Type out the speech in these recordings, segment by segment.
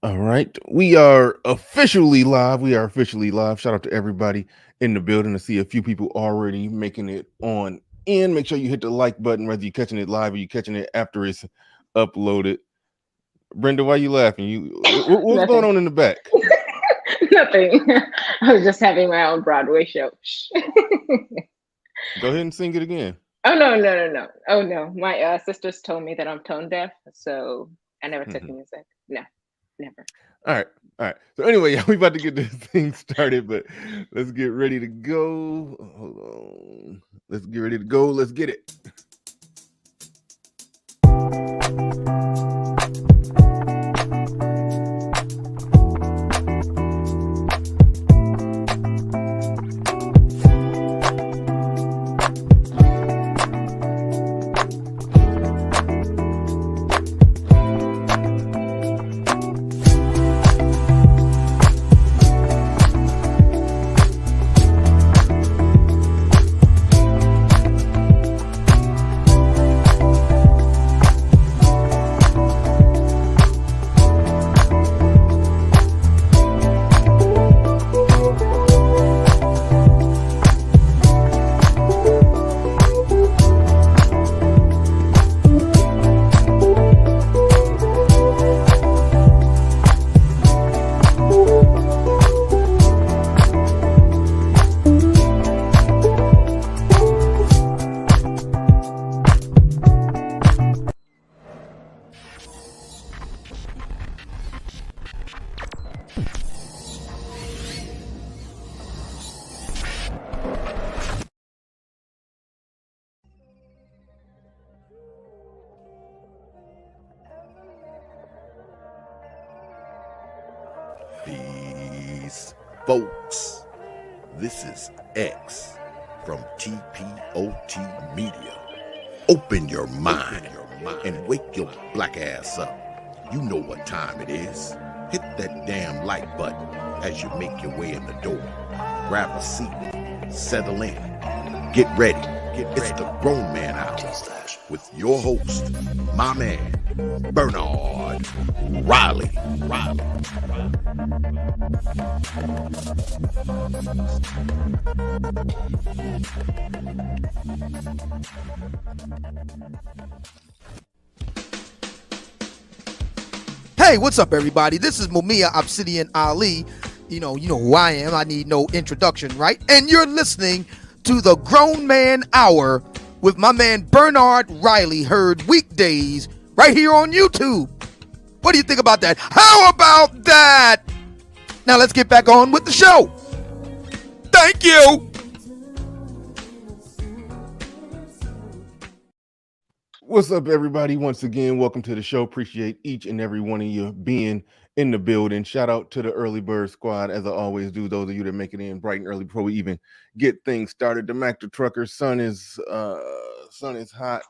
All right. We are officially live. We are officially live. Shout out to everybody in the building. To see a few people already making it on in. Make sure you hit the like button, whether you're catching it live or you're catching it after it's uploaded. Brenda, why you laughing? What's going Nothing. on in the back? Nothing. I was just having my own Broadway show. Shh. Go ahead and sing it again. Oh no. Oh no. My sisters told me that I'm tone deaf, so I never took Mhm. music. No, never. All right. All right. So anyway, we about to get this thing started, but let's get ready to go. Hold on. Let's get ready to go. Let's get it. Peace, folks. This is X from TPOT Media. Open your mind and wake your black ass up. You know what time it is. Hit that damn like button as you make your way in the door. Grab a seat, settle in, get ready. It's the Grown Man Hour with your host, my man, Bernard Riley. Hey, what's up, everybody? This is Mumia Obsidian Ali. You know who I am. I need no introduction, right? And you're listening to the Grown Man Hour with my man Bernard Riley, heard weekdays right here on YouTube. What do you think about that? How about that? Now let's get back on with the show. Thank you. What's up, everybody? Once again, welcome to the show. Appreciate each and every one of you being in the building. Shout out to the early bird squad, as I always do. Those of you that make it in bright and early before we even get things started. The Mac the Trucker, sun is hot.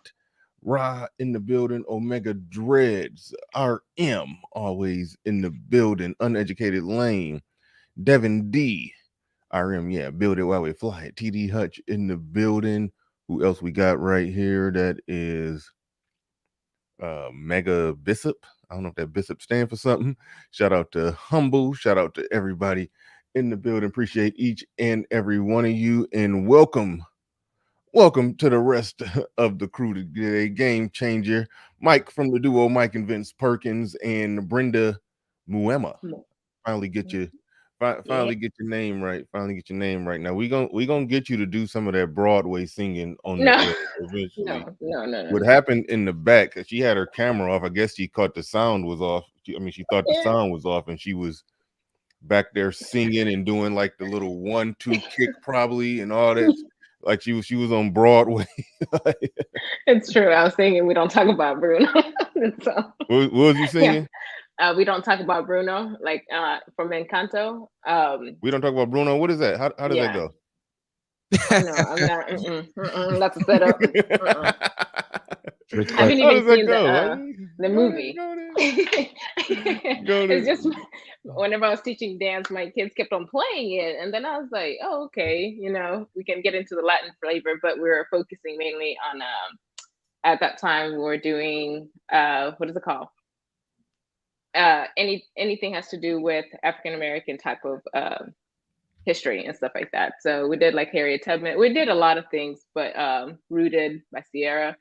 Ra in the building. Omega Dreads, RM always in the building. Uneducated Lane, Devin D, RM, yeah, build it while we fly it. TD Hutch in the building. Who else we got right here? That is Mega Bishop. I don't know if that Bishop stand for something. Shout out to Humble. Shout out to everybody in the building. Appreciate each and every one of you. And welcome to the rest of the crew today. Game changer. Mike from the duo, Mike and Vince Perkins, and Brenda Muema. Finally get you Yeah. finally get your name right. Finally get your name right. Now we gonna get you to do some of that Broadway singing on the No. air eventually. No. What happened in the back? 'Cause she had her camera off. I guess she caught the sound was off. She thought the Yeah. sound was off, and she was back there singing and doing like the little 1-2 kick probably and all that. Like she was on Broadway. It's true. I was thinking we don't talk about Bruno. So What was you yeah. singing? We don't talk about Bruno, like from Encanto. We don't talk about Bruno. What is that? How does that Yeah. go? Oh no, I'm not. That's a setup. Uh-uh. I haven't How even does that seen go? the Go there, movie. go there, go It's there. just whenever I was teaching dance, my kids kept on playing it, and then I was like, "Oh, okay, we can get into the Latin flavor," but we were focusing mainly on. At that time, we were doing what is it called? anything has to do with African American type of history and stuff like that. So we did like Harriet Tubman. We did a lot of things, but Rooted by Sierra.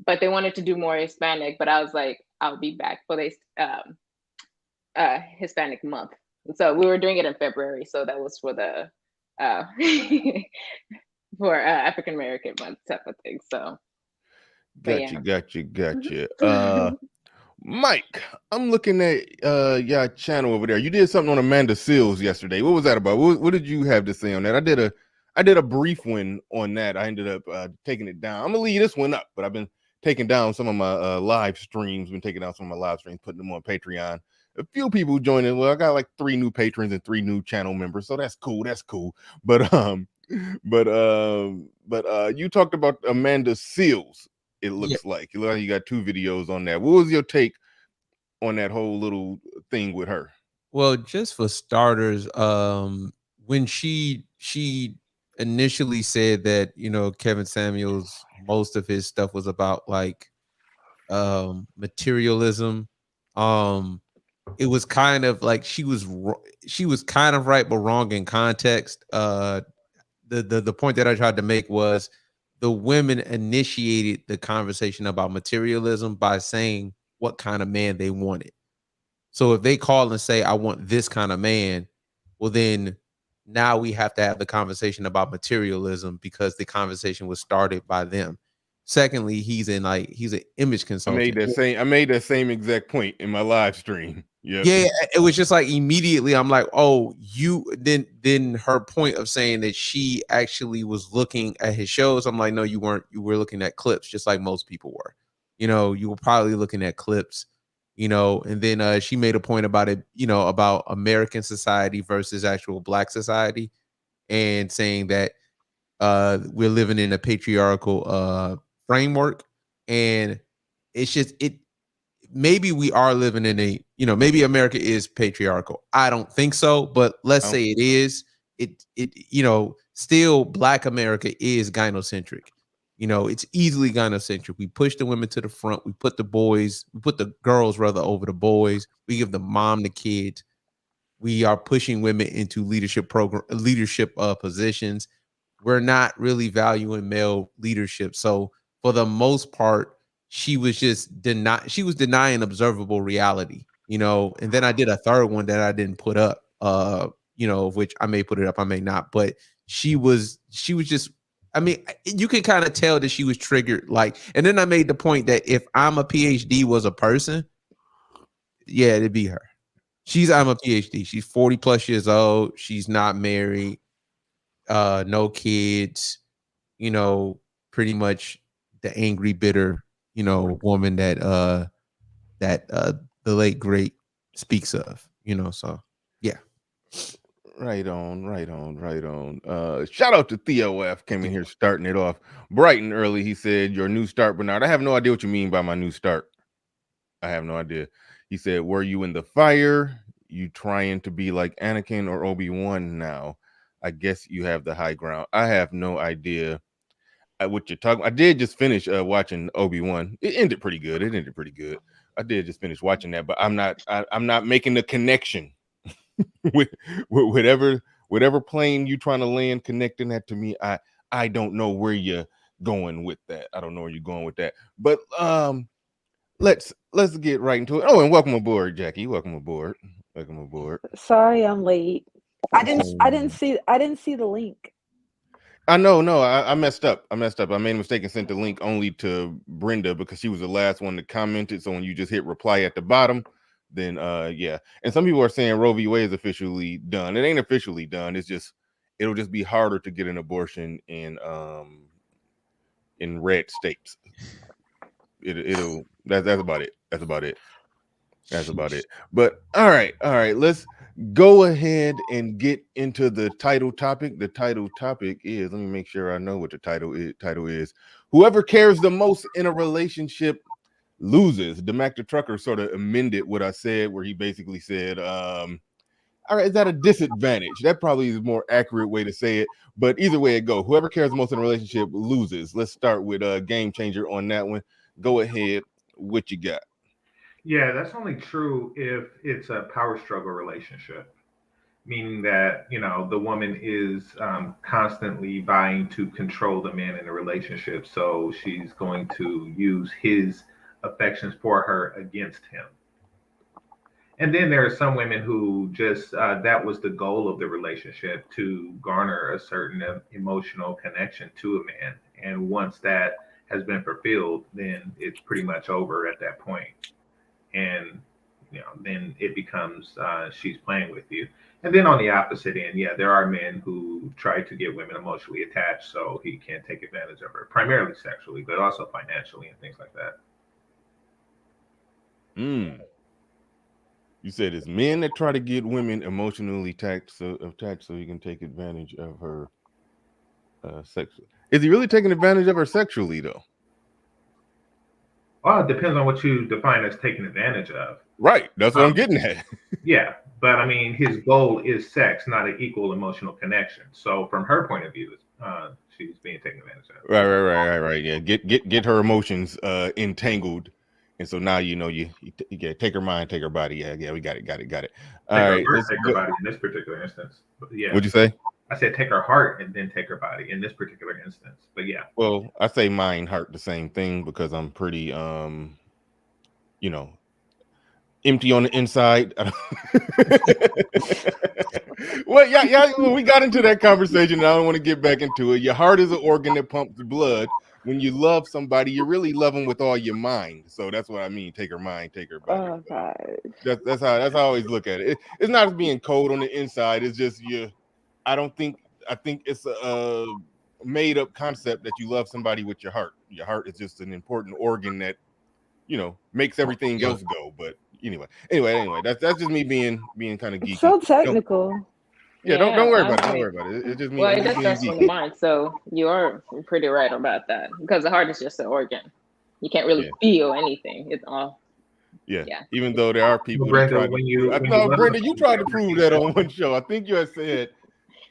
But they wanted to do more Hispanic, but I was like, I'll be back for this Hispanic month. So we were doing it in February, so that was for the for African American month type of thing. So Gotcha. Mike, I'm looking at your channel over there. You did something on Amanda Seales yesterday. What was that about? What did you have to say on that? I did a brief one on that. I ended up taking it down. I'm gonna leave this one up, but I've been taking down some of my live streams. Putting them on Patreon. A few people joining. Well, I got like 3 new patrons and 3 new channel members, so that's cool. But you talked about Amanda Seales. It looks like you got 2 videos on that. What was your take on that whole little thing with her? Well, just for starters, when she initially said that, Kevin Samuels, most of his stuff was about like materialism, it was kind of like she was kind of right but wrong in context. The point that I tried to make was the women initiated the conversation about materialism by saying what kind of man they wanted. So if they call and say, I want this kind of man, well, then now we have to have the conversation about materialism because the conversation was started by them. Secondly, he's an image consultant. I made that same exact point in my live stream. Yeah, it was just like immediately I'm like, oh, then her point of saying that she actually was looking at his shows. I'm like, no, you weren't. You were looking at clips just like most people were. You were probably looking at clips, and then she made a point about it, about American society versus actual Black society, and saying that we're living in a patriarchal framework, and it's just maybe we are living in a, maybe America is patriarchal. I don't think so, but let's say it is. Still Black America is gynocentric. It's easily gynocentric. We push the women to the front. We put the girls rather over the boys. We give the mom the kids. We are pushing women into leadership positions. We're not really valuing male leadership. So for the most part, she was just denying observable reality, and then I did a third one that I didn't put up, which I may put it up, I may not, but she was just, you can kind of tell that she was triggered. And then I made the point that if I'm a PhD was a person, yeah, it'd be her. I'm a PhD. She's 40 plus years old. She's not married, no kids, pretty much the angry, bitter, woman that the late great speaks of, so yeah. Right on. Shout out to Theo F. Came in here starting it off bright and early. He said, your new start, Bernard. I have no idea what you mean by my new start. I have no idea. He said, were you in the fire? You trying to be like Anakin or Obi-Wan now? I guess you have the high ground. I have no idea what you're talking. I did just finish watching Obi-Wan. It ended pretty good. I did just finish watching that, but I'm not making the connection with whatever plane you trying to land, connecting that to me. I don't know where you're going with that. But let's get right into it. Oh, and welcome aboard, Jackie. Welcome aboard. Sorry, I'm late. I didn't see the link. I messed up. I made a mistake and sent the link only to Brenda because she was the last one to comment it. So when you just hit reply at the bottom, then yeah. And some people are saying Roe v. Wade is officially done. It ain't officially done. It'll just be harder to get an abortion in red states. That's about it. But all right. Let's go ahead and get into the title topic. The title topic is, let me make sure I know what the title is. Whoever cares the most in a relationship loses. DeMac the Trucker sort of amended what I said, where he basically said, all right, is that a disadvantage? That probably is a more accurate way to say it. But either way it go, whoever cares the most in a relationship loses. Let's start with a Game Changer on that one. Go ahead. What you got? Yeah, that's only true if it's a power struggle relationship, meaning that, the woman is constantly vying to control the man in the relationship. So she's going to use his affections for her against him. And then there are some women who just, that was the goal of the relationship, to garner a certain emotional connection to a man. And once that has been fulfilled, then it's pretty much over at that point. And then it becomes, she's playing with you. And then on the opposite end, yeah, there are men who try to get women emotionally attached so he can take advantage of her, primarily sexually, but also financially and things like that. You said it's men that try to get women emotionally attached so he can take advantage of her sexually. Is he really taking advantage of her sexually though? Well, it depends on what you define as taking advantage of. Right. That's what I'm getting at. Yeah. But I mean, his goal is sex, not an equal emotional connection. So from her point of view, she's being taken advantage of. Right. Yeah. Get her emotions entangled. And so now you take her mind, take her body. Yeah, we got it. All take right, take her body in this particular instance. But yeah. What'd you say? I said take her heart and then take her body in this particular instance. But yeah. Well, I say mind, heart, the same thing because I'm pretty empty on the inside. Well, yeah. When we got into that conversation, I don't want to get back into it. Your heart is an organ that pumps the blood. When you love somebody, you really love them with all your mind. So that's what I mean. Take her mind, take her body. Oh God. That's how I always look at it. It's not as being cold on the inside. It's just I think it's a made up concept that you love somebody with your heart. Your heart is just an important organ that makes everything else go. But anyway, that's just me being kind of geeky. It's so technical. Don't worry about it. Don't worry about it. It's just me. Well, it does starts from the mind, so you are pretty right about that because the heart is just an organ. You can't really feel anything. It's all. Yeah. Even though there are people Brenda, Brenda, you tried to prove that on one show. I think you had said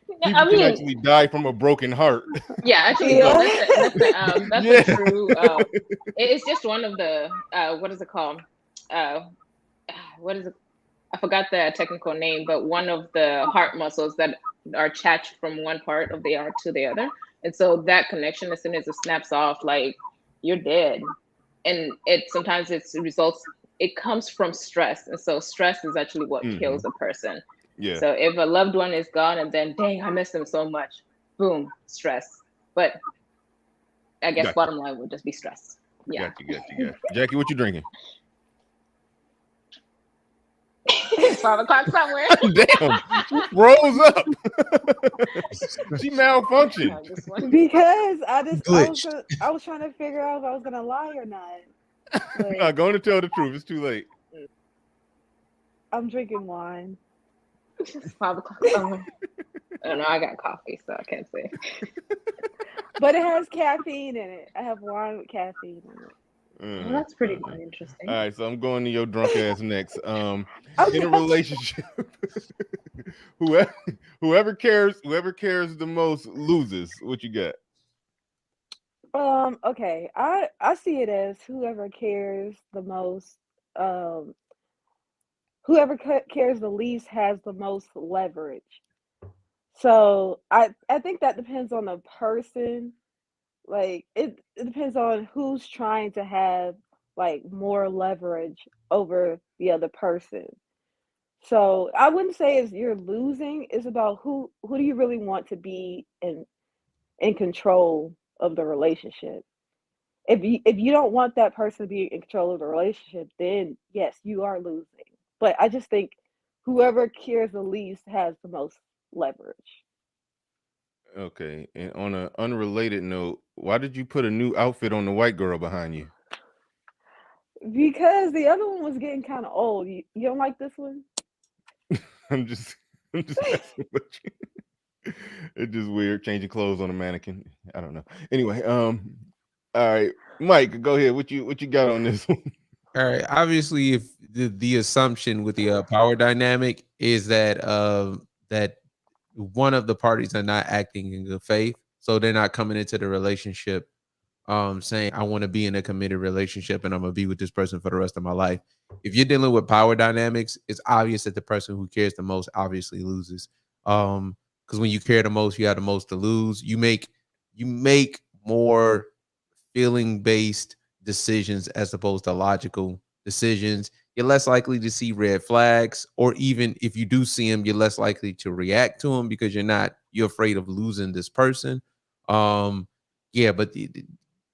people can actually die from a broken heart. Yeah, actually, that's true. It's just one of the what is it called? What is it? I forgot the technical name, but one of the heart muscles that are attached from one part of the heart to the other, and so that connection, as soon as it snaps off, like you're dead. And sometimes it comes from stress, and so stress is actually what kills a person. Yeah. So if a loved one is gone and then, dang, I miss them so much, boom, stress. But I guess bottom line would just be stress. Yeah. Got you. Jackie, what you drinking? It's 5 o'clock somewhere. Damn, she froze up. She malfunctioned. Because I was trying to figure out if I was gonna lie or not. I'm not going to tell the truth. It's too late. I'm drinking wine. It's 5 o'clock somewhere. I don't know. I got coffee, so I can't say. But it has caffeine in it. I have wine with caffeine in it. Well, that's pretty interesting. All right, so I'm going to your drunk ass next. In a relationship, whoever cares the most loses. What you got? Okay. I see it as whoever cares the most, whoever cares the least has the most leverage. So I think that depends on the person. Like it depends on who's trying to have like more leverage over the other person. So I wouldn't say it's you're losing. It's about who do you really want to be in control of the relationship. If you don't want that person to be in control of the relationship, then yes, you are losing. But I just think whoever cares the least has the most leverage. Okay, and on an unrelated note, why did you put a new outfit on the white girl behind you? Because the other one was getting kind of old. You don't like this one? I'm just messing with you. It's just weird changing clothes on a mannequin. I don't know. Anyway, all right, Mike, go ahead. What you got on this one? All right. Obviously, if the assumption with the power dynamic is that that one of the parties are not acting in good faith, so they're not coming into the relationship saying I want to be in a committed relationship and I'm gonna be with this person for the rest of my life. If you're dealing with power dynamics, it's obvious that the person who cares the most obviously loses. Because when you care the most, you have the most to lose. You make more feeling based decisions as opposed to logical decisions. You're less likely to see red flags, or even if you do see them, you're less likely to react to them because you're afraid of losing this person. Yeah, but the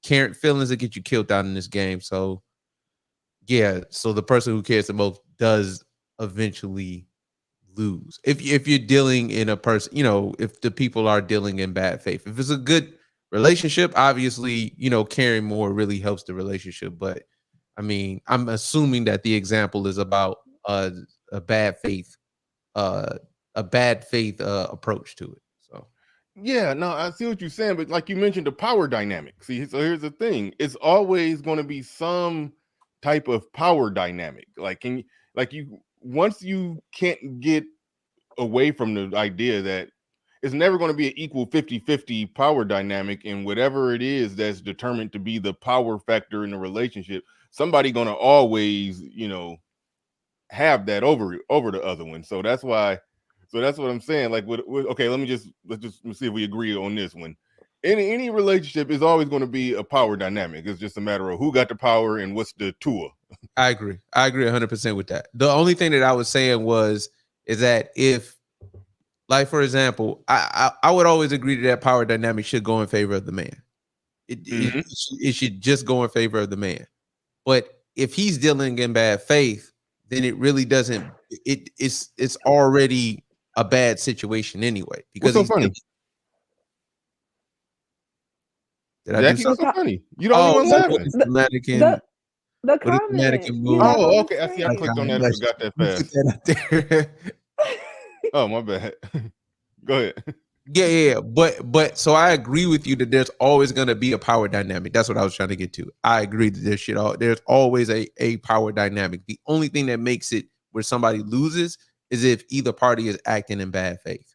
caring feelings that get you killed out in this game. So yeah, so the person who cares the most does eventually lose. If you're dealing in a person, if the people are dealing in bad faith. If it's a good relationship, obviously, caring more really helps the relationship. But I mean, I'm assuming that the example is about a bad faith, uh, approach to it. So Yeah, no, I see what you're saying, but like you mentioned, the power dynamic. See, so here's the thing: it's always going to be some type of power dynamic. Like you, once you can't get away from the idea that it's never going to be an equal 50-50 power dynamic, and whatever it is that's determined to be the power factor in the relationship, somebody going to always, have that over the other one. So that's why. So that's what I'm saying. Like, okay, let's see if we agree on this one. Any relationship is always going to be a power dynamic. It's just a matter of who got the power and what's the tool. I agree 100% with that. The only thing that I was saying is that if, like, for example, I would always agree that power dynamic should go in favor of the man. It should just go in favor of the man. But if he's dealing in bad faith, then it really doesn't. It's already a bad situation anyway. Because What's so funny? Did I do Jackie, what's something? so funny? You the only one laughing. The comment. Oh, okay. I see. I screen? clicked on that and forgot that fast. Oh, my bad. Go ahead. Yeah. But so I agree with you that there's always going to be a power dynamic. That's what I was trying to get to. I agree that there's always a power dynamic. The only thing that makes it where somebody loses is if either party is acting in bad faith.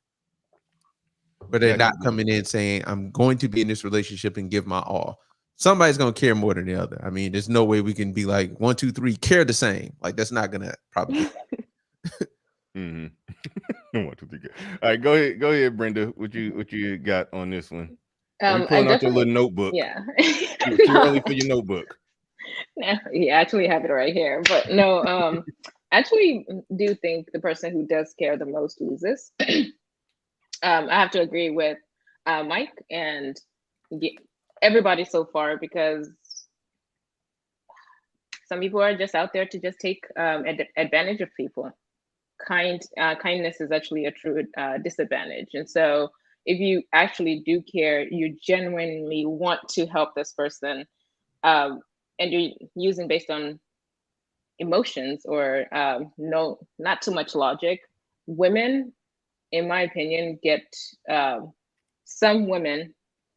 But they're not coming in saying, I'm going to be in this relationship and give my all. Somebody's going to care more than the other. I mean, there's no way we can be like 1, 2, 3 care the same. Like, that's not going to probably. Mm-hmm. 1, 2, 3. All right, go ahead, Brenda. What you got on this one? Are you pulling out your little notebook? Yeah. Too early for your notebook. No, you actually have it right here. But no, I actually do think the person who does care the most loses. I have to agree with Mike and everybody so far, because some people are just out there to just take advantage of people. Kindness is actually a true disadvantage. And so if you actually do care, you genuinely want to help this person, and you're using based on emotions or no, not too much logic. Women, in my opinion, some women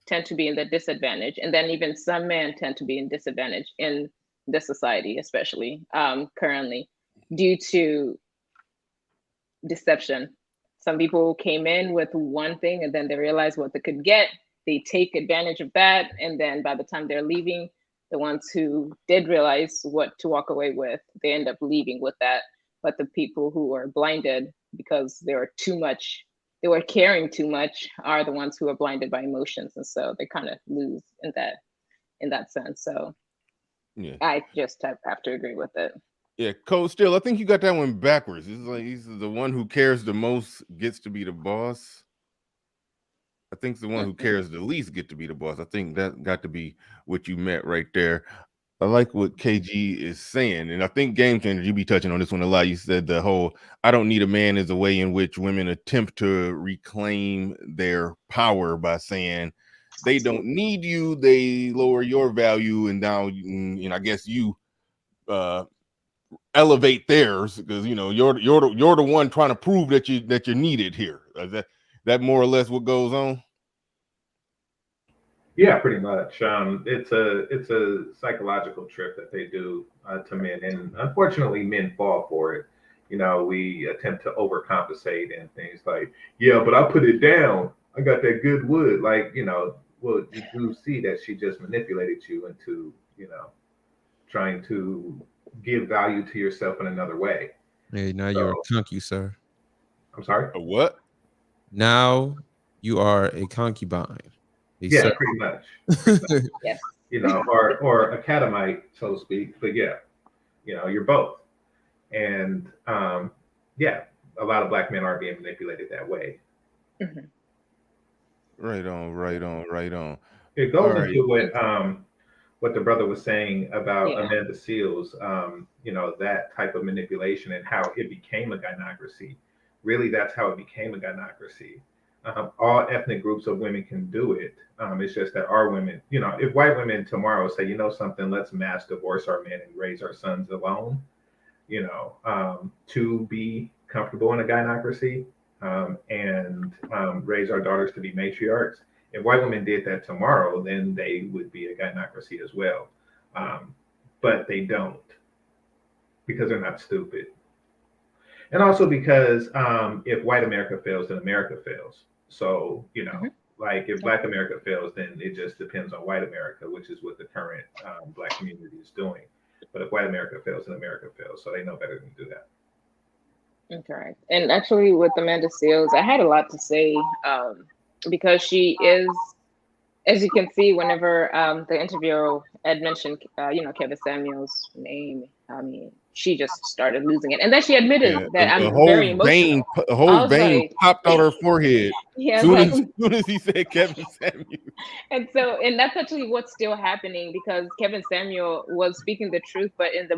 tend to be in the disadvantage, and then even some men tend to be in disadvantage in this society, especially currently, due to deception. Some people came in with one thing and then they realize what they could get. They take advantage of that, and then by the time they're leaving, the ones who did realize what to walk away with, they end up leaving with that. But the people who are blinded because they were caring too much, are the ones who are blinded by emotions, and so they kind of lose in that sense. So yeah, I just have to agree with it. Yeah, Cole Still, I think you got that one backwards. It's like he's the one who cares the most gets to be the boss. I think the one who cares the least get to be the boss. I think that got to be what you meant right there. I like what KG is saying, and I think Game Changer, you be touching on this one a lot. You said the whole "I don't need a man" is a way in which women attempt to reclaim their power by saying they don't need you, they lower your value, and now I guess you elevate theirs because you're the one trying to prove that you're needed here. Is that more or less what goes on? Yeah, pretty much. It's a psychological trick that they do to men, and unfortunately, men fall for it. We attempt to overcompensate and things like, yeah, but I put it down. I got that good wood. Like, well, you do see that she just manipulated you into, trying to give value to yourself in another way. Hey, now you're a conky, sir. I'm sorry? A what? Now you are a concubine. Yeah, pretty much. Yes. Or a catamite, so to speak. But yeah, you're both. And yeah, a lot of Black men are being manipulated that way. Mm-hmm. Right on. It goes into what the brother was saying about Amanda Seals, that type of manipulation and how it became a gynocracy. Really, that's how it became a gynocracy. All ethnic groups of women can do it. It's just that our women, if white women tomorrow say, something, let's mass divorce our men and raise our sons alone, to be comfortable in a gynocracy, and raise our daughters to be matriarchs. If white women did that tomorrow, then they would be a gynocracy as well. But they don't, because they're not stupid. And also because if white America fails, then America fails. So, like if Black America fails, then it just depends on white America, which is what the current Black community is doing. But if white America fails, then America fails. So they know better than to do that. Correct. And actually with Amanda Seals, I had a lot to say because she is, as you can see, whenever the interviewer had mentioned, Kevin Samuel's name, I mean, she just started losing it. And then she admitted that I'm very emotional. A whole vein popped out her forehead. Yeah, soon as he said Kevin Samuel. And that's actually what's still happening, because Kevin Samuel was speaking the truth, but in the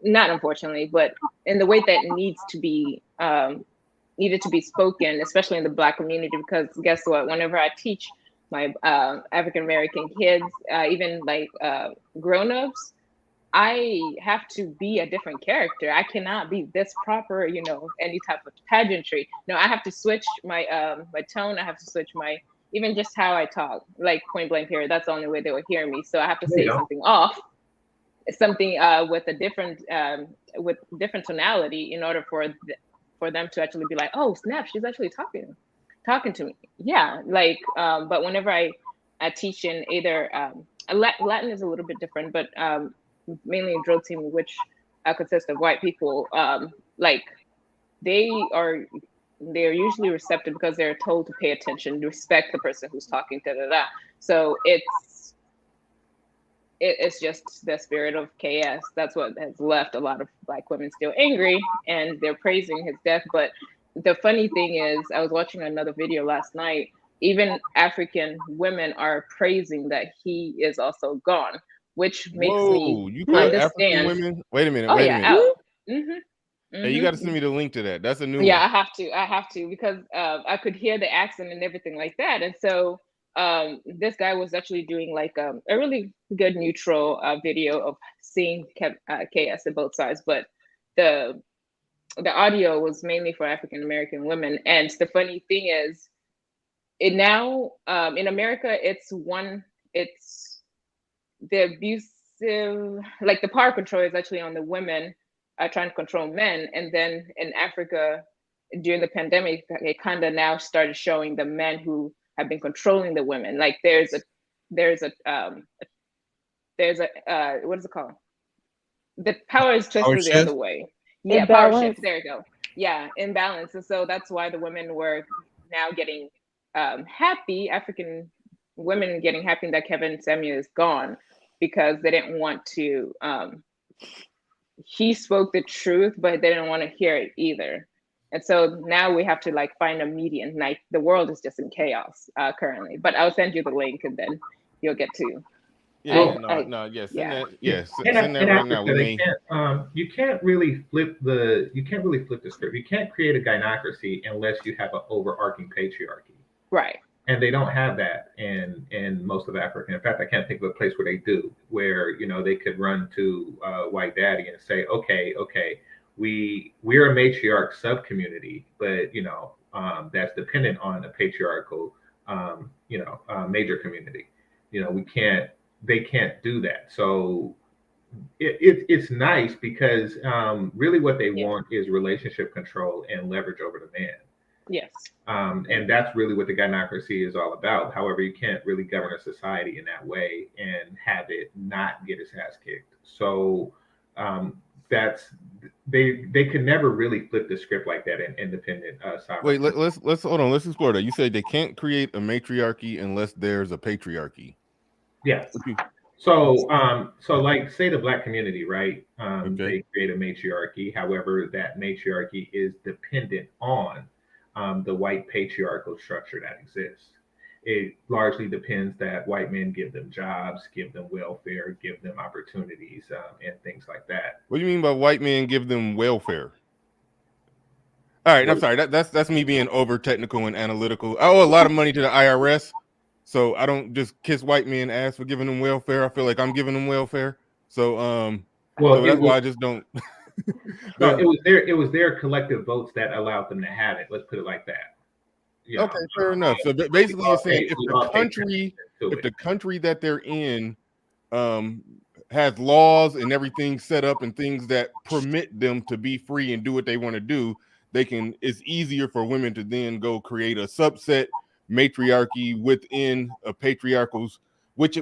not unfortunately, but in the way that needed to be spoken, especially in the Black community, because guess what? Whenever I teach my African American kids, even like grown-ups, I have to be a different character. I cannot be this proper, any type of pageantry. No, I have to switch my my tone. I have to switch even just how I talk, like point blank period. That's the only way they will hear me. So I have to say something off, something with a different tonality in order for them to actually be like, oh snap, she's actually talking to me. Yeah, like but whenever I teach in either Latin is a little bit different, but mainly a drill team, which consists of white people, like they're usually receptive because they're told to pay attention, to respect the person who's talking, So it's just the spirit of KS. That's what has left a lot of Black women still angry, and they're praising his death. But the funny thing is, I was watching another video last night. Even African women are praising that he is also gone, which makes me understand. African women? Wait a minute. Oh, Mm-hmm. Hey, you got to send me the link to that. That's a new one. Yeah, I have to because I could hear the accent and everything like that. And so this guy was actually doing like a really good neutral video of seeing KS at both sides, but the audio was mainly for African American women. And the funny thing is, it now in America, it's the abusive, like the power control is actually on the women trying to control men. And then in Africa, during the pandemic, it kind of now started showing the men who have been controlling the women. Like there's a what is it called? The power is twisted the other way. Yeah, power shift. There you go. Yeah, imbalance. And so that's why the women were now getting happy, African women getting happy that Kevin Samuel is gone, because they didn't want to, he spoke the truth, but they didn't want to hear it either. And so now we have to like find a median. Like the world is just in chaos currently, but I'll send you the link and then you'll get to. Send that right now. You can't really flip the script. You can't create a gynocracy unless you have an overarching patriarchy. Right. And they don't have that in most of Africa. In fact, I can't think of a place where they do, where they could run to white daddy and say, okay, we're a matriarch sub-community, but that's dependent on a patriarchal major community. They can't do that. So it's nice because really what they want is relationship control and leverage over the man. Yes. And that's really what the gynocracy is all about. However, you can't really govern a society in that way and have it not get its ass kicked. So that's they can never really flip the script like that in independent Wait, sovereign. let's hold on. Let's explore that. You said they can't create a matriarchy unless there's a patriarchy. Yeah. What you- So like say the black community, right? Okay. They create a matriarchy. However, that matriarchy is dependent on the white patriarchal structure that exists. It largely depends that white men give them jobs, give them welfare, give them opportunities, and things like that. What do you mean by white men give them welfare? All right, I'm sorry. That's me being over technical and analytical. I owe a lot of money to the IRS, so I don't just kiss white men ass for giving them welfare. I feel like I'm giving them welfare. So Well, so it that's was why I just don't. no, it was their collective votes that allowed them to have it. Let's put it like that. You know, Okay, fair enough. So basically, you're saying if the country that they're in has laws and everything set up and things that permit them to be free and do what they want to do, they can. It's easier for women to then go create a subset matriarchy within a patriarchal's, which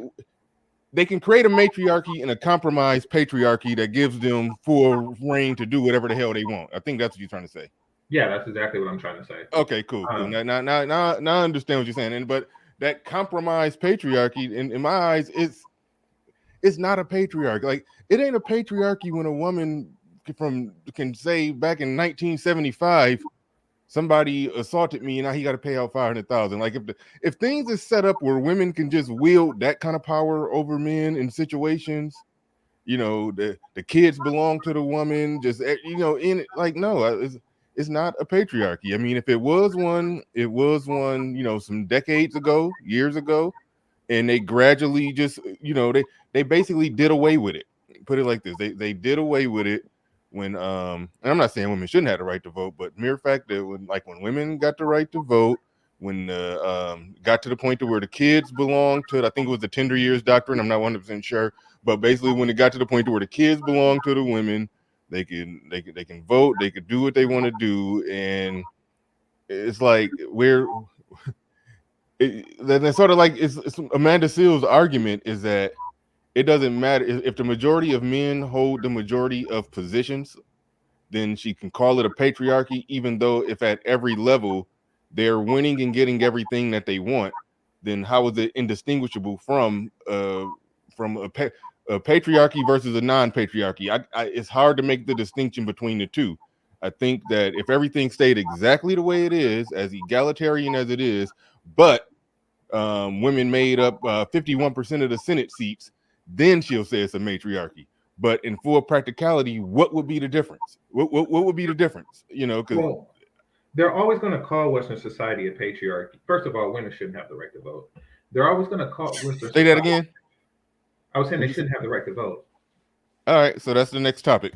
they can create a matriarchy and a compromised patriarchy that gives them full reign to do whatever the hell they want. I think that's what you're trying to say. Yeah, that's exactly what I'm trying to say. Okay, cool. Now I understand what you're saying. But that compromised patriarchy, in my eyes, it's not a patriarchy. Like it ain't a patriarchy when a woman can say back in 1975 somebody assaulted me and now he got to pay out 500,000. Like if things is set up where women can just wield that kind of power over men in situations, the kids belong to the woman, just in it, like no, it's not a patriarchy. I mean, if it was one, some decades ago, years ago, and they gradually just they basically did away with it. Put it like this: they did away with it when and I'm not saying women shouldn't have the right to vote, but mere fact that when women got the right to vote, when got to the point to where the kids belong to, I think it was the tender years doctrine. I'm not 100% sure, but basically when it got to the point to where the kids belong to the women, they can vote, they could do what they want to do, and it's like that's sort of like it's Amanda Seals' argument is that it doesn't matter if the majority of men hold the majority of positions, then she can call it a patriarchy, even though if at every level they're winning and getting everything that they want, then how is it indistinguishable from a patriarchy versus a non-patriarchy? It's hard to make the distinction between the two. I think that if everything stayed exactly the way it is, as egalitarian as it is, but women made up 51% of the Senate seats, then she'll say it's a matriarchy. But in full practicality, what would be the difference? What would be the difference? Because they're always going to call Western society a patriarchy. First of all, women shouldn't have the right to vote. They're always going to call Western. Say that again. I was saying they shouldn't have the right to vote. All right, so that's the next topic.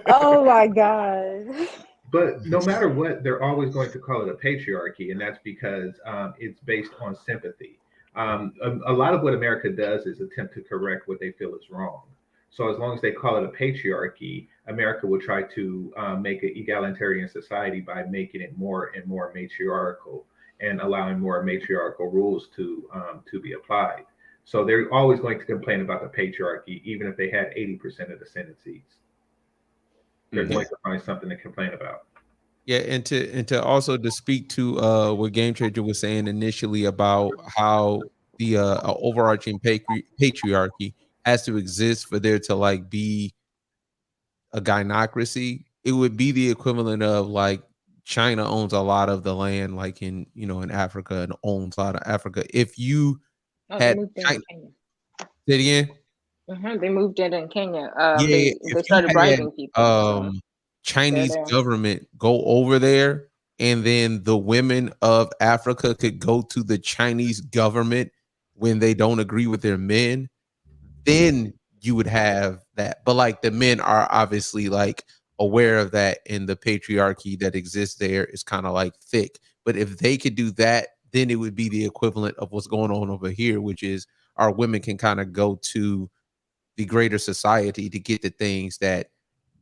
Oh my God. But no matter what, they're always going to call it a patriarchy, and that's because it's based on sympathy. A lot of what America does is attempt to correct what they feel is wrong. So as long as they call it a patriarchy, America will try to make an egalitarian society by making it more and more matriarchal and allowing more matriarchal rules to be applied. So they're always going to complain about the patriarchy, even if they had 80% of the Senate seats. They're going to find something to complain about. Yeah, and to also to speak to what Game Changer was saying initially about how the overarching patriarchy has to exist for there to like be a gynocracy. It would be the equivalent of like China owns a lot of the land, like in Africa, and owns a lot of Africa. If you had China, say it again. They moved in Kenya. Yeah, They started bribing people. Chinese government go over there, and then the women of Africa could go to the Chinese government when they don't agree with their men, then you would have that. But like the men are obviously like aware of that, and the patriarchy that exists there is kind of like thick. But if they could do that, then it would be the equivalent of what's going on over here, which is our women can kind of go to the greater society to get the things that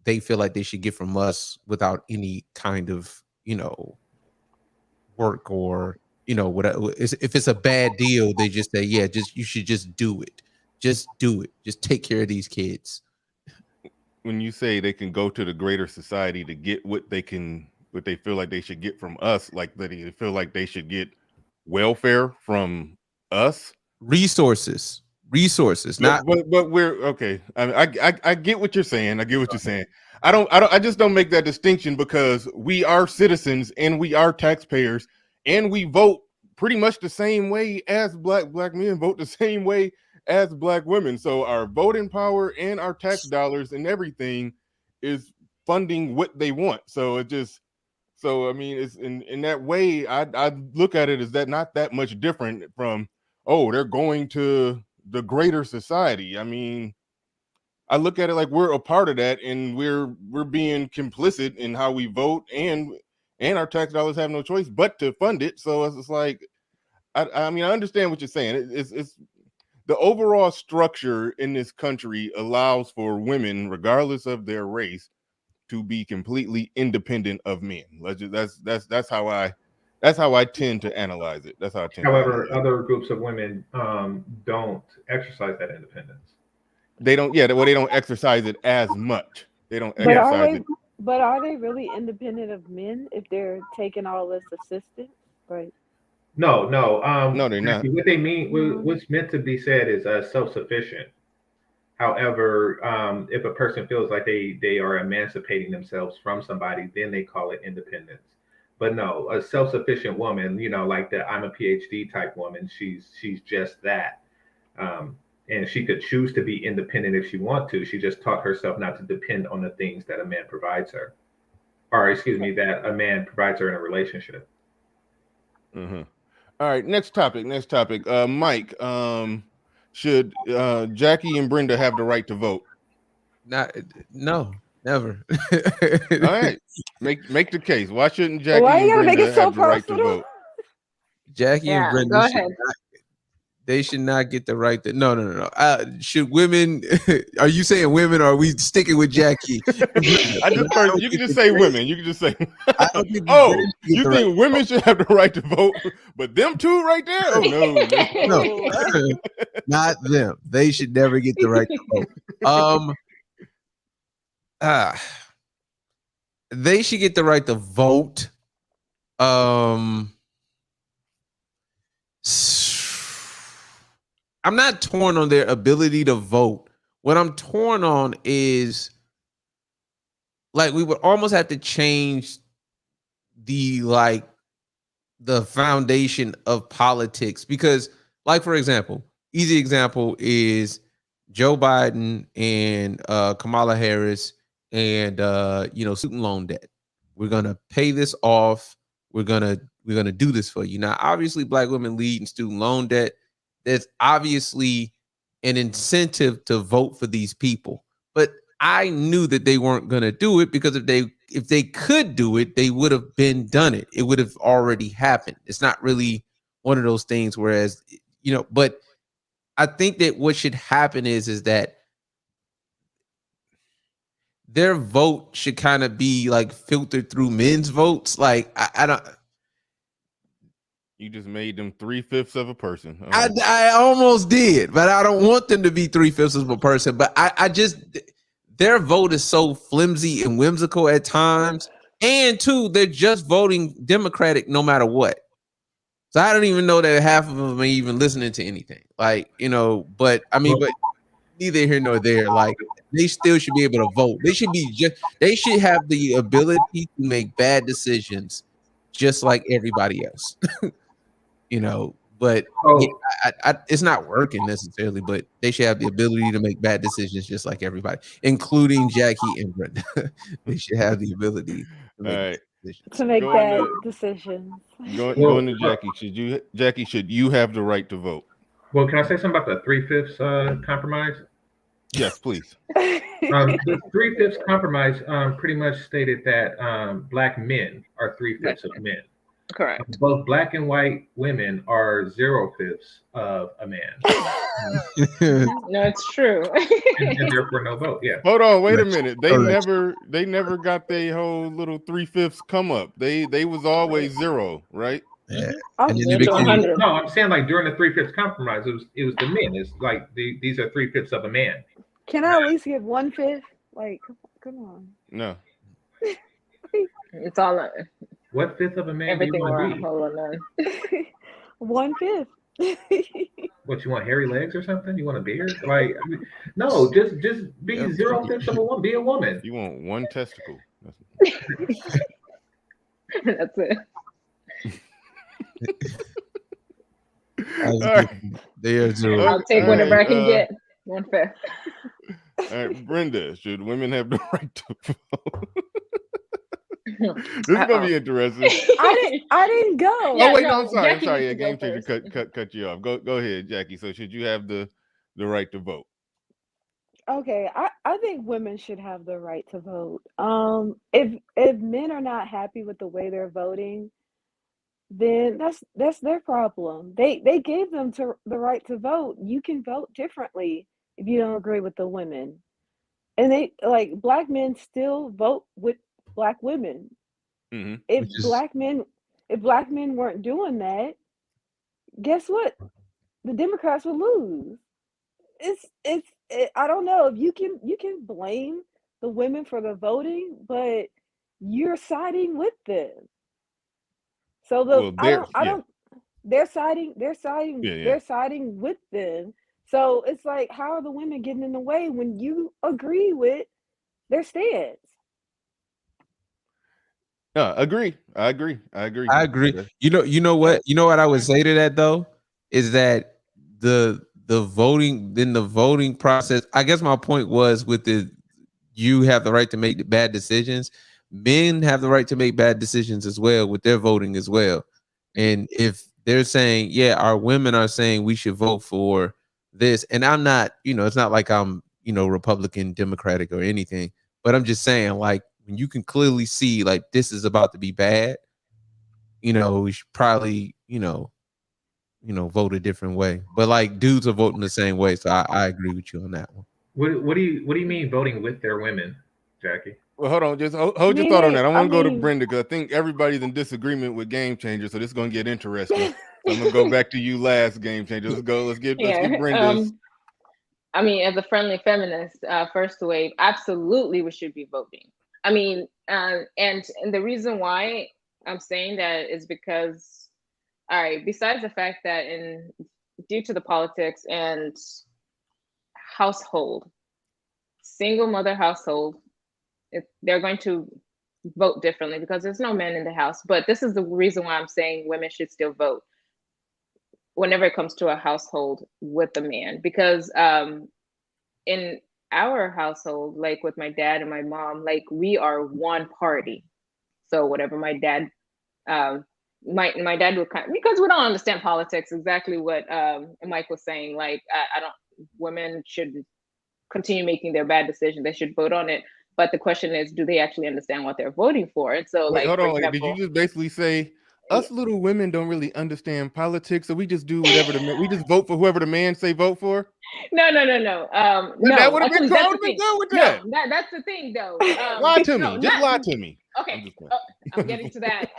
they feel like they should get from us without any kind of, work, or whatever. If it's a bad deal, they just say, yeah, you should just do it. Just do it. Just take care of these kids. When you say they can go to the greater society to get what they feel like they should get from us, like that they feel like they should get welfare from us, resources, not. But we're okay. I get what you're saying. I just don't make that distinction, because we are citizens and we are taxpayers and we vote pretty much the same way as black men vote the same way as black women. So our voting power and our tax dollars and everything is funding what they want. So I mean, it's in that way, I look at it as that not that much different from, oh, they're going to the greater society. I mean, I look at it like we're a part of that, and we're being complicit in how we vote, and our tax dollars have no choice but to fund it. So it's like, I mean, I understand what you're saying. It's the overall structure in this country allows for women, regardless of their race, to be completely independent of men. That's how I tend to analyze it. That's how I tend. However, other groups of women don't exercise that independence. They don't. Yeah, well, they don't exercise it as much. They don't exercise it. But are they really independent of men if they're taking all this assistance? Right. No, they're not. What they mean, what's meant to be said is self-sufficient. However, if a person feels like they are emancipating themselves from somebody, then they call it independence. But no, a self-sufficient woman, like the I'm a PhD type woman, she's just that. And she could choose to be independent if she wants to. She just taught herself not to depend on the things that a man provides her, or that a man provides her in a relationship. Mm-hmm. All right, next topic. Mike, should Jackie and Brenda have the right to vote? No, never. All right, make the case. Why shouldn't Jackie and Brenda have the right to vote? Jackie and Brenda, go ahead. They should not get the right to. No. Should women? Are you saying women, or are we sticking with Jackie? You can just say women. You can just say. You think women should have the right to vote, but them two right there? Oh no, not them. They should never get the right to vote. They should get the right to vote. I'm not torn on their ability to vote. What I'm torn on is, like, we would almost have to change the foundation of politics, because, like, for example, easy example is Joe Biden and Kamala Harris and student loan debt. We're gonna pay this off. We're gonna do this for you. Now, obviously, black women lead in student loan debt. There's obviously an incentive to vote for these people, but I knew that they weren't going to do it, because if they could do it, they would have done it. It would have already happened. It's not really one of those things. Whereas, but I think that what should happen is that their vote should kind of be like filtered through men's votes. Like, I don't. You just made them 3/5 of a person. I almost did, but I don't want them to be 3/5 of a person. But I just, their vote is so flimsy and whimsical at times. And two, they're just voting Democratic no matter what. So I don't even know that half of them are even listening to anything. Like, but neither here nor there. Like, they still should be able to vote. They should have the ability to make bad decisions just like everybody else. But it's not working necessarily, but they should have the ability to make bad decisions just like everybody, including Jackie and Brenda. They should have the ability to make bad decisions. Going to Jackie. Jackie, should you have the right to vote? Well, can I say something about the 3/5 compromise? Yes, please. The 3/5 compromise pretty much stated that black men are 3/5 of men. Correct. Both black and white women are 0/5 of a man. No, it's true. and therefore no vote. Yeah. Hold on, wait a minute. They never got their whole little 3/5 come up. They was always 0, right? Yeah. I'm And then it Yeah, to became 100. No, I'm saying like during the 3/5 compromise, it was the men. It's like these are 3/5 of a man. Can I at least get 1/5? Like, come on. No. It's all What fifth of a man do you everything want we're to be? holding on. 1/5. What, you want hairy legs or something? You want a beard? Like, I mean, no, just be Yeah. 0/5 of a woman. Be a woman. You want one testicle. That's it. All right. They are zero. I'll take all whatever right, I can get. 1/5. All right, Brenda, should women have the right to vote? This is gonna be interesting. I didn't go. Yeah, Oh wait, no, no, I'm sorry. Jackie Yeah, needs to go game changer first. cut you off. Go ahead, Jackie. So should you have the right to vote? Okay, I think women should have the right to vote. If men are not happy with the way they're voting, then that's their problem. They gave them the right to vote. You can vote differently if you don't agree with the women. And they like black men still vote with black women. Mm-hmm. If Which is black men weren't doing that, guess what? The Democrats would lose. I don't know if you can blame the women for the voting, but you're siding with them. So Well, I don't they're siding with them. So it's like, how are the women getting in the way when you agree with their stance? agree. I agree. I agree. You know what? You know what I would say to that though is that the voting process. I guess my point was with you have the right to make bad decisions. Men have the right to make bad decisions as well with their voting as well. And if they're saying, yeah, our women are saying we should vote for this, and I'm not, it's not like I'm, Republican, Democratic, or anything, but I'm just saying, like, when you can clearly see like this is about to be bad, we should probably, vote a different way. But like dudes are voting the same way, so I agree with you on that one. What do you mean voting with their women, Jackie? Well, hold on. Just hold your thought on that. I want to go to Brenda because I think everybody's in disagreement with Game Changer, so this is going to get interesting. So I'm going to go back to you last, Game Changer. Let's go. Let's get Brenda's. I mean, as a friendly feminist, first wave, absolutely we should be voting. I mean, and the reason why I'm saying that is because, all right, besides the fact that due to the politics and household, single mother household, they're going to vote differently because there's no men in the house. But this is the reason why I'm saying women should still vote whenever it comes to a household with a man, because in our household, like with my dad and my mom, like we are one party. So whatever my dad, my dad would because we don't understand politics, exactly what Mike was saying. Like I don't, women should continue making their bad decisions. They should vote on it. But the question is, do they actually understand what they're voting for? And so, Wait, like, hold for on. example, Did you just basically say us little women don't really understand politics, so we just do whatever we just vote for whoever the man say vote for? No. That would have been Actually, that's the been thing. good with that. No, that's the thing, though. Lie to me. Just lie to me. Okay, I'm getting to that.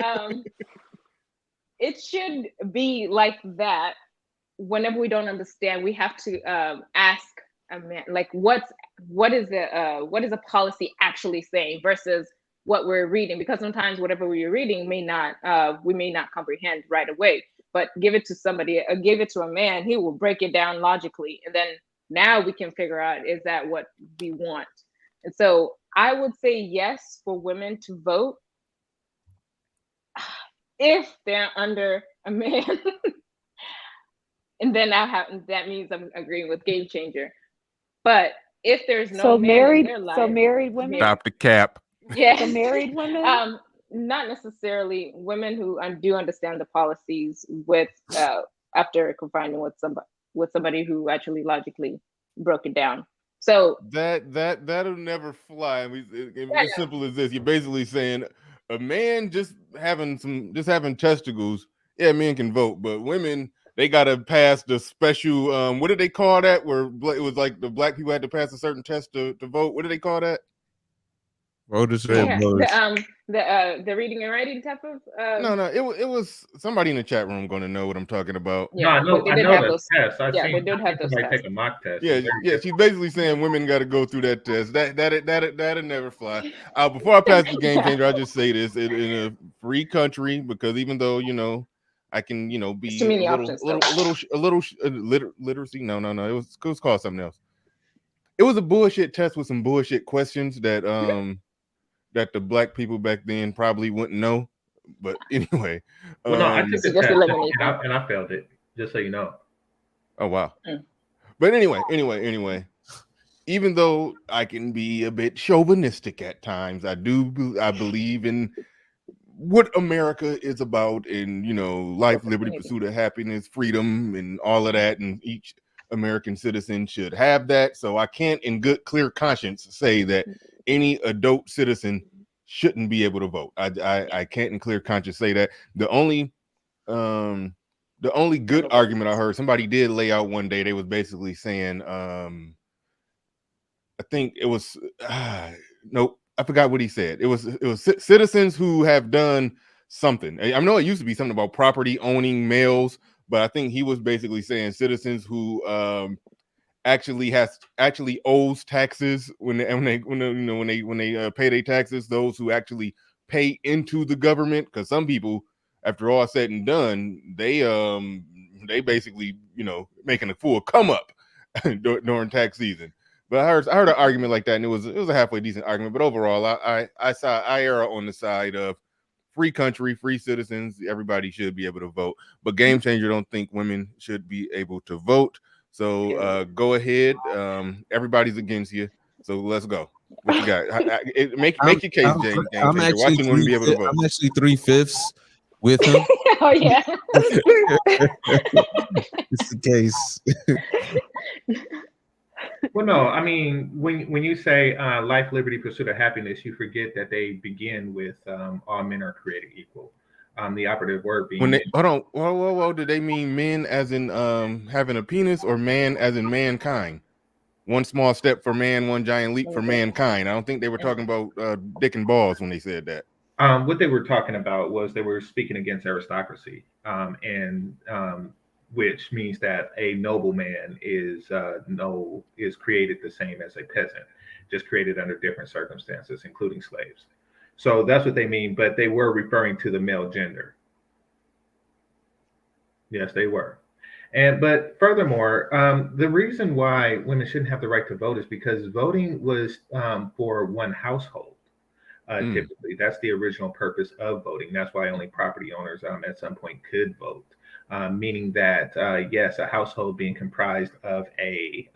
It should be like that. Whenever we don't understand, we have to ask a man, like, what is a policy actually saying versus what we're reading, because sometimes whatever we're reading we may not comprehend right away, but give it to somebody, give it to a man, he will break it down logically, and then now we can figure out, is that what we want? And so I would say yes for women to vote if they're under a man. And then that means I'm agreeing with Game Changer. But if there's no man in their life, married women, stop the cap. Yeah, so married women, not necessarily women who do understand the policies with after confining with somebody who actually logically broke it down. So that'll never fly. As simple as this, you're basically saying a man just having testicles, yeah, men can vote, but women, they gotta pass the special what did they call that? Where it was like the black people had to pass a certain test to vote. What do they call that? Voters red Yeah, bullets. the reading and writing type of No, it was somebody in the chat room going to know what I'm talking about. No, I but know, they I did know have the those. test. Yeah, they did I have seen those somebody tests. take a mock test. Yeah, It's very yeah. She's difficult. basically saying women got to go through that test. That'd never fly. Before I pass the game Yeah. changer, I just say this in a free country, because even though I can There's too be many options still. literacy. No. It was called something else. It was a bullshit test with some bullshit questions that the black people back then probably wouldn't know. But anyway, Well, no, I took So the just test eliminate them. and I failed it. Just so you know. oh wow. Mm. But anyway, even though I can be a bit chauvinistic at times, I believe in what America is about, and life, liberty, pursuit of happiness, freedom, and all of that, and each American citizen should have that. So I can't in good clear conscience say that any adult citizen shouldn't be able to vote. I can't in clear conscience say that. The only good argument I heard, somebody did lay out one day, they was basically saying I think it was nope, I forgot what he said. It was citizens who have done something. I know it used to be something about property owning males, but I think he was basically saying citizens who actually owes taxes when they pay their taxes. Those who actually pay into the government, because some people, after all said and done, they basically making a full come up during tax season. But I heard an argument like that, and it was a halfway decent argument. But overall, I err on the side of free country, free citizens. Everybody should be able to vote. But Game Changer don't think women should be able to vote. So go ahead. Everybody's against you. So let's go. What you got? Make your case, Game Changer. Why shouldn't women be able to vote? I'm actually 3/5 with him. Oh yeah. It's the case. Well, no, I mean, when you say life, liberty, pursuit of happiness, you forget that they begin with all men are created equal. The operative word being When they men. hold on, whoa, do they mean men as in having a penis, or man as in mankind? One small step for man, one giant leap for mankind. I don't think they were talking about dick and balls when they said that. What they were talking about was they were speaking against aristocracy, and which means that a nobleman is created the same as a peasant, just created under different circumstances, including slaves. So that's what they mean, but they were referring to the male gender. Yes, they were. But furthermore, the reason why women shouldn't have the right to vote is because voting was for one household. Typically, that's the original purpose of voting. That's why only property owners at some point could vote, meaning that yes, a household being comprised of a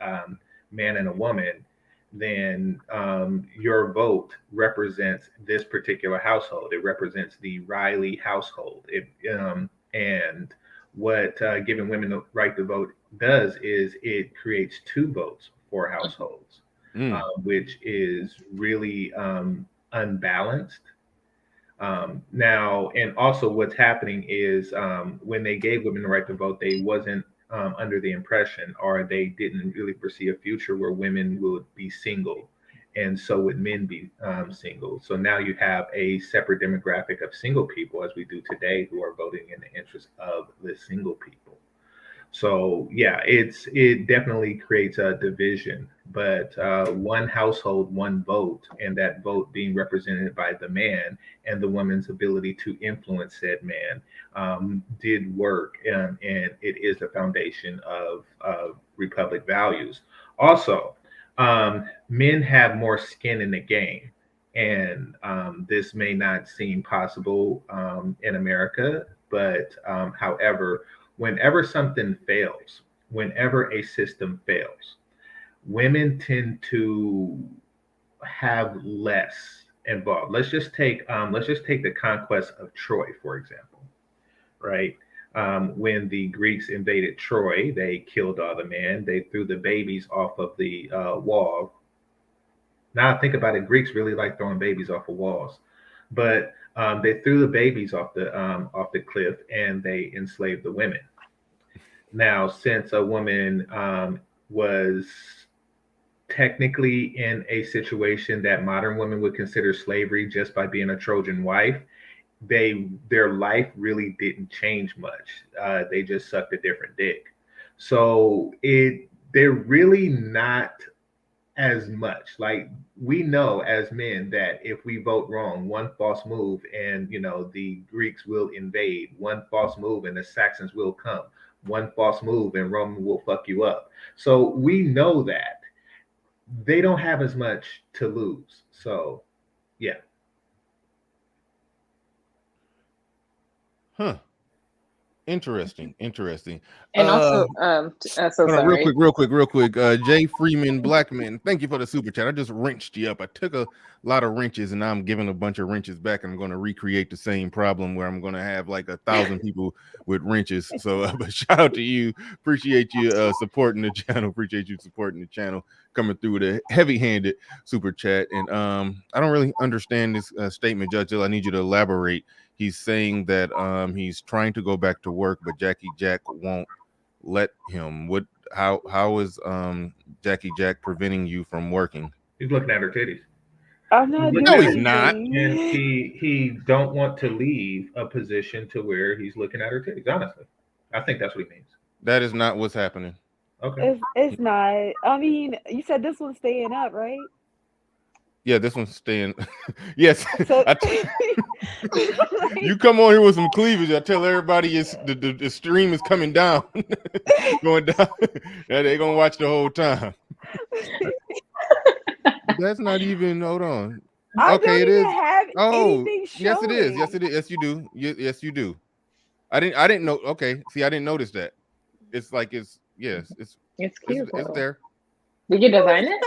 man and a woman, then your vote represents this particular household. It represents the Riley household. And what giving women the right to vote does is it creates two votes for households, which is really unbalanced. Now, and also what's happening is when they gave women the right to vote, they wasn't under the impression, or they didn't really foresee a future where women would be single, and so would men be single. So now you have a separate demographic of single people, as we do today, who are voting in the interest of the single people. So yeah, it definitely creates a division, but one household, one vote, and that vote being represented by the man, and the woman's ability to influence said man did work, and it is the foundation of republic values. Also, men have more skin in the game, and this may not seem possible in America, but however, whenever something fails, whenever a system fails, women tend to have less involved. Let's just take the conquest of Troy, for example, right? When the Greeks invaded Troy, they killed all the men. They threw the babies off of the wall. Now think about it, Greeks really like throwing babies off of walls, but they threw the babies off the cliff, and they enslaved the women. Now, since a woman was technically in a situation that modern women would consider slavery just by being a Trojan wife. Their life really didn't change much. They just sucked a different dick. So they're really not as much. Like, we know as men that if we vote wrong, one false move and the Greeks will invade, one false move and the Saxons will come, one false move and Rome will fuck you up. So we know that they don't have as much to lose. So yeah. Huh. Interesting. And also, so Hold on, sorry. real quick. Jay Freeman Blackman, thank you for the super chat. I just wrenched you up. I took a lot of wrenches and now I'm giving a bunch of wrenches back, and I'm going to recreate the same problem where I'm going to have like 1,000 people with wrenches. So but shout out to you. Appreciate you supporting the channel. Coming through with a heavy-handed super chat. And I don't really understand this statement, Judge Hill. I need you to elaborate. He's saying that he's trying to go back to work, but Jackie Jack won't let him. How is Jackie Jack preventing you from working? He's looking at her titties. I'm not doing No, he's not. And he don't want to leave a position to where he's looking at her titties. Honestly, I think that's what he means. That is not what's happening. Okay. It's not. I mean, you said this one's staying up, right? Yeah, this one's staying. Yes. So, You come on here with some cleavage. I tell everybody the stream is coming down, going down. Yeah, they're gonna watch the whole time. That's not even. Hold on. I Okay, don't it even is. have anything yes, it is. showing. Yes, it is. Yes, you do. Yes, you do. I didn't know. Okay, see, I didn't notice that. It's like it's cute. It's there. Did you design it?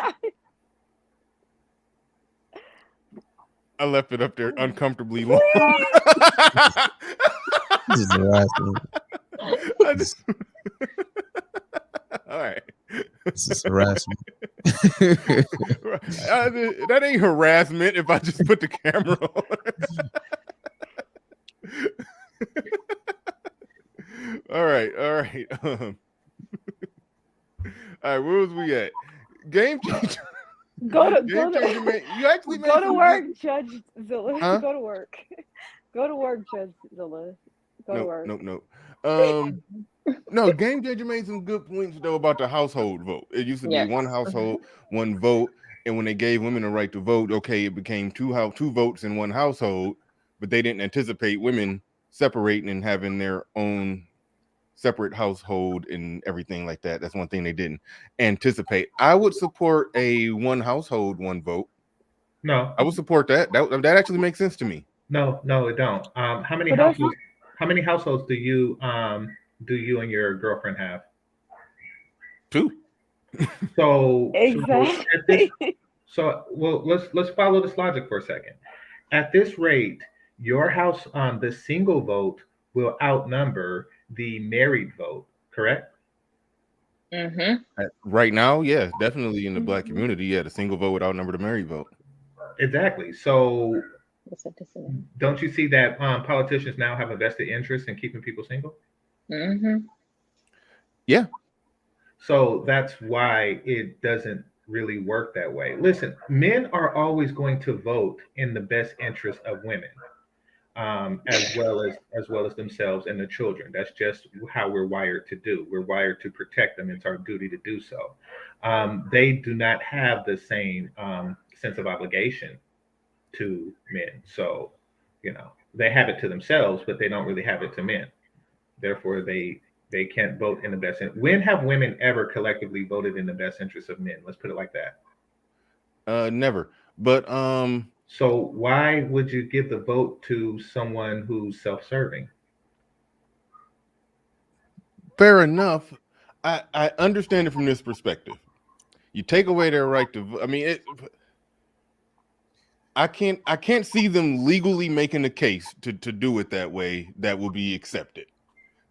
I left it up there uncomfortably long. This is harassment. All right. This is harassment. That ain't harassment if I just put the camera on. All right. All right, where was we at? Game changer. Go to Man. You actually go to some work, good... Judge Zilla. Huh? Go to work. Go to work, Judge Zilla. Go to work. No. No, Game Changer made some good points though about the household vote. It used to be one household, one vote, and when they gave women the right to vote, okay, it became two votes in one household, but they didn't anticipate women separating and having their own separate household and everything like that. That's one thing they didn't anticipate. I would support a one household, one vote. No, I would support that. That actually makes sense to me. No, it don't. How many households do you and your girlfriend have? 2. So Exactly. Well, let's follow this logic for a second. At this rate, your house the single vote will outnumber the married vote, correct? Mm-hmm. Right now, yeah, definitely in the Black community, yeah, the single vote would outnumber the married vote. Exactly. So don't you see that politicians now have a vested interest in keeping people single? Mm-hmm. Yeah. So that's why it doesn't really work that way. Listen, men are always going to vote in the best interest of women. As well as themselves and the children. That's just how we're wired to do. We're wired to protect them. It's our duty to do so. They do not have the same sense of obligation to men. So, they have it to themselves, but they don't really have it to men. Therefore, they can't vote in the best interest. When have women ever collectively voted in the best interest of men? Let's put it like that. Never. But so why would you give the vote to someone who's self-serving? Fair enough. I understand it from this perspective. You take away their right to vote. I mean, I can't see them legally making a case to do it that way that will be accepted.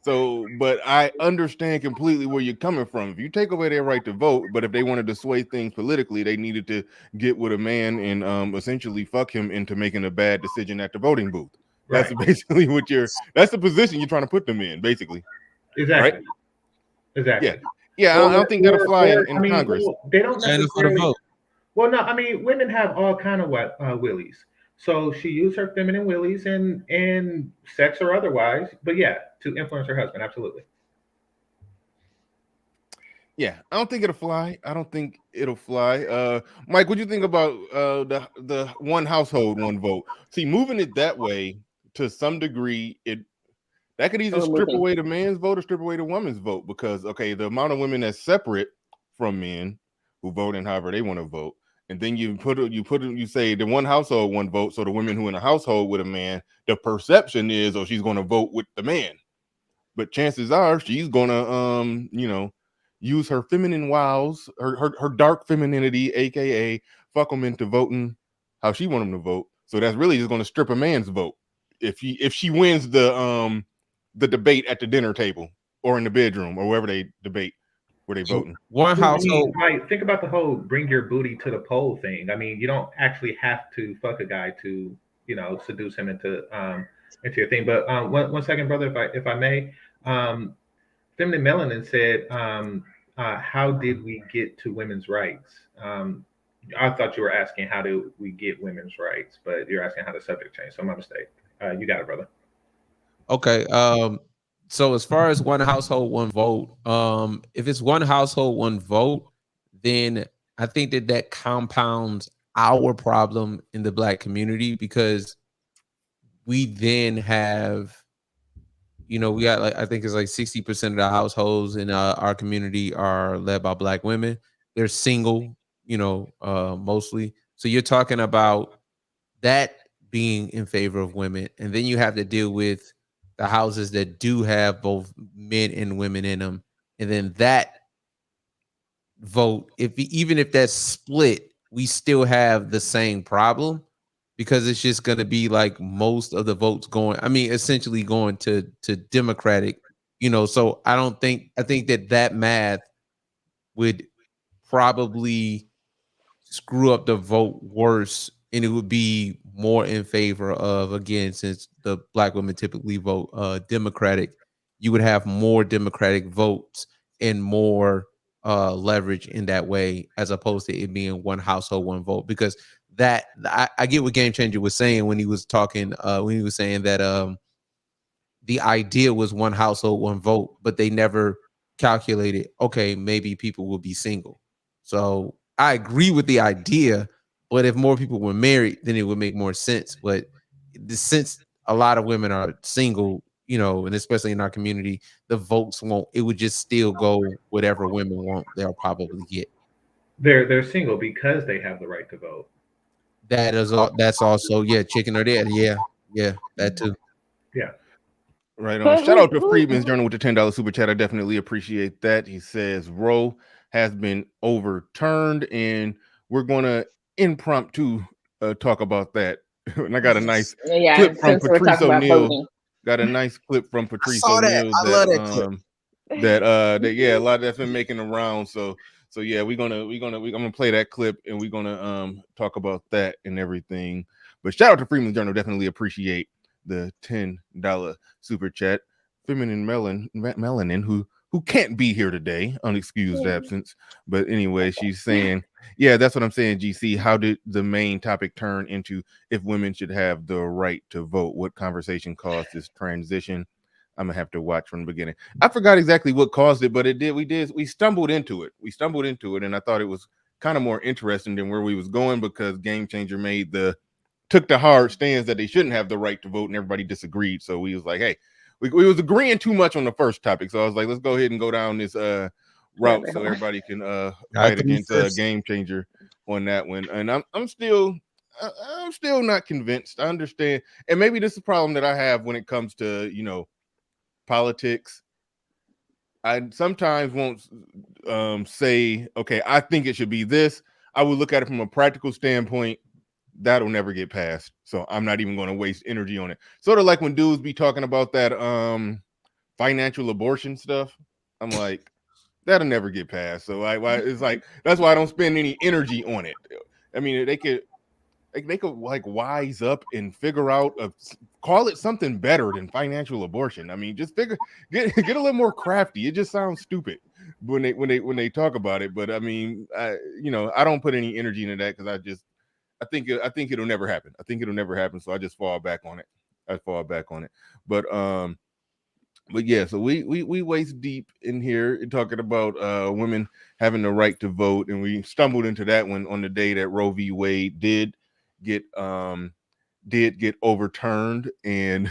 So, but I understand completely where you're coming from. If you take away their right to vote, but if they wanted to sway things politically, they needed to get with a man and essentially fuck him into making a bad decision at the voting booth. That's basically what that's the position you're trying to put them in, basically. Exactly. Right? Exactly. Yeah. Yeah, I don't think that'll fly in I mean, Congress. well, they don't Stand for the necessarily. vote. Well, no, I mean, women have all kind of willies. So she used her feminine willies and sex or otherwise, but yeah, to influence her husband, absolutely. Yeah, I don't think it'll fly. I don't think it'll fly. Mike, what do you think about the one household, one vote? See, moving it that way to some degree, that could either strip away the man's vote or strip away the woman's vote, because okay, the amount of women that's separate from men who vote in however they want to vote, and then you say the one household, one vote. So the women who in a household with a man, the perception is, oh, she's going to vote with the man, but chances are she's gonna use her feminine wiles, her dark femininity, aka fuck them into voting how she want them to vote. So that's really just gonna strip a man's vote if she wins the debate at the dinner table or in the bedroom or wherever they debate where they voting. One I mean, household. like, think about the whole bring your booty to the pole thing. I mean, you don't actually have to fuck a guy to, seduce him into your thing. But one second, brother, if I may. Feminine Melanin said, how did we get to women's rights? I thought you were asking how do we get women's rights, but you're asking how the subject changed. So my mistake. You got it, brother. Okay. So as far as one household, one vote, if it's one household, one vote, then I think that compounds our problem in the Black community, because we then have, we got I think it's 60% of the households in our community are led by Black women. They're single, mostly. So you're talking about that being in favor of women, and then you have to deal with the houses that do have both men and women in them, and then that vote, even if that's split, we still have the same problem, because it's just going to be like most of the votes going, essentially going to Democratic, so I think that math would probably screw up the vote worse, and it would be more in favor of, again, since the Black women typically vote Democratic, you would have more Democratic votes and more leverage in that way, as opposed to it being one household, one vote. Because that I get what Game Changer was saying when he was talking, when he was saying that the idea was one household, one vote, but they never calculated, okay, maybe people will be single. So I agree with the idea, but if more people were married, then it would make more sense. But since a lot of women are single, and especially in our community, the votes won't, it would just still go whatever women want, they'll probably get. They're single because they have the right to vote. That's also, yeah, chicken or dead. Yeah, that too. Yeah. Right on. But Shout out to who Freedman's Journal with the $10 super chat. I definitely appreciate that. He says Roe has been overturned, and we're gonna impromptu talk about that. And I got a nice clip from since we're Patrice talking about O'Neal. voting. Got a nice clip from Patrice saw that. O'Neal I love that clip. that yeah, a lot that's been making around. So yeah, I'm gonna play that clip, and we're gonna talk about that and everything. But shout out to Freeman's Journal. Definitely appreciate the $10 super chat. Feminine Melanin, who can't be here today, unexcused absence. But anyway, she's saying, yeah, that's what I'm saying, GC. How did the main topic turn into if women should have the right to vote? What conversation caused this transition? I'm gonna have to watch from the beginning. I forgot exactly what caused it, but it did. We stumbled into it. And I thought it was kind of more interesting than where we was going, because Game Changer took the hard stance that they shouldn't have the right to vote, and everybody disagreed. So we was like, hey, we was agreeing too much on the first topic. So I was like, let's go ahead and go down this route so everybody can fight against Game Changer on that one. And I'm still not convinced. I understand, and maybe this is a problem that I have when it comes to politics. I sometimes won't say, okay, I think it should be this. I would look at it from a practical standpoint. That'll never get passed, so I'm not even going to waste energy on it. Sort of like when dudes be talking about that financial abortion stuff. I'm like, that'll never get passed. So it's like, that's why I don't spend any energy on it. I mean, they could like wise up and figure out call it something better than financial abortion. I mean, just get a little more crafty. It just sounds stupid. when they talk about it. But I mean, I don't put any energy into that because I think it'll never happen. I think it'll never happen. So I just fall back on it. But yeah, so we waist deep in here talking about women having the right to vote, and we stumbled into that one on the day that Roe v. Wade did get overturned. And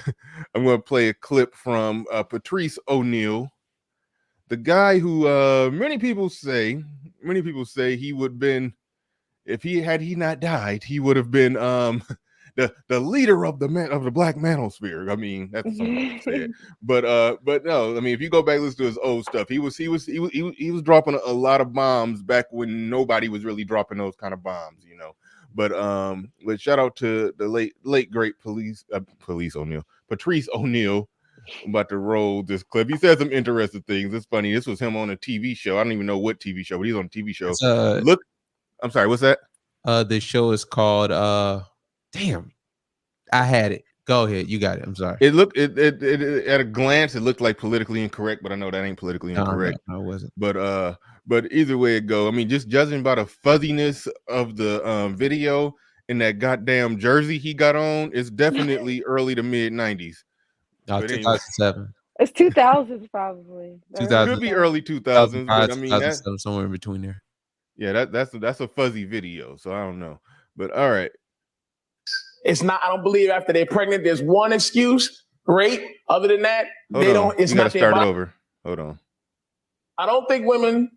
I'm going to play a clip from Patrice O'Neal, the guy who many people say he would have been, if he had not died, he would have been the leader of the Black Manosphere. I mean, that's what somebody said. But no, I mean, if you go back and listen to his old stuff, he was dropping a lot of bombs back when nobody was really dropping those kind of bombs, you know. But shout out to the late great Patrice O'Neal. I'm about to roll this clip. He said some interesting things. It's funny. This was him on a TV show. I don't even know what TV show, but he's on a TV show. I'm sorry, what's that? The show is called damn. I had it. Go ahead. You got it. I'm sorry. It at a glance, it looked like politically incorrect, but I know that ain't politically incorrect. No, it wasn't. But either way it go, I mean, just judging by the fuzziness of the video and that goddamn jersey he got on, it's definitely early to mid 90s. No, 2007. It's 2000s probably. 2000 could be early 2000s, but I mean that's somewhere in between there. Yeah, that's a fuzzy video, so I don't know. But all right. It's not, I don't believe after they're pregnant, there's one excuse, rape. Other than that, it's not their body. Over. Hold on. I don't think women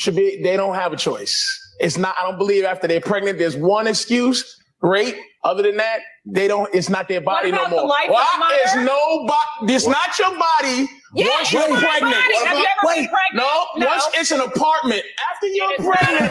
they don't have a choice. It's not, I don't believe after they're pregnant, there's one excuse, rape. Other than that, it's not their body no more. It's not your body once you're pregnant. Once it's an apartment. After you're pregnant,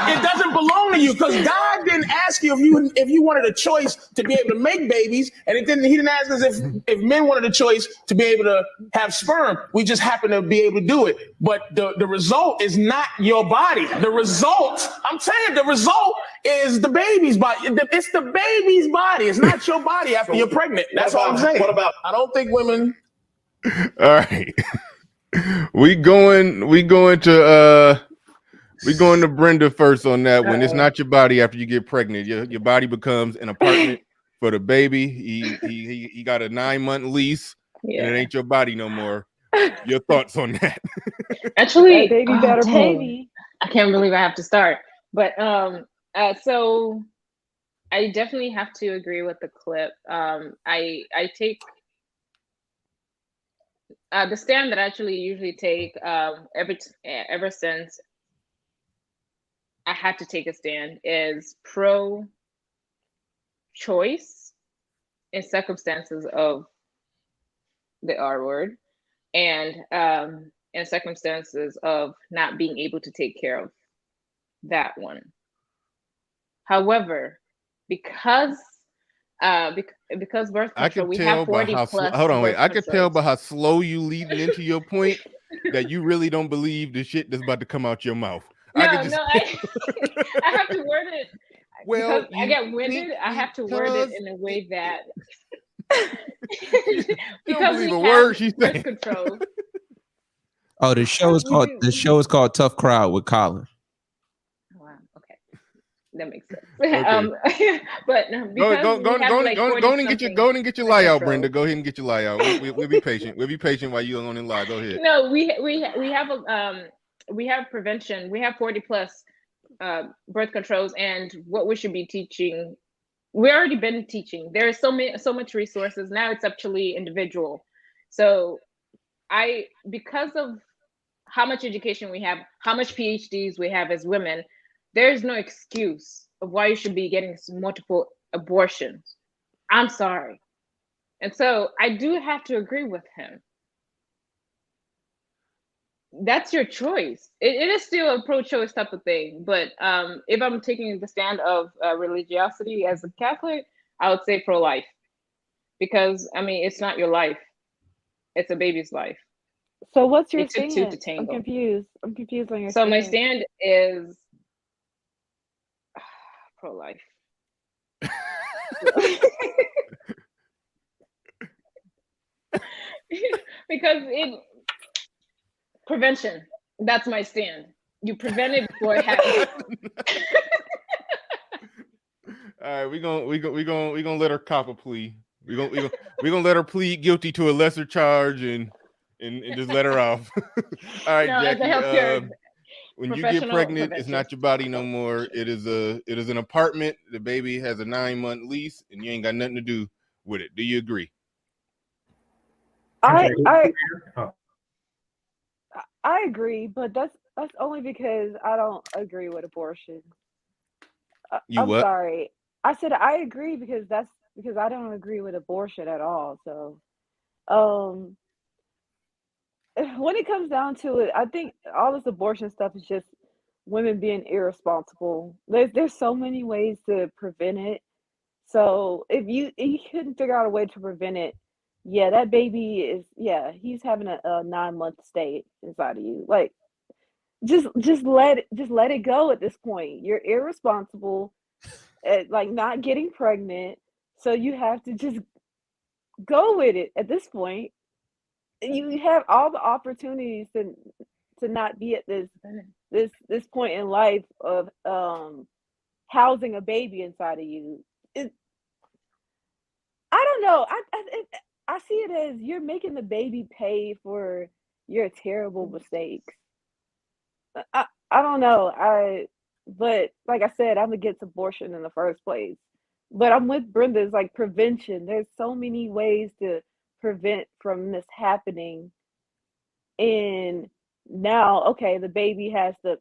it doesn't belong to you because God didn't ask you if you wanted a choice to be able to make babies, and he didn't ask us if men wanted a choice to be able to have sperm. We just happen to be able to do it. But the result is not your body. The result is the baby's body. It's the baby's body. It's not your body after you're pregnant. That's all I'm saying. I don't think women. All right. We going to Brenda first on that one. It's not your body after you get pregnant. Your body becomes an apartment for the baby. He got a 9-month lease, and it ain't your body no more. Your thoughts on that? Actually, baby better baby. I can't believe I have to start, but so I definitely have to agree with the clip. I take the stand that I actually usually take ever since I had to take a stand is pro-choice in circumstances of the R word, and in circumstances of not being able to take care of that one. However, because birth control, we have 40 plus. Hold on, wait. I could tell by how slow you leading into your point that you really don't believe the shit that's about to come out your mouth. I have to word it. Well, I get winded. I have to word it in a way that because we have birth control. Oh, the show is called Tough Crowd with Colin. Wow. Okay, that makes sense. Okay. But go and get your lie out, Brenda. Go ahead and get your lie out. We'll be patient. We'll be patient while you're on and lie. Go ahead. No, we have prevention. We have 40 plus birth controls, and what we should be teaching. We already been teaching. There is so much resources now. It's actually individual. So because of how much education we have, how much PhDs we have as women, there is no excuse of why you should be getting multiple abortions. I'm sorry. And so I do have to agree with him. That's your choice. It is still a pro-choice type of thing. But if I'm taking the stand of religiosity as a Catholic, I would say pro-life. Because, I mean, it's not your life. It's a baby's life. So what's your stand? I'm confused. I'm confused on your stand. So my stand is pro-life. Because Prevention. That's my stand. You prevent it before it happens. All right, we gonna let her cop a plea. We gonna let her plead guilty to a lesser charge and just let her off. All right, No, as a Jackie. healthcare When you get pregnant, it's prevention. not your body no more. It is an apartment. The baby has a 9-month lease, and you ain't got nothing to do with it. Do you agree? I Oh, I agree, but that's only because I don't agree with abortion. You I'm what? sorry. I said I agree because I don't agree with abortion at all. So, um, when it comes down to it, I think all this abortion stuff is just women being irresponsible. There's so many ways to prevent it. So if you couldn't figure out a way to prevent it, yeah, that baby he's having a 9-month stay inside of you. Like just let it go at this point. You're irresponsible at like not getting pregnant, so you have to just go with it at this point. You have all the opportunities to not be at this point in life of housing a baby inside of you. I don't know. I see it as you're making the baby pay for your terrible mistakes. I don't know. But like I said, I'm against abortion in the first place. But I'm with Brenda's like prevention. There's so many ways to prevent from this happening. And now, okay, the baby has to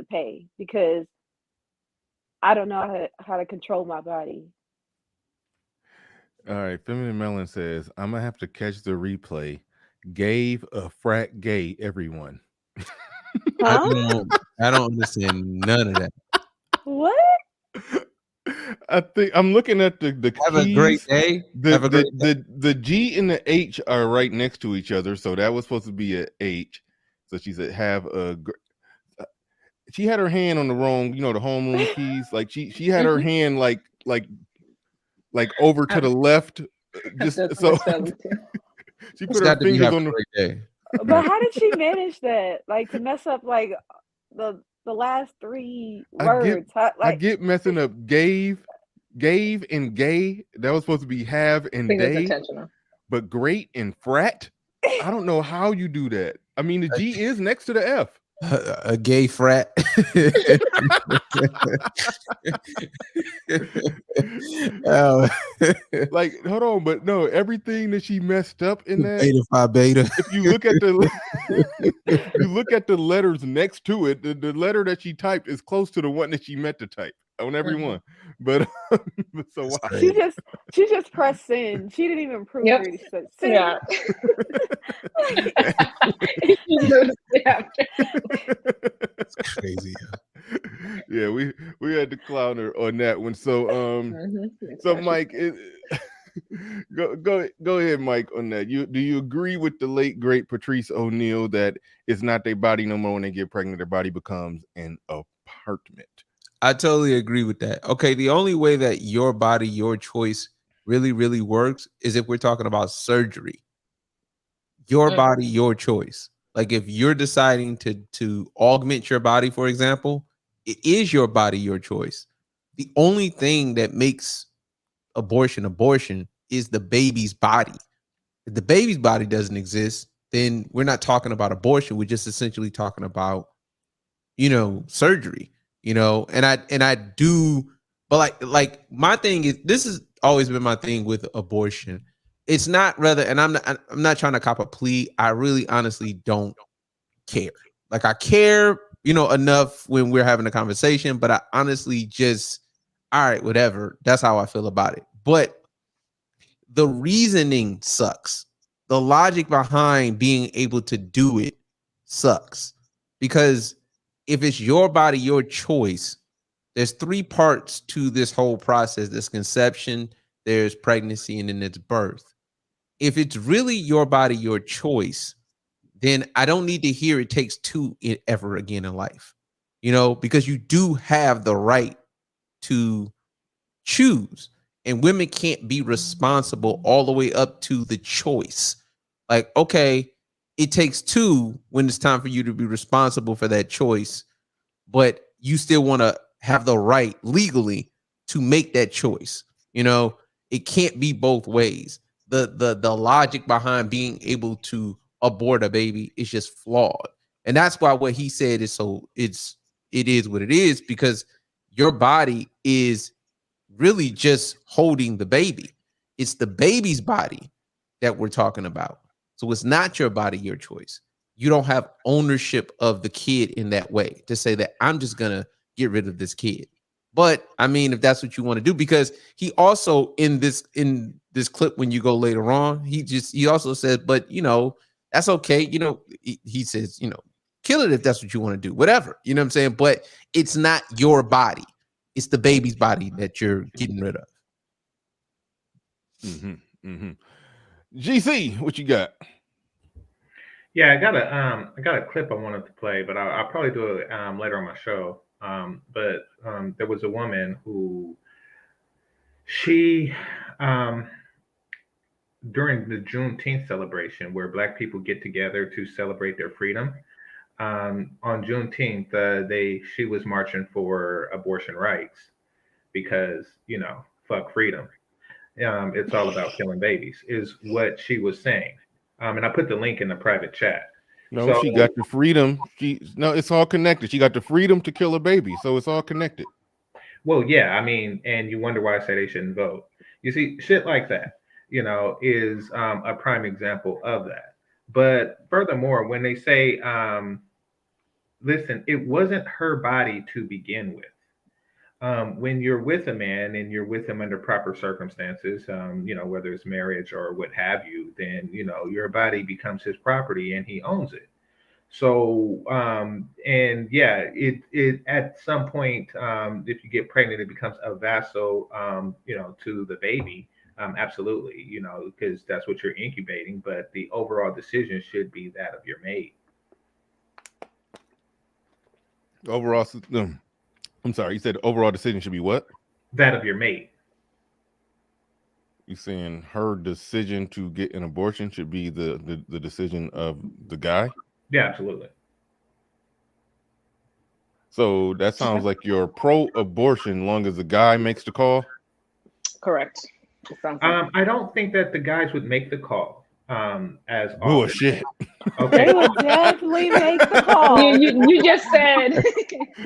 pay because I don't know how to control my body. All right, Feminine Melon says, I'm gonna have to catch the replay. Gave a frat gay everyone. Huh? I don't understand none of that. What? I think I'm looking at the Have a keys. great day. Have a great day. The G and the H are right next to each other, so that was supposed to be a H. So she said, she had her hand on the wrong, the homeroom keys. Like she had her hand like over to the left, just so she put her fingers on the. Great day. But how did she manage that? Like to mess up like the last 3 words? I get messing up gave and gay. That was supposed to be have and day. But great and frat. I don't know how you do that. I mean, the G is next to the F. A gay frat. Like, hold on, but no, everything that she messed up in that. Beta Phi Beta. If you look at the letters next to it, the letter that she typed is close to the one that she meant to type on every one. But so why? She just pressed send. She didn't even proofread. She said send. Yeah. It's crazy. Yeah, we had to clown her on that one. So so Mike, go ahead, Mike, on that. Do you agree with the late great Patrice O'Neal that it's not their body no more when they get pregnant, their body becomes an apartment? I totally agree with that. Okay, the only way that your body, your choice really, really works is if we're talking about surgery. Your body, your choice. Like if you're deciding to augment your body, for example, it is your body, your choice. The only thing that makes abortion is the baby's body. If the baby's body doesn't exist, then we're not talking about abortion. We're just essentially talking about, surgery. And I do, but like my thing is, this has always been my thing with abortion. It's not rather, and I'm not trying to cop a plea. I really honestly don't care. Like I care, enough when we're having a conversation, but I honestly just, all right, whatever. That's how I feel about it. But the reasoning sucks. The logic behind being able to do it sucks. Because if it's your body, your choice, there's 3 parts to this whole process. There's conception, there's pregnancy, and then it's birth. If it's really your body, your choice, then I don't need to hear it takes 2 ever again in life, because you do have the right to choose, and women can't be responsible all the way up to the choice. Like, okay, it takes two when it's time for you to be responsible for that choice, but you still want to have the right legally to make that choice. You know, it can't be both ways. The logic behind being able to abort a baby is just flawed. And that's why what he said is it is what it is, because your body is really just holding the baby. It's the baby's body that we're talking about. So it's not your body, your choice. You don't have ownership of the kid in that way to say that I'm just going to get rid of this kid. But I mean, if that's what you want to do, because he also in this clip, when you go later on, he also said, but you know, that's okay. You know, he says, you know, kill it if that's what you want to do, whatever, you know what I'm saying? But it's not your body. It's the baby's body that you're getting rid of. GC, what you got? Yeah, I got a clip I wanted to play, but I'll probably do it later on my show. But there was a woman who she during the Juneteenth celebration, where Black people get together to celebrate their freedom. On Juneteenth, she was marching for abortion rights because, you know, fuck freedom. It's all about killing babies, is what she was saying. And I put the link in the private chat. No, So, she got the freedom. It's all connected. She got the freedom to kill a baby, so it's all connected. Well, yeah, I mean, and you wonder why I say they shouldn't vote. You see, shit like that, you know, is a prime example of that. But furthermore, when they say, listen, it wasn't her body to begin with. When you're with a man and you're with him under proper circumstances, you know, whether it's marriage or what have you, then, you know, your body becomes his property and he owns it. So, and yeah, it at some point, if you get pregnant, it becomes a vassal, you know, to the baby. Absolutely, you know, because that's what you're incubating. But the overall decision should be that of your mate. Overall, I'm sorry, you said the overall decision should be what? That of your mate. You saying her decision to get an abortion should be the decision of the guy? Yeah, absolutely. So that sounds like you're pro-abortion, long as the guy makes the call. Correct. I don't think that the guys would make the call. As bullshit. Okay. They would definitely make the call. You just said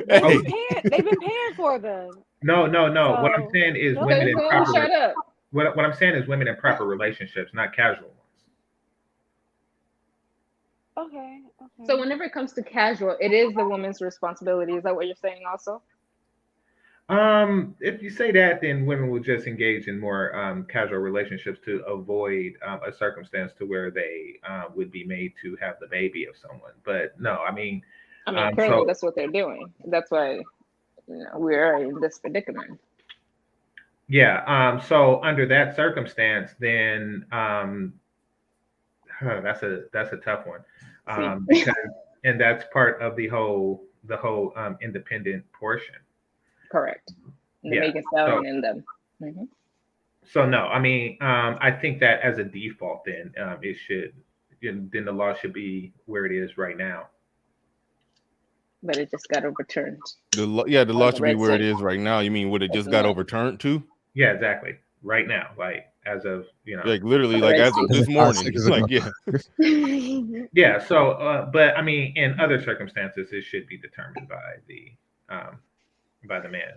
they've been paying for them. No. So, what I'm saying is women in proper. Shut up. What I'm saying is women in proper relationships, not casual ones. Okay. So whenever it comes to casual, it is the woman's responsibility. Is that what you're saying also? If you say that, then women will just engage in more casual relationships to avoid a circumstance to where they would be made to have the baby of someone. But no, I mean, currently that's what they're doing. That's why, you know, we're in this predicament. Yeah. So under that circumstance, then that's a tough one, because and that's part of the whole independent portion. Correct. And the make it sound in them. Mm-hmm. So no, I mean, I think that as a default, then it should, then the law should be where it is right now. But it just got overturned. The law should be where it is right now. You mean what it just got overturned to? Yeah, exactly. Right now, like as of, you know, like literally, like as of this morning. It's like, yeah. Yeah. So, but I mean, in other circumstances, it should be determined by the man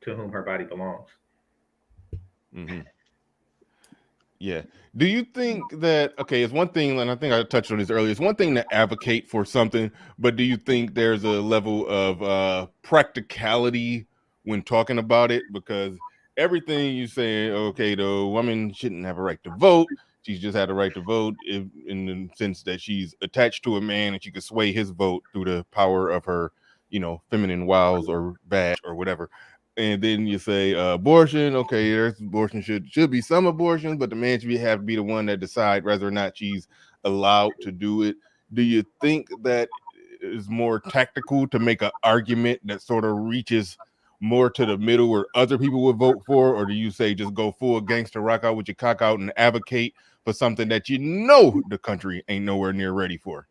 to whom her body belongs. Mm-hmm. Yeah. Do you think that, okay, it's one thing, and I think I touched on this earlier, it's one thing to advocate for something, but do you think there's a level of practicality when talking about it? Because everything you say, okay, the woman shouldn't have a right to vote. She's just had a right to vote in the sense that she's attached to a man and she could sway his vote through the power of her, you know, feminine wiles or badge or whatever. And then you say abortion. Okay, there's abortion should be some abortions, but the man should have to be the one that decide whether or not she's allowed to do it. Do you think that is more tactical to make an argument that sort of reaches more to the middle where other people would vote for, or do you say just go full gangster, rock out with your cock out, and advocate for something that you know the country ain't nowhere near ready for?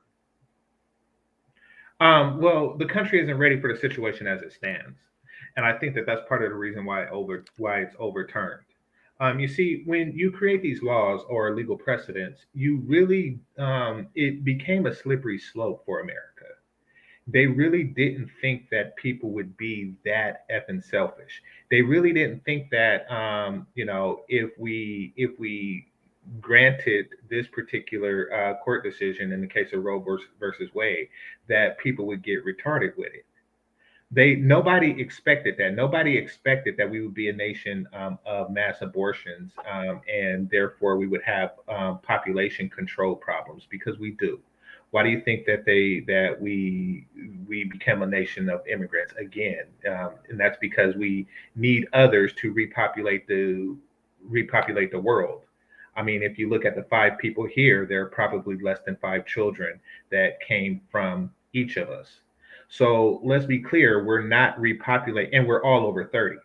Well, the country isn't ready for the situation as it stands, and I think that that's part of the reason why it's overturned. You see, when you create these laws or legal precedents, you really it became a slippery slope for America. They really didn't think that people would be that effing selfish. They really didn't think that if we granted this particular court decision in the case of Roe versus Wade, that people would get retarded with it. Nobody expected that. Nobody expected that we would be a nation of mass abortions, and therefore we would have population control problems, because we do. Why do you think that we became a nation of immigrants again? And that's because we need others to repopulate the world. I mean, if you look at the 5 people here, there are probably less than 5 children that came from each of us. So let's be clear, we're not repopulating, and we're all over 30.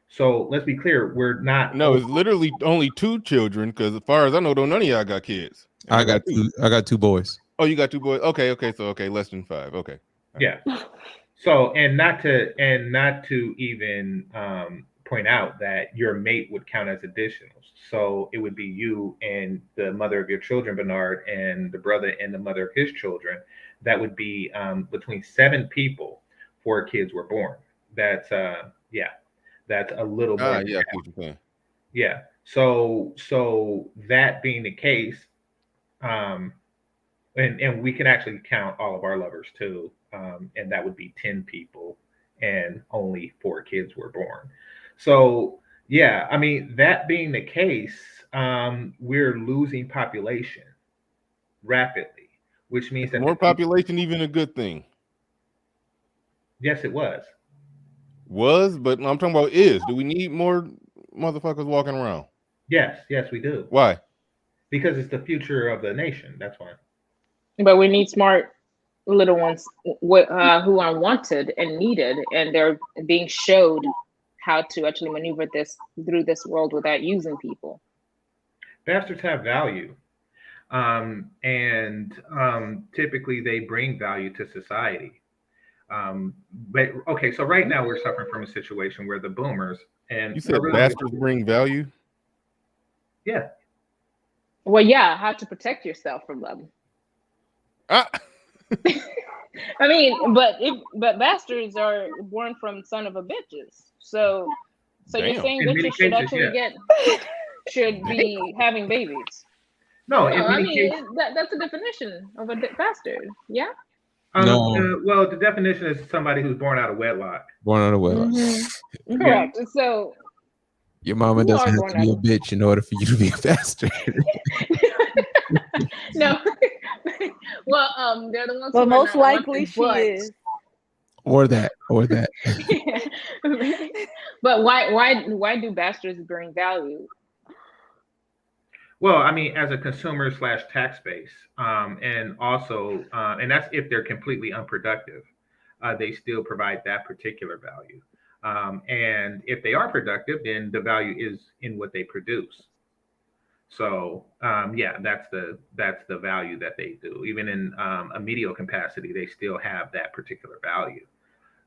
So let's be clear, we're not. No, it's literally only 2 children, because as far as I know, none of y'all got kids. I got 2. I got 2 boys. Oh, you got 2 boys. Okay. So less than 5. Okay. Yeah. So and not to even point out that your mate would count as additionals. So it would be you and the mother of your children, Bernard, and the brother and the mother of his children. That would be between 7 people, 4 kids were born. That's that's a little more. Yeah. So that being the case, and we can actually count all of our lovers too, and that would be 10 people, and only 4 kids were born. So yeah, I mean, that being the case, we're losing population rapidly, which means that more population even a good thing. Yes, it was, but I'm talking about is. Do we need more motherfuckers walking around? Yes, we do. Why? Because it's the future of the nation. That's why. But we need smart little ones who are wanted and needed, and they're being showed how to actually maneuver through this world without using people. Bastards have value, and typically they bring value to society. But okay, so right now we're suffering from a situation where the boomers and you said bastards bring value. Yeah. Well, yeah, how to protect yourself from them. I mean, but bastards are born from son of a bitches. So you're saying bitches should actually should be having babies? No, I mean that's the definition of a bastard. Yeah. No. Well, the definition is somebody who's born out of wedlock. Born out of wedlock. Mm-hmm. Correct. Yeah. So your mama doesn't have to be a bitch in order for you to be a bastard. No. Well, they're the ones. But most likely she is. Or that. But why do bastards bring value? Well, I mean, as a consumer / tax base, and also, and that's if they're completely unproductive, they still provide that particular value. And if they are productive, then the value is in what they produce. So yeah, that's the value that they do. Even in a medial capacity, they still have that particular value.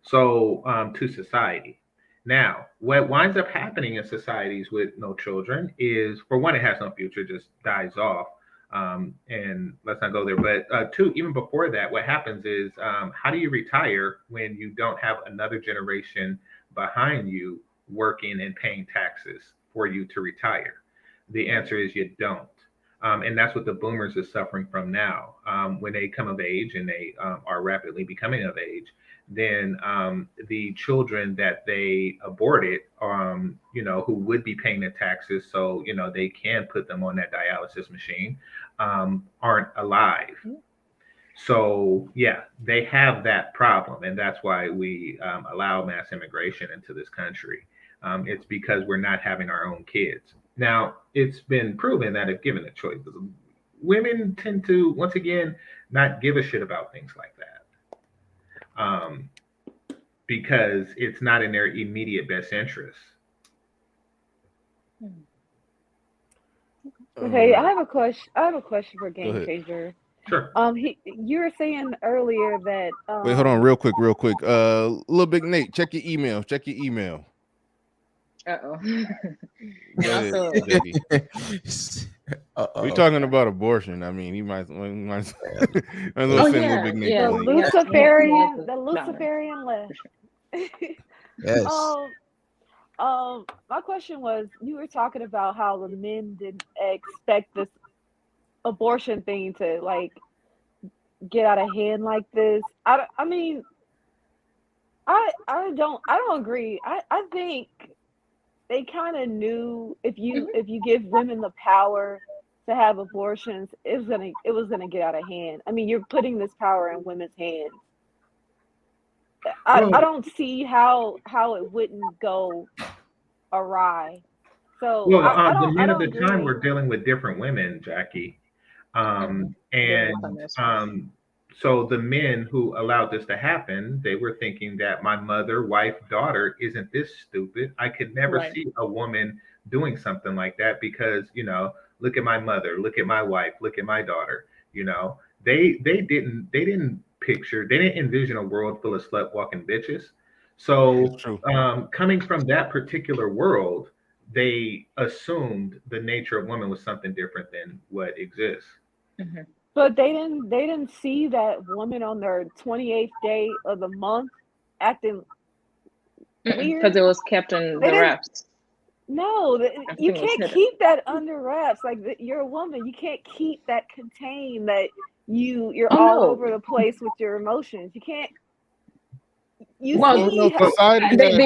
So to society. Now, what winds up happening in societies with no children is, for one, it has no future, just dies off. And let's not go there. But 2, even before that, what happens is, how do you retire when you don't have another generation behind you working and paying taxes for you to retire? The answer is you don't. And that's what the boomers are suffering from now. When they come of age, and they are rapidly becoming of age, then the children that they aborted, who would be paying the taxes, so they can put them on that dialysis machine, aren't alive. So yeah, they have that problem, and that's why we allow mass immigration into this country. It's because we're not having our own kids. Now, it's been proven that if given a choice, women tend to, once again, not give a shit about things like that. because it's not in their immediate best interest. Okay, I have a question for Game Changer. Sure. You were saying earlier that. Wait, hold on, real quick. Little Big Nate, check your email. Uh-oh. We're talking about abortion. I mean, he might as well send Little Big Nate. The Luciferian left. Yes. My question was, you were talking about how the men didn't expect this abortion thing to like get out of hand like this. I don't agree. I think they kind of knew if you give women the power to have abortions, it was gonna get out of hand. I mean, you're putting this power in women's hands. I don't see how it wouldn't go awry. So the men of the time were dealing with different women, Jackie, so the men who allowed this to happen, they were thinking that my mother, wife, daughter isn't this stupid. I could never see a woman doing something like that because, you know, look at my mother, look at my wife, look at my daughter. You know, they didn't envision a world full of slut walking bitches. So coming from that particular world, they assumed the nature of women was something different than what exists. Mm-hmm. But they didn't see that woman on their 28th day of the month acting weird because it was kept in the wraps. No, you can't keep that under wraps. Like you're a woman, you can't keep that contained. That you're all over the place with your emotions. You can't. They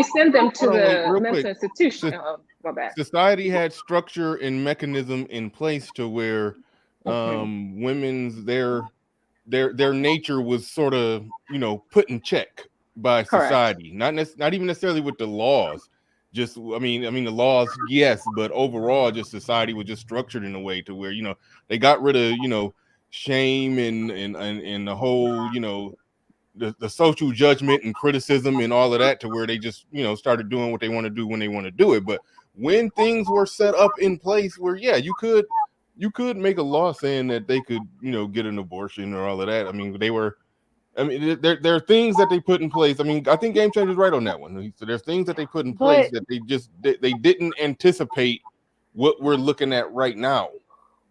send them to the mental institution. My bad. Society had structure and mechanism in place to where women's their nature was sort of, you know, put in check by society. Not even necessarily with the laws. Just I mean the laws, yes, but overall just society was just structured in a way to where, you know, they got rid of, you know, shame and the whole, you know, the social judgment and criticism and all of that, to where they just, you know, started doing what they want to do when they want to do it. But when things were set up in place where, yeah, you could make a law saying that they could, you know, get an abortion or all of that. I mean, there are things that they put in place. I mean, I think Game Changer is right on that one. So there's things that they put in place that they didn't anticipate what we're looking at right now.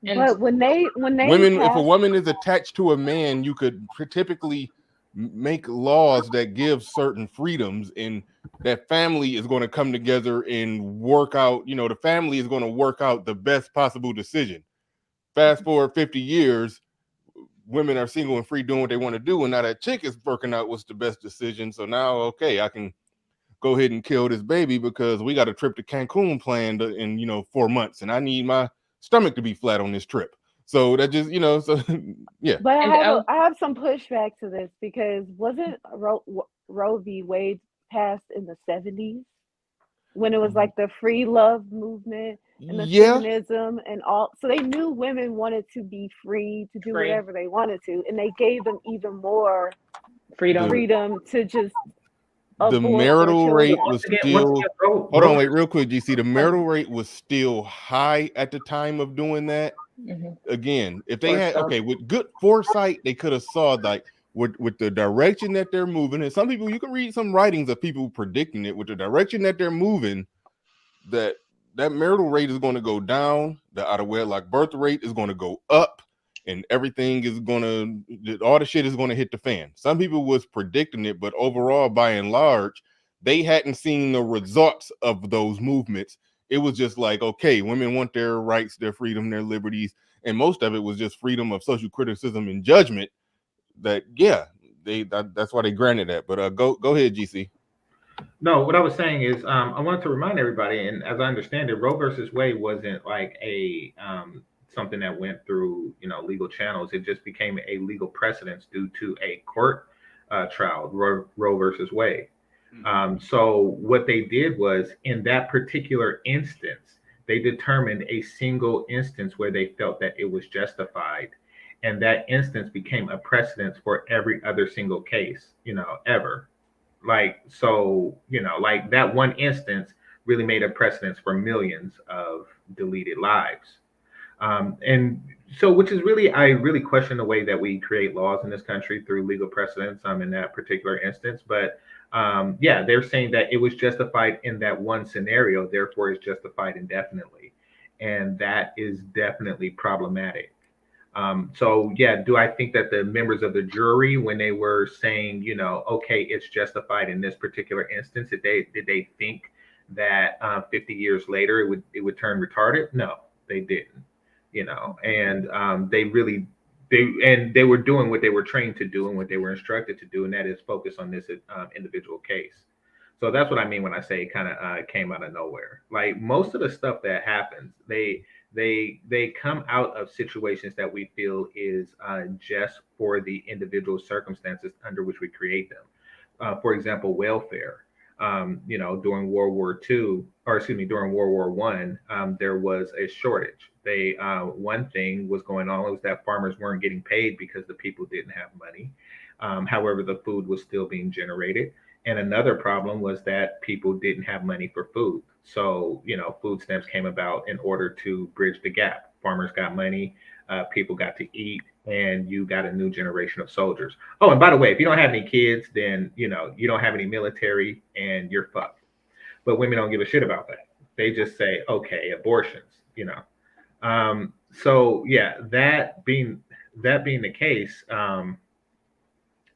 But when if a woman is attached to a man, you could typically make laws that give certain freedoms, and that family is going to come together and work out, you know, the family is going to work out the best possible decision. Fast forward 50 years, women are single and free doing what they want to do, and now that chick is working out what's the best decision. So now, okay, I can go ahead and kill this baby because we got a trip to Cancun planned in, you know, 4 months, and I need my stomach to be flat on this trip. So that just, you know, so yeah. But I have some pushback to this, because wasn't Roe v. Wade passed in the 70s when it was like the free love movement and the feminism and all? So they knew women wanted to be free to do whatever they wanted to, and they gave them even more freedom to just. The marital rate was still. Hold on, wait, real quick, GC. The marital rate was still high at the time of doing that. Mm-hmm. Again, if they had with good foresight, they could have saw like with the direction that they're moving. And some people, you can read some writings of people predicting it with the direction that they're moving, that marital rate is going to go down. The out of wedlock birth rate is going to go up. And everything is all the shit is going to hit the fan. Some people was predicting it, but overall, by and large, they hadn't seen the results of those movements. It was just like, okay, women want their rights, their freedom, their liberties. And most of it was just freedom of social criticism and judgment that, yeah, that's why they granted that. But go ahead, GC. No, what I was saying is I wanted to remind everybody, and as I understand it, Roe versus Wade wasn't like a something that went through, you know, legal channels. It just became a legal precedence due to a court trial, Roe versus Wade. So what they did was, in that particular instance, they determined a single instance where they felt that it was justified, and that instance became a precedence for every other single case, you know, ever. Like, so, like that one instance really made a precedence for millions of deleted lives. And so, which is really, I really question the way that we create laws in this country through legal precedents in that particular instance. But yeah, they're saying that it was justified in that one scenario, therefore it's justified indefinitely. And that is definitely problematic. So yeah, do I think that the members of the jury, when they were saying, okay, it's justified in this particular instance, did they think that 50 years later it would turn retarded? No, they didn't. And they were doing what they were trained to do and what they were instructed to do, and that is focus on this individual case. So that's what I mean when I say it kind of came out of nowhere. Like most of the stuff that happens, they come out of situations that we feel is just for the individual circumstances under which we create them. For example, welfare. During World War II, or excuse me, during World War One, there was a shortage. One thing was going on was that farmers weren't getting paid because the people didn't have money. However, the food was still being generated. And another problem was that people didn't have money for food. So, food stamps came about in order to bridge the gap. Farmers got money, people got to eat, and you got a new generation of soldiers. Oh, and by the way, if you don't have any kids, then, you don't have any military and you're fucked. But women don't give a shit about that. They just say, okay, abortions. So yeah, that being the case,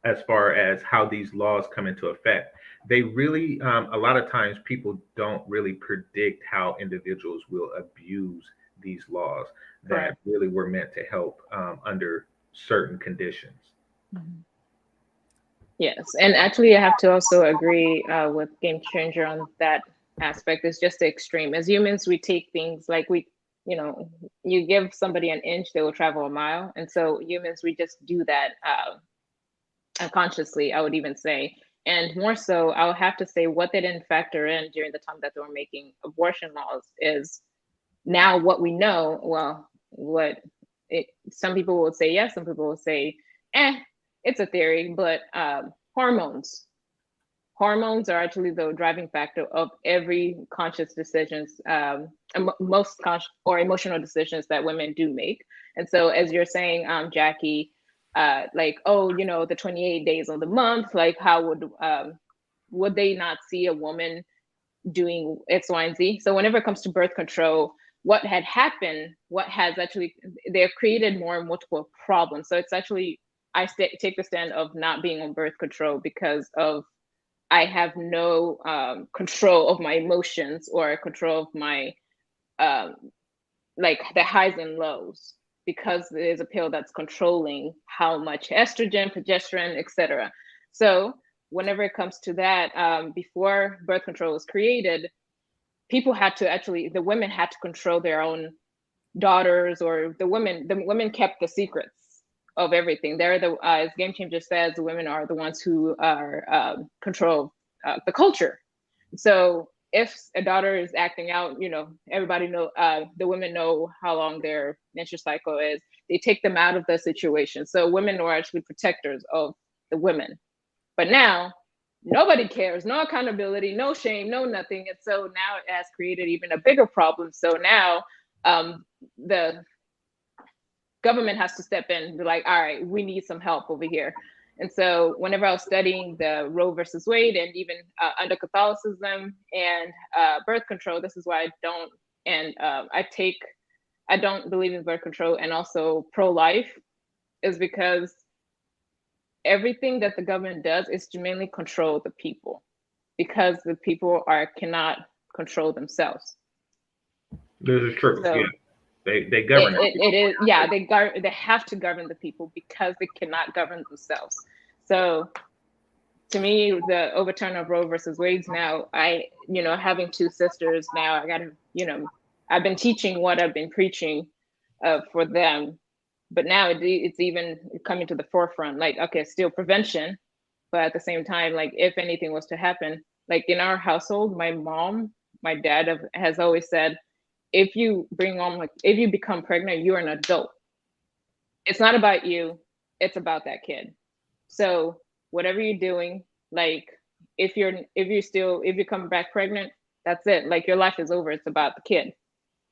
as far as how these laws come into effect, they really, a lot of times people don't really predict how individuals will abuse these laws that Right. really were meant to help under certain conditions. Yes, and actually, I have to also agree with Game Changer on that aspect. It's just the extreme. As humans, we take things like you give somebody an inch, they will travel a mile, and so humans, we just do that unconsciously, I would even say. And more so, I would have to say what they didn't factor in during the time that they were making abortion laws is now what we know. Well, some people will say yes, some people will say, it's a theory, but hormones are actually the driving factor of every conscious decisions, most conscious or emotional decisions that women do make. And so, as you're saying, Jackie, the 28 days of the month, like how would they not see a woman doing X, Y, and Z? So whenever it comes to birth control, what had happened, they've created more and multiple problems. So it's actually, take the stand of not being on birth control because of I have no control of my emotions or control of my the highs and lows, because there's a pill that's controlling how much estrogen, progesterone, etc. So whenever it comes to that, before birth control was created, the women had to control their own daughters, or the women kept the secrets of everything. They're as Game Changer says, the women are the ones who are control the culture. So if a daughter is acting out, everybody know, the women know how long their menstrual cycle is. They take them out of the situation. So women are actually protectors of the women. But now nobody cares, no accountability, no shame, no nothing. And so now it has created even a bigger problem. So now the government has to step in and be like, all right, we need some help over here. And so whenever I was studying the Roe versus Wade, and even under Catholicism and birth control, this is why I don't believe in birth control and also pro-life, is because everything that the government does is to mainly control the people, because the people cannot control themselves. This is true. So, yeah. They govern it is, yeah, they have to govern the people because they cannot govern themselves. So to me, the overturn of Roe versus Wade, now having two sisters, now I gotta, I've been teaching what I've been preaching for them, but now it's even coming to the forefront, like, okay, still prevention, but at the same time, like, if anything was to happen, like in our household, my dad has always said, if you become pregnant, you're an adult. It's not about you, it's about that kid. So whatever you're doing, like, if you come back pregnant, that's it. Like your life is over. It's about the kid.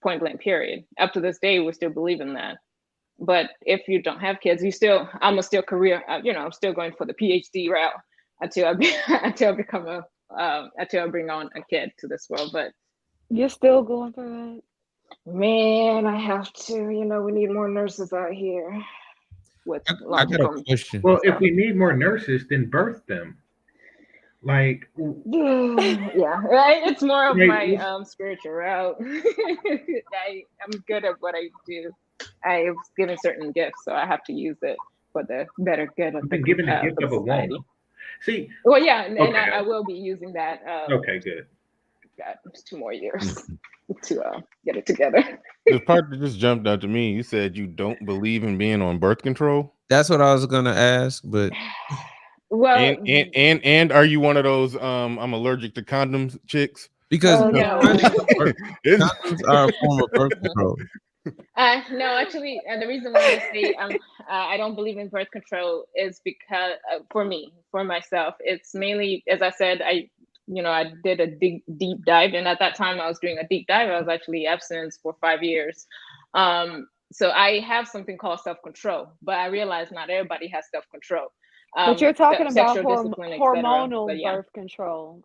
Point blank period. Up to this day, we still believe in that. But if you don't have kids, I'm still career, I'm still going for the PhD route until until I bring on a kid to this world. But You're still going through that? man, I have to. We need more nurses out here with I got a logical. question. Well, if we need more nurses, then birth them. Like, Yeah, right. It's more of Like, my spiritual route. I'm good at what I do. I was given certain gifts, so I have to use it for the better good of I've been given the gift for of a society. woman. See, Well, yeah, and Okay. I will be using that. okay, good. Got 2 more years to get it together. The part that just jumped out to me, you said you don't believe in being on birth control. That's what I was gonna ask, but Well, And are you one of those I'm allergic to condoms chicks? because Oh, no. condoms are a form of birth control. No, actually, the reason why I say I don't believe in birth control is because for myself, it's mainly, as I said, I did a deep dive, and at that time I was doing a deep dive. I was actually abstinent for 5 years. So I have something called self-control, but I realize not everybody has self-control. But you're talking about sexual discipline, et cetera. hormonal But yeah. birth control,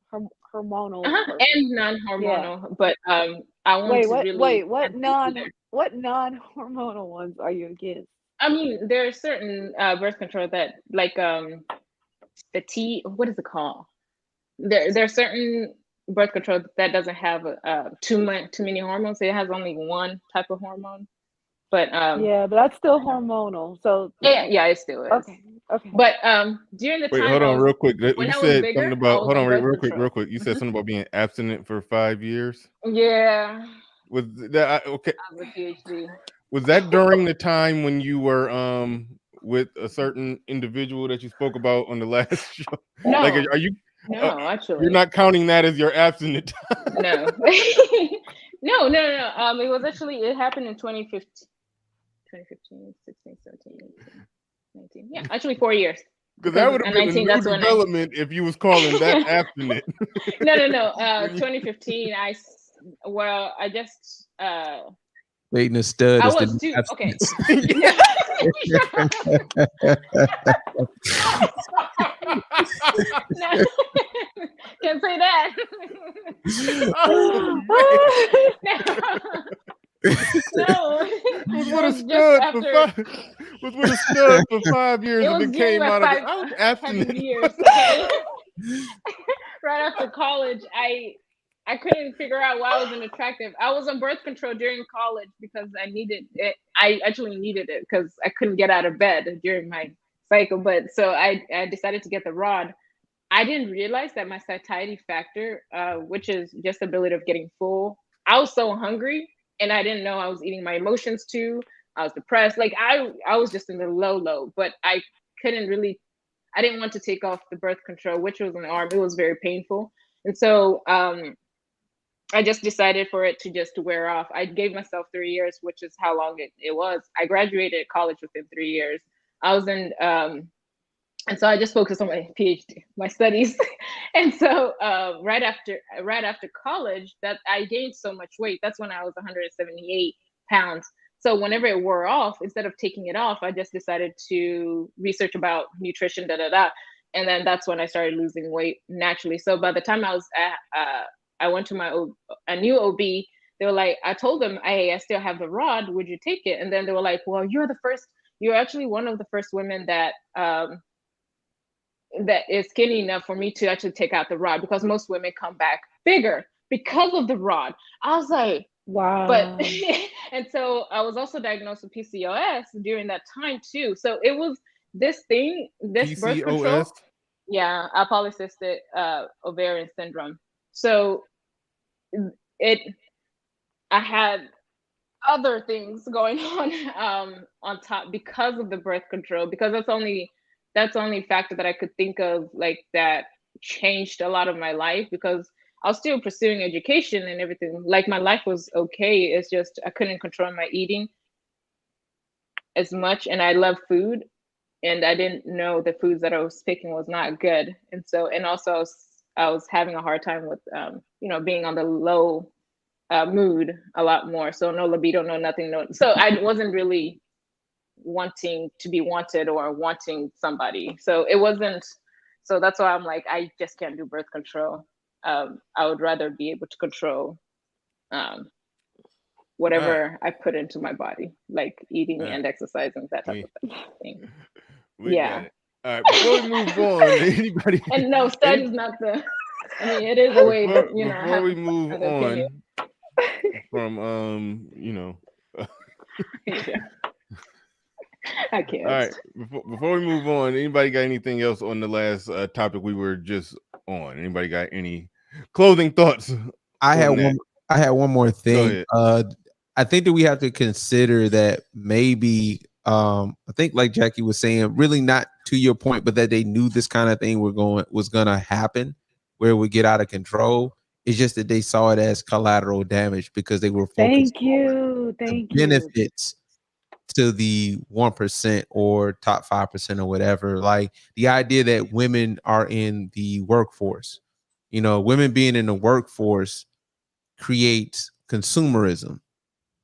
hormonal. And non-hormonal, but I want Wait, to what? really Wait, what non-hormonal ones are you against? I mean, there are certain birth control that, like the T. What is it called? There are certain birth control that doesn't have too many hormones. It has only one type of hormone. But yeah, but that's still hormonal. So yeah, it still is. Okay. But during the time, Wait, hold on, real quick. when You I was said bigger, something about. I was Hold on on, birth real control. quick. You said something about being abstinent for 5 years. Yeah, Was that okay? I was a PhD. Was that during the time when you were with a certain individual that you spoke about on the last show? No, Like, are you? no, actually, You're not counting that as your abstinent time. No. No. It was actually, it happened in 2015, 16, 17, 18, 19. Yeah, actually 4 years. Because that would have been 19, a new that's when development if you was calling that abstinent. No. 2015, I just Dating a stud I is the was new too okay. No. Can't say that. Oh, No. was with a stud for 5 years and then came out of it. I was abstinent. Years, okay? Right after college, I couldn't figure out why I wasn't attractive. I was on birth control during college because I needed it. I actually needed it because I couldn't get out of bed during my cycle. But so I decided to get the rod. I didn't realize that my satiety factor, which is just the ability of getting full, I was so hungry and I didn't know I was eating my emotions too. I was depressed. Like I was just in the low, but I didn't want to take off the birth control, which was an arm. It was very painful. And so I just decided for it to just wear off. I gave myself 3 years, which is how long it was. I graduated college within 3 years. I was in, and so I just focused on my PhD, my studies. And so right after college, that I gained so much weight. That's when I was 178 pounds. So whenever it wore off, instead of taking it off, I just decided to research about nutrition, and then that's when I started losing weight naturally. So by the time I went to a new OB, they were like, I told them, hey, I still have the rod. Would you take it? And then they were like, well, you're actually one of the first women that is skinny enough for me to actually take out the rod, because most women come back bigger because of the rod. I was like, wow. But and so I was also diagnosed with PCOS during that time too. So it was this birth control. Yeah, polycystic ovarian syndrome. So I had other things going on top because of the birth control, because that's the only factor that I could think of, like, that changed a lot of my life, because I was still pursuing education and everything. Like, my life was okay. It's just I couldn't control my eating as much, and I love food, and I didn't know the foods that I was picking was not good. And also I was I was having a hard time with being on the low mood a lot more. So no libido, no nothing, no. So I wasn't really wanting to be wanted or wanting somebody. So it wasn't. So that's why I'm like, I just can't do birth control. I would rather be able to control whatever I put into my body, like eating and exercising, that type of thing. We got it. All right, before we move on, anybody? And no, stud is not the. I mean, it is a way that before we move on opinion. from Yeah. I can't. All right, before we move on, anybody got anything else on the last topic we were just on? Anybody got any closing thoughts? I had one more thing. I think that we have to consider that maybe I think, like Jackie was saying, really not to your point, but that they knew this kind of thing was gonna happen, where it would get out of control. It's just that they saw it as collateral damage because they were focused on the benefits to the 1% or top 5% or whatever. Like the idea that women are in the workforce, women being in the workforce creates consumerism,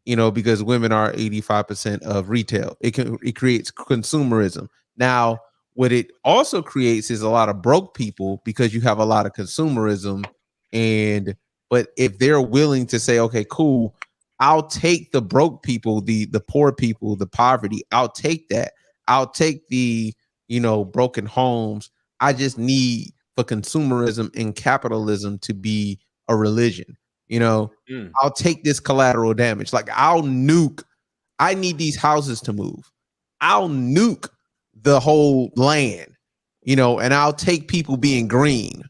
because women are 85% of retail. It creates consumerism. Now, what it also creates is a lot of broke people because you have a lot of consumerism. But if they're willing to say, okay, cool, I'll take the broke people, the poor people, the poverty. I'll take that. I'll take the, broken homes. I just need for consumerism and capitalism to be a religion. I'll take this collateral damage. Like I'll nuke. I need these houses to move. I'll nuke the whole land, and I'll take people being green,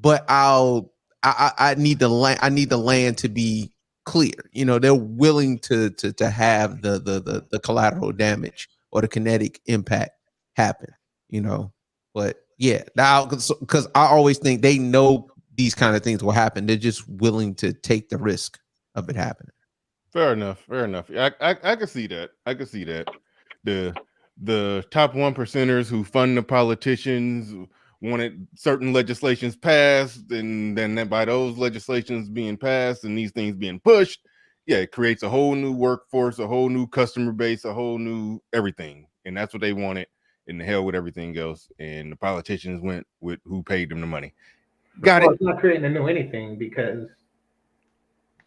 but I need the land. I need the land to be clear. They're willing to have the collateral damage or the kinetic impact happen. But yeah, now because I always think they know these kind of things will happen. They're just willing to take the risk of it happening. Fair enough. I can see that. The top 1%ers who fund the politicians wanted certain legislations passed, and then by those legislations being passed and these things being pushed, it creates a whole new workforce, a whole new customer base, a whole new everything. And that's what they wanted, and the hell with everything else. And the politicians went with who paid them the money. Got it. It's not creating a new anything because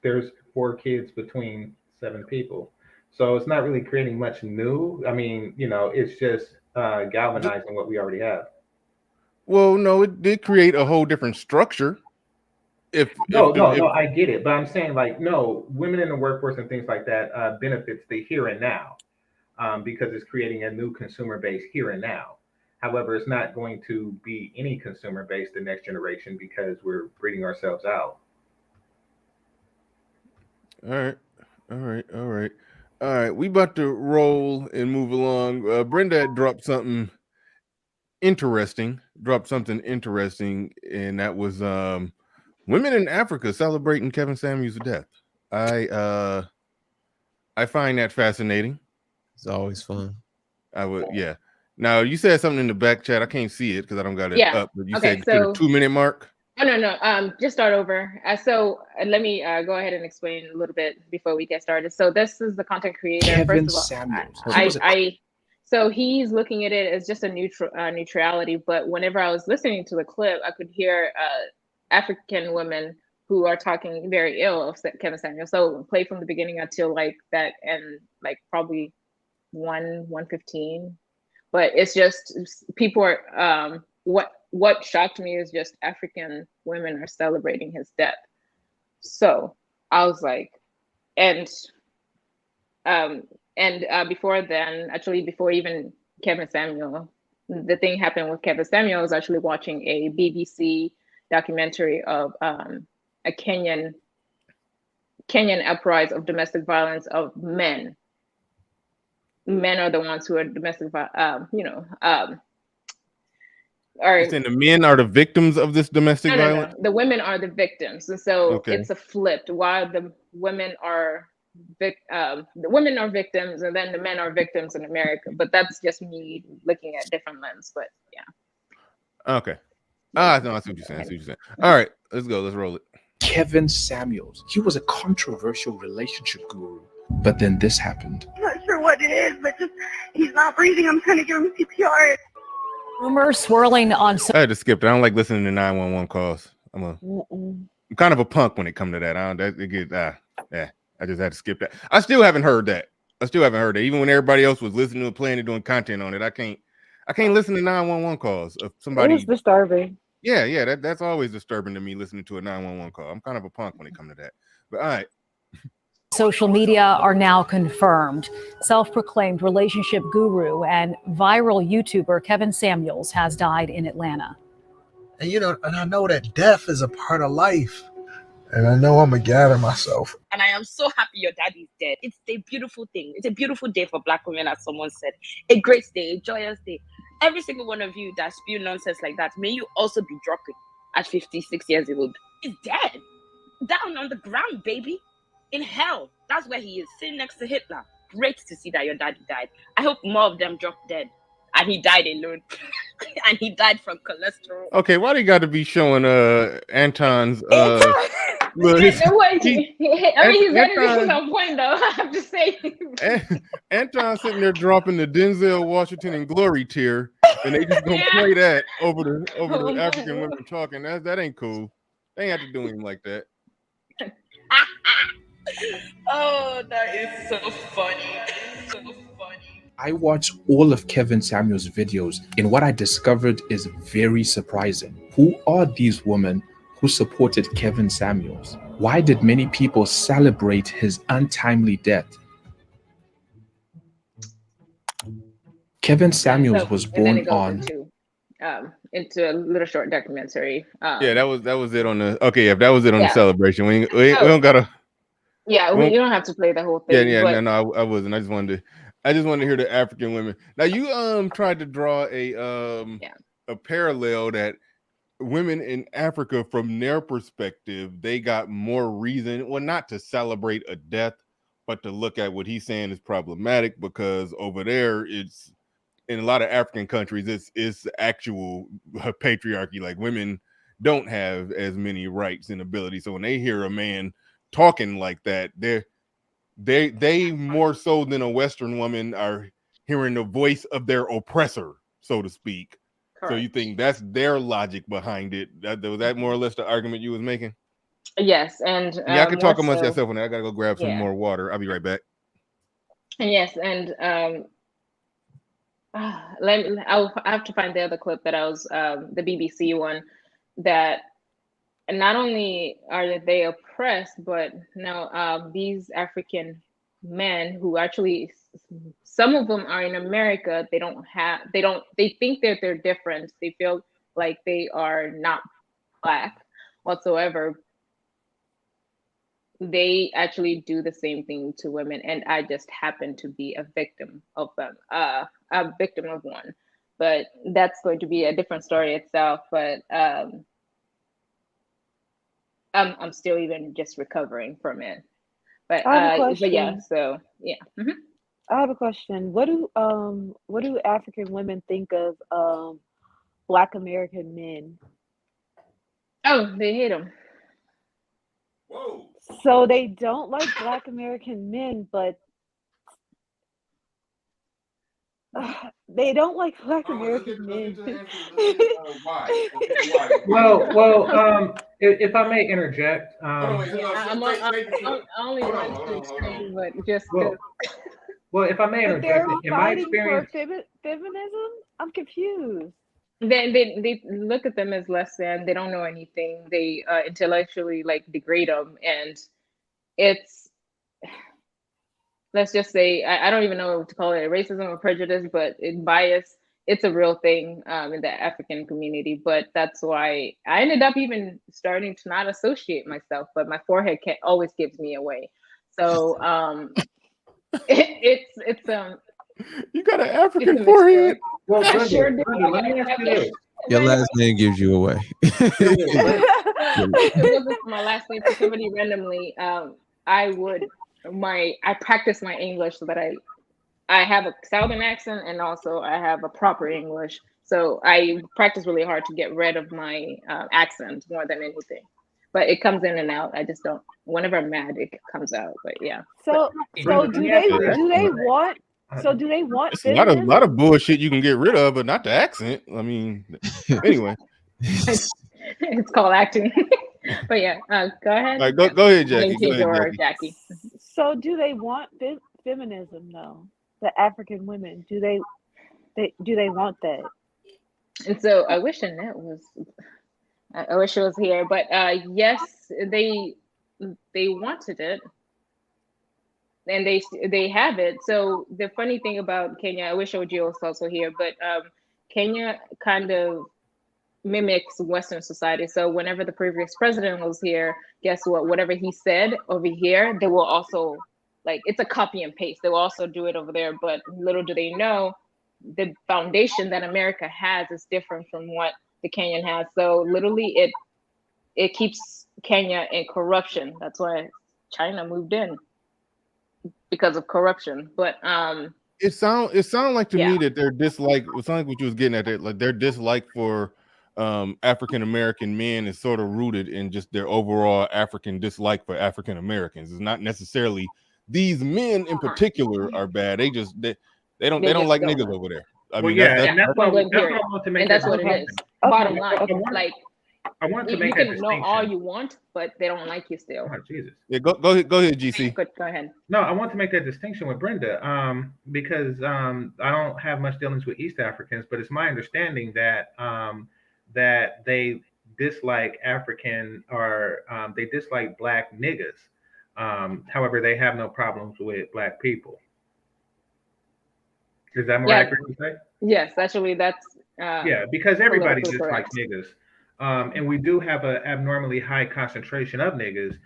there's 4 kids between 7 people. So it's not really creating much new. I mean, it's just galvanizing what we already have. Well, no, it did create a whole different structure. No, I get it. But I'm saying, like, no, women in the workforce and things like that benefits the here and now because it's creating a new consumer base here and now. However, it's not going to be any consumer base the next generation because we're breeding ourselves out. All right. We about to roll and move along. Brenda dropped something interesting, and that was women in Africa celebrating Kevin Samuels' death. I find that fascinating. It's always fun. Now you said something in the back chat. I can't see it because I don't got it up. But you said so, to the 2-minute mark. Oh no. Just start over. So let me go ahead and explain a little bit before we get started. So this is the content creator. Kevin First of all, Samuels. So he's looking at it as just a neutrality. But whenever I was listening to the clip, I could hear African women who are talking very ill of Kevin Samuels. So play from the beginning until like that, and like probably 1:15. But it's just people are what shocked me is just African women are celebrating his death. So I was like, and before then, actually before even Kevin Samuel, the thing happened with Kevin Samuel. I was actually watching a BBC documentary of a Kenyan uprising of domestic violence of men. Men are the ones who are domestic violence, You're saying the men are the victims of this domestic violence? No. The women are the victims. And so it's a flipped. While the women are victims, and then the men are victims in America. But that's just me looking at different lens. But yeah. Okay. No, I see what you're saying. I see what you're saying. All right, let's go. Let's roll it. Kevin Samuels. He was a controversial relationship guru. But then this happened. I'm not sure what it is, but just he's not breathing. I'm trying to give him CPR. Rumors swirling on. I had to skip that. I don't like listening to 911 calls. I'm kind of a punk when it comes to that. I just had to skip that. I still haven't heard that. Even when everybody else was listening and playing and doing content on it, I can't listen to 911 calls of somebody. It is disturbing. Yeah, that's always disturbing to me, listening to a 911 call. I'm kind of a punk when it comes to that. But all right. Social media are now confirmed. Self-proclaimed relationship guru and viral YouTuber Kevin Samuels has died in Atlanta. And and I know that death is a part of life. And I know I'm gonna gather myself. And I am so happy your dad is dead. It's a beautiful thing. It's a beautiful day for Black women, as someone said. A great day, a joyous day. Every single one of you that spew nonsense like that, may you also be dropping at 56 years old. He's dead. Down on the ground, baby. In hell. That's where he is, sitting next to Hitler. Great to see that your daddy died. I hope more of them drop dead. And he died alone. And he died from cholesterol. Okay, why do you got to be showing Anton's look, he's editing on point though. I have to say. Anton sitting there dropping the Denzel Washington and Glory tier, and they just gonna play that over the African women talking. That ain't cool. They ain't have to do him like that. Oh, that is so funny. So funny. I watched all of Kevin Samuels' videos, and what I discovered is very surprising. Who are these women who supported Kevin Samuels? Why did many people celebrate his untimely death? Kevin Samuels was born on... into a little short documentary. That was it on the... Okay, if that was it on the celebration, we don't gotta... Yeah, you don't have to play the whole thing. No, I wasn't. I just wanted to hear the African women. Now you tried to draw a parallel that women in Africa, from their perspective, they got more reason, well, not to celebrate a death, but to look at what he's saying is problematic, because over there it's in a lot of African countries it's actual patriarchy. Like, women don't have as many rights and abilities. So when they hear a man talking like that, they more so than a Western woman are hearing the voice of their oppressor, so to speak. Correct. So you think that's their logic behind it? Was that more or less the argument you was making? Yes, and I can talk amongst yourself on that. I gotta go grab some more water. I'll be right back. Yes, and I have to find the other clip that I was the BBC one, that not only are they oppressed, but now these African men who actually, some of them are in America, they think that they're different. They feel like they are not Black whatsoever. They actually do the same thing to women, and I just happen to be a victim of them, a victim of one. But that's going to be a different story itself. But I'm still even just recovering from it. But yeah, so yeah. Mm-hmm. I have a question. What do African women think of Black American men? Oh, they hate them. Whoa. So they don't like Black American men, but they don't like Black American men. Why? Well, if I may interject, I only want to explain, but just well, if I may interject, in my experience, for feminism, I'm confused. They look at them as less than. They don't know anything. They intellectually degrade them, and it's, let's just say, I don't even know what to call it, racism or prejudice, but bias. It's a real thing in the African community. But that's why I ended up even starting to not associate myself. But my forehead always gives me away. So it's You got an African forehead? Well, I sure do. Let me ask you this. Your last name gives you away. If it wasn't for my last name, for somebody randomly, I practice my English so that I have a Southern accent, and also I have a proper English. So I practice really hard to get rid of my accent more than anything. But it comes in and out. I just don't. Whenever I'm mad, it comes out. But yeah. So Brenda, do let me they ask you this. want do they want It's a lot feminism? of bullshit you can get rid of, but not the accent. I mean, anyway. It's called acting. But yeah, go ahead. All right, go ahead, Jackie. Thank you, Go ahead, or Jackie. Jackie. So do they want feminism though? The African women, do they want that? And so I wish Annette was. I wish she was here, but yes, they wanted it, and they have it. So the funny thing about Kenya, I wish OG was also here, but Kenya kind of mimics Western society. So whenever the previous president was here, guess what? Whatever he said over here, they will also, like, it's a copy and paste. They will also do it over there. But little do they know, the foundation that America has is different from what the Kenyan has. So literally it keeps Kenya in corruption. That's why China moved in, because of corruption. But it sound like to me that their dislike, it sounds like what you was getting at, that like their dislike for African American men is sort of rooted in just their overall African dislike for African Americans. It's not necessarily these men in particular are bad. They don't like niggas over there. I mean, that's what I want to make. And that's what it is. Bottom line, like, I want to you make can that know all distinction. you want, but they don't like you still. Oh, Jesus. Yeah, go ahead, GC. Go ahead. No, I want to make that distinction with Brenda, because I don't have much dealings with East Africans, but it's my understanding that that they dislike African, or they dislike black niggas. However, they have no problems with black people. Is that more accurate to say? Yes, actually, that's because everybody dislikes niggas. And we do have an abnormally high concentration of niggas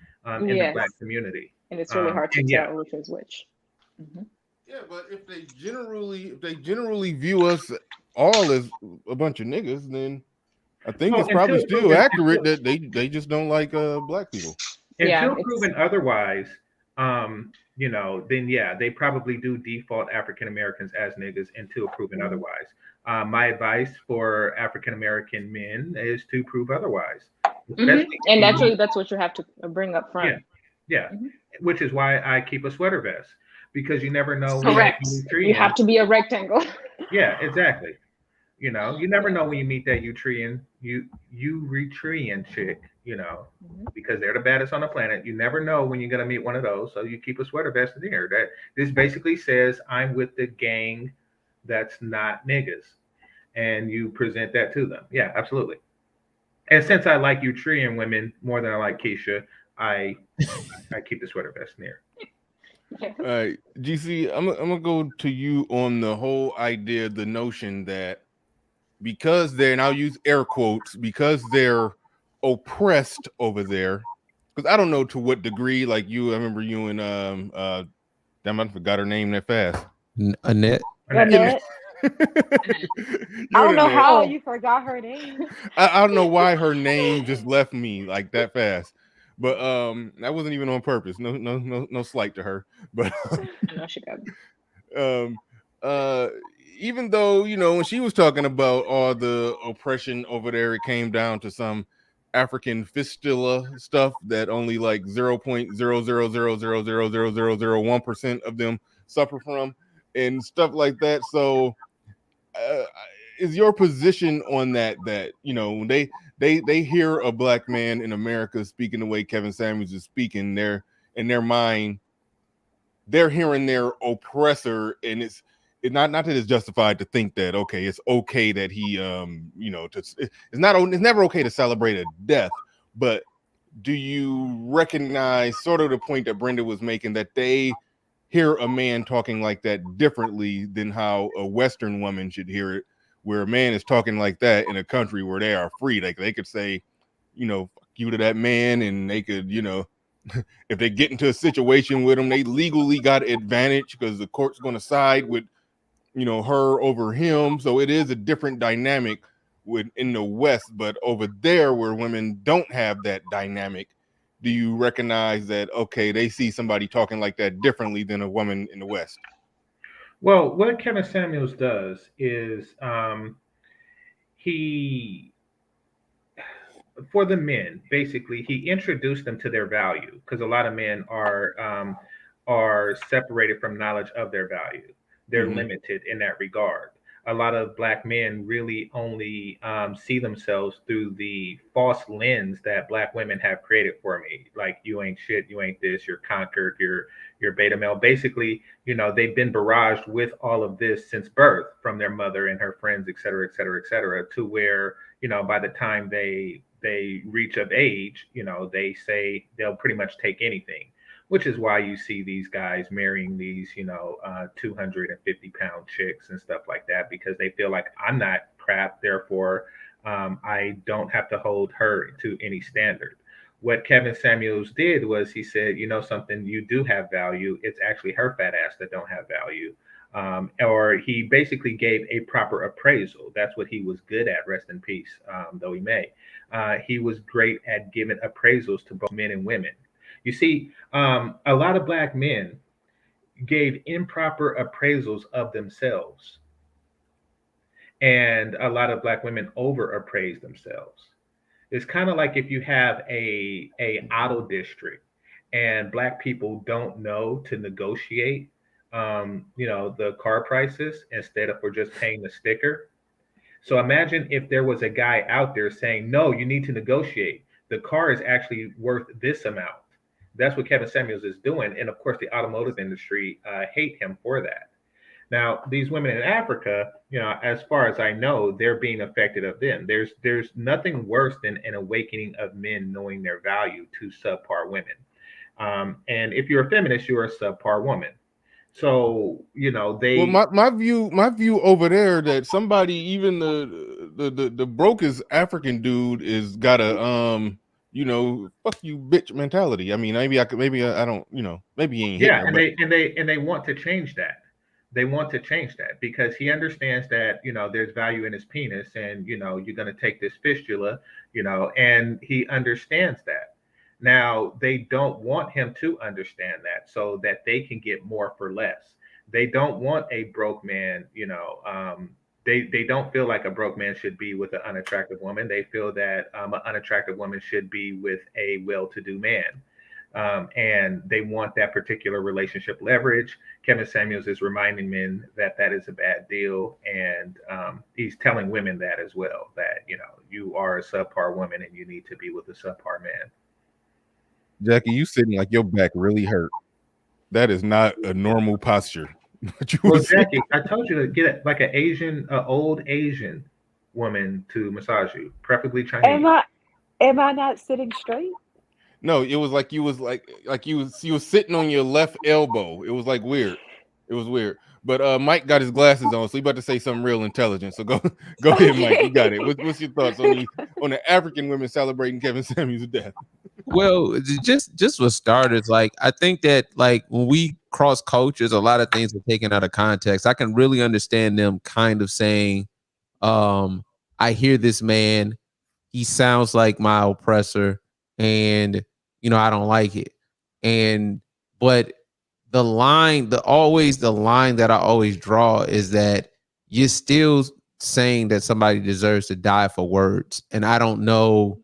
in the black community. And it's really hard to tell which is which. Mm-hmm. Yeah, but if they generally view us all as a bunch of niggas, then I think it's probably still accurate that they just don't like black people. Until proven otherwise, then they probably do default African Americans as niggas until proven otherwise. My advice for African American men is to prove otherwise. And actually, that's what you have to bring up front. Yeah. Which is why I keep a sweater vest, because you never know. Correct. You have to be a rectangle. Yeah, exactly. You never know when you meet that Eritrean chick, because they're the baddest on the planet. You never know when you're gonna meet one of those, so you keep a sweater vest in here. That this basically says I'm with the gang that's not niggas, and you present that to them. Yeah, absolutely. And since I like Eritrean women more than I like Keisha, I keep the sweater vest in here. All right, GC, I'm gonna go to you on the whole idea, the notion that because they're, and I'll use air quotes, because they're oppressed over there, because I don't know to what degree, like I remember you and damn, I forgot her name that fast. Annette. I don't know how you forgot her name. I don't know why her name just left me like that fast. But that wasn't even on purpose. No slight to her. But I know she got even though, when she was talking about all the oppression over there, it came down to some African fistula stuff that only like 0.000000001% of them suffer from and stuff like that. So is your position on that when they hear a black man in America speaking the way Kevin Samuels is speaking, in their mind, they're hearing their oppressor, and it's not that it's justified to think that it's okay that he it's never okay to celebrate a death, but do you recognize sort of the point that Brenda was making, that they hear a man talking like that differently than how a Western woman should hear it, where a man is talking like that in a country where they are free? Like they could say, fuck you to that man, and they could, if they get into a situation with him, they legally got advantage because the court's going to side with, her over him. So it is a different dynamic in the West, but over there where women don't have that dynamic, do you recognize that, they see somebody talking like that differently than a woman in the West? Well, what Kevin Samuels does is for the men, basically, he introduced them to their value, because a lot of men are separated from knowledge of their value. They're limited in that regard. A lot of black men really only see themselves through the false lens that black women have created for me. Like, you ain't shit, you ain't this, you're conquered, you're beta male. Basically, they've been barraged with all of this since birth from their mother and her friends, et cetera, et cetera, et cetera, to where, by the time they reach of age, they say they'll pretty much take anything, which is why you see these guys marrying these, 250-pound chicks and stuff like that, because they feel like, I'm not crap, therefore I don't have to hold her to any standard. What Kevin Samuels did was he said, something, you do have value. It's actually her fat ass that don't have value. Or he basically gave a proper appraisal. That's what he was good at, rest in peace, though he may. He was great at giving appraisals to both men and women. You see, a lot of black men gave improper appraisals of themselves, and a lot of black women over appraised themselves. It's kind of like if you have a auto district and black people don't know to negotiate, the car prices instead of for just paying the sticker. So imagine if there was a guy out there saying, no, you need to negotiate. The car is actually worth this amount. That's what Kevin Samuels is doing. And of course, the automotive industry hate him for that. Now, these women in Africa, as far as I know, they're being affected of them. There's nothing worse than an awakening of men knowing their value to subpar women. And if you're a feminist, you're a subpar woman. So, they. Well, my view over there, that somebody, even the brokest African dude, is got a fuck you bitch mentality. I mean, maybe I don't, maybe he ain't Yeah, hitting her, and they want to change that. They want to change that because he understands that, there's value in his penis, and, you're going to take this fistula, and he understands that. Now, they don't want him to understand that so that they can get more for less. They don't want a broke man, they don't feel like a broke man should be with an unattractive woman. They feel that an unattractive woman should be with a well-to-do man. And they want that particular relationship leverage. Kevin Samuels is reminding men that that is a bad deal. And he's telling women that as well, that, you are a subpar woman and you need to be with a subpar man. Jackie, you sitting like your back really hurt. That is not a normal posture. Well, Jackie, I told you to get like an old Asian woman to massage you, preferably Chinese. Am I not sitting straight? No, it was like you was you was sitting on your left elbow. It was like weird. It was weird. But Mike got his glasses on, so he about to say something real intelligent. So go ahead, Mike. You got it. What's your thoughts on the African women celebrating Kevin Samuels' death? Well, just for starters, like, I think that, like, when we cross cultures, a lot of things are taken out of context. I can really understand them kind of saying, I hear this man, he sounds like my oppressor, and I don't like it. But the line that I always draw is that you're still saying that somebody deserves to die for words. And I don't know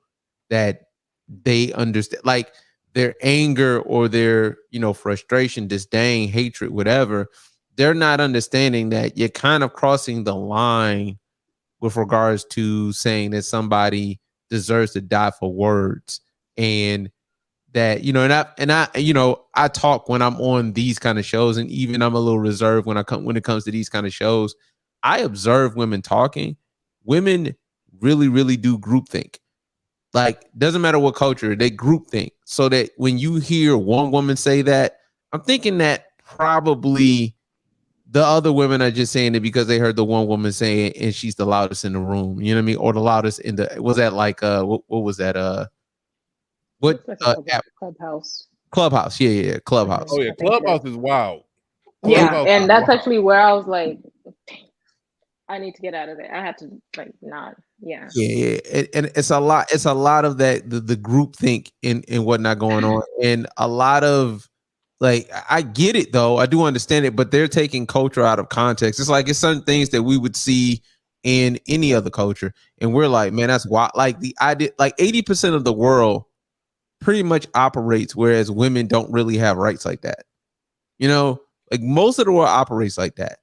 that they understand, like, their anger or their, frustration, disdain, hatred, whatever. They're not understanding that you're kind of crossing the line with regards to saying that somebody deserves to die for words. And that, I talk when I'm on these kind of shows, and even I'm a little reserved when it comes to these kind of shows. I observe women talking. Women really, really do groupthink. Like, doesn't matter what culture, they groupthink. So that when you hear one woman say that, I'm thinking that probably the other women are just saying it because they heard the one woman say it and she's the loudest in the room. You know what I mean? Or the loudest in the, was that like, what was that? What Clubhouse. Clubhouse. Yeah. Clubhouse. Oh yeah, Clubhouse is wild. Clubhouse and that's actually where I was like, I need to get out of there. I had to not. Yeah. Yeah. And it's a lot of that, the group think and whatnot going on. And a lot of, like, I get it though. I do understand it, but they're taking culture out of context. It's like, it's certain things that we would see in any other culture. And we're like, man, that's why, like, the idea, like 80% of the world pretty much operates, whereas women don't really have rights like that. You know, like most of the world operates like that.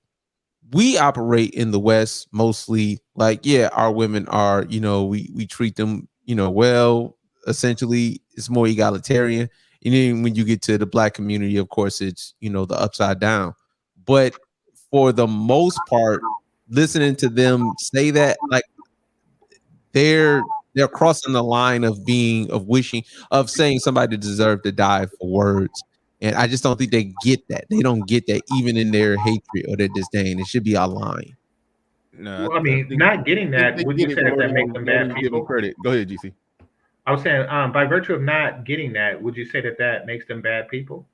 We operate in the West mostly like, yeah, our women are, you know, we treat them, you know, well, essentially it's more egalitarian. And then when you get to the Black community, of course, it's, you know, the upside down. But for the most part, listening to them say that, like, they're crossing the line of saying somebody deserved to die for words. And I just don't think they get that. They don't get that even in their hatred or their disdain. It should be a line. No, Well, I mean, not getting that, would you say that makes them bad Give them people? credit. Go ahead, GC. I was saying, by virtue of not getting that, would you say that makes them bad people?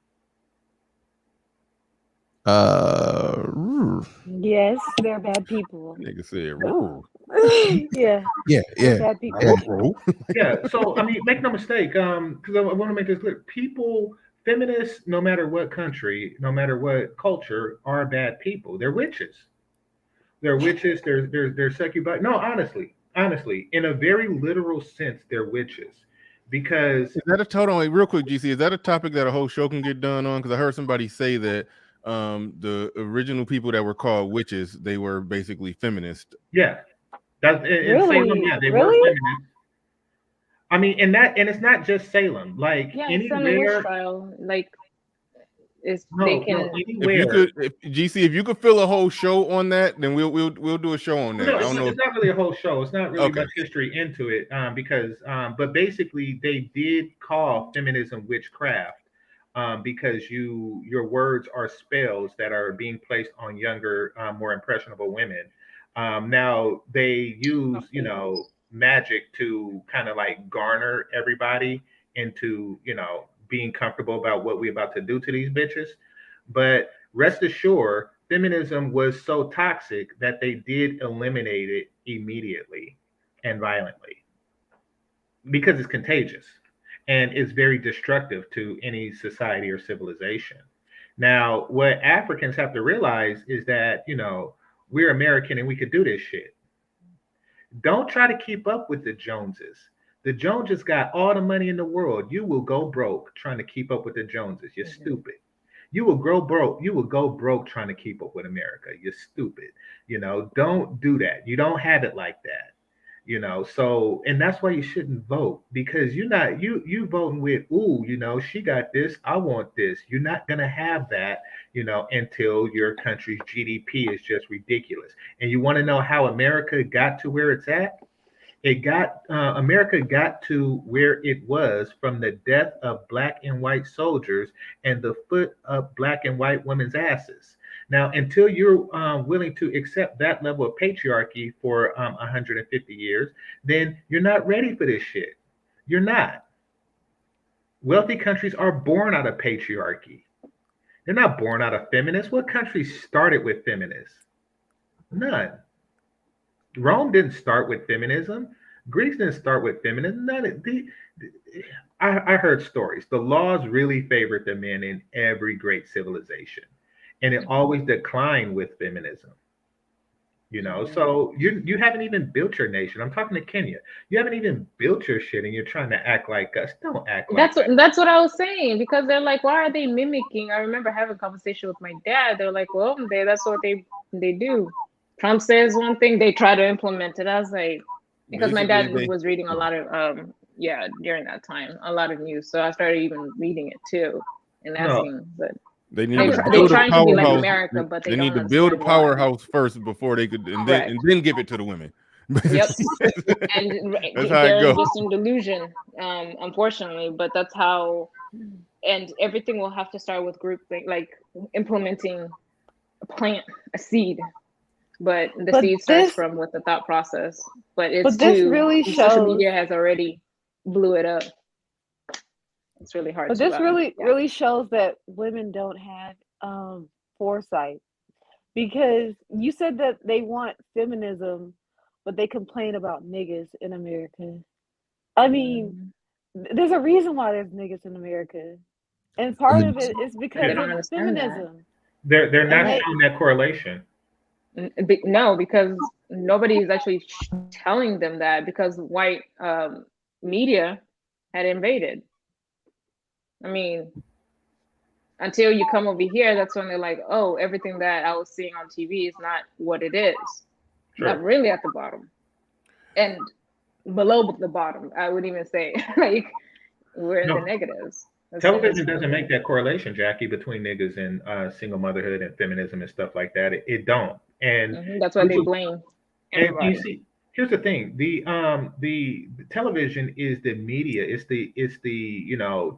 Yes, they're bad people. Nigga said, Yeah. Yeah. They're bad people. Yeah. So I mean, make no mistake, because I want to make this clear. People, feminists, no matter what country, no matter what culture, are bad people. They're witches. They're witches. They're succubi. No, honestly, in a very literal sense, they're witches. Because is that a total? Real quick, GC, is that a topic that a whole show can get done on? Because I heard somebody say that the original people that were called witches, they were basically feminist. Yeah, that's in Salem. Yeah, they were feminist. I mean, and it's not just Salem. Like anywhere, witch trial, like they can. If you could fill a whole show on that, then we'll do a show on that. No, I don't know. It's not really a whole show. It's not really much history into it, because but basically they did call feminism witchcraft, because your words are spells that are being placed on younger, more impressionable women. Now they use magic to kind of like garner everybody into being comfortable about what we're about to do to these bitches. But rest assured, feminism was so toxic that they did eliminate it immediately and violently, because it's contagious and it's very destructive to any society or civilization. Now, what Africans have to realize is that, we're American and we could do this shit. Don't try to keep up with the Joneses. The Joneses got all the money in the world. You will go broke trying to keep up with the Joneses. You're stupid. You will grow broke. You will go broke trying to keep up with America. You're stupid. Don't do that. You don't have it like that. So, and that's why you shouldn't vote, because you're not you voting with, she got this, I want this. You're not gonna have that, until your country's GDP is just ridiculous. And you want to know how America got to where it's at? America got to where it was from the death of Black and white soldiers and the foot of Black and white women's asses. Now, until you're willing to accept that level of patriarchy for 150 years, then you're not ready for this shit. You're not. Wealthy countries are born out of patriarchy. They're not born out of feminists. What country started with feminists? None. Rome didn't start with feminism. Greece didn't start with feminism. I heard stories. The laws really favored the men in every great civilization, and it always declined with feminism. So you haven't even built your nation. I'm talking to Kenya. You haven't even built your shit, and you're trying to act like us. Don't act like that's what I was saying, because they're like, why are they mimicking? I remember having a conversation with my dad. They're like, well, that's what they do. Trump says one thing, they try to implement it. I was like, because my dad was reading a lot of during that time, a lot of news. So I started even reading it too and asking, but they trying to be like America, but they need to build a powerhouse first before they could, and then give it to the women. Yep. And they're just in delusion, unfortunately, but that's how, and everything will have to start with groupthink, like implementing a seed. But the seed starts from with the thought process. But this really shows, social media has already blew it up. It's really hard. But this really shows that women don't have foresight, because you said that they want feminism, but they complain about niggas in America. I mean, there's a reason why there's niggas in America, and part of it is because of feminism. They're not showing that correlation. No, because nobody is actually telling them that, because white media had invaded. I mean, until you come over here, that's when they're like, oh, everything that I was seeing on TV is not what it is. Sure. Not really at the bottom. And below the bottom, I would even say, like, we're in the negatives. Television doesn't make that correlation, Jackie, between niggas and single motherhood and feminism and stuff like that. It don't. And that's why they blame everybody. And you see, here's the thing: the television is the media. It's the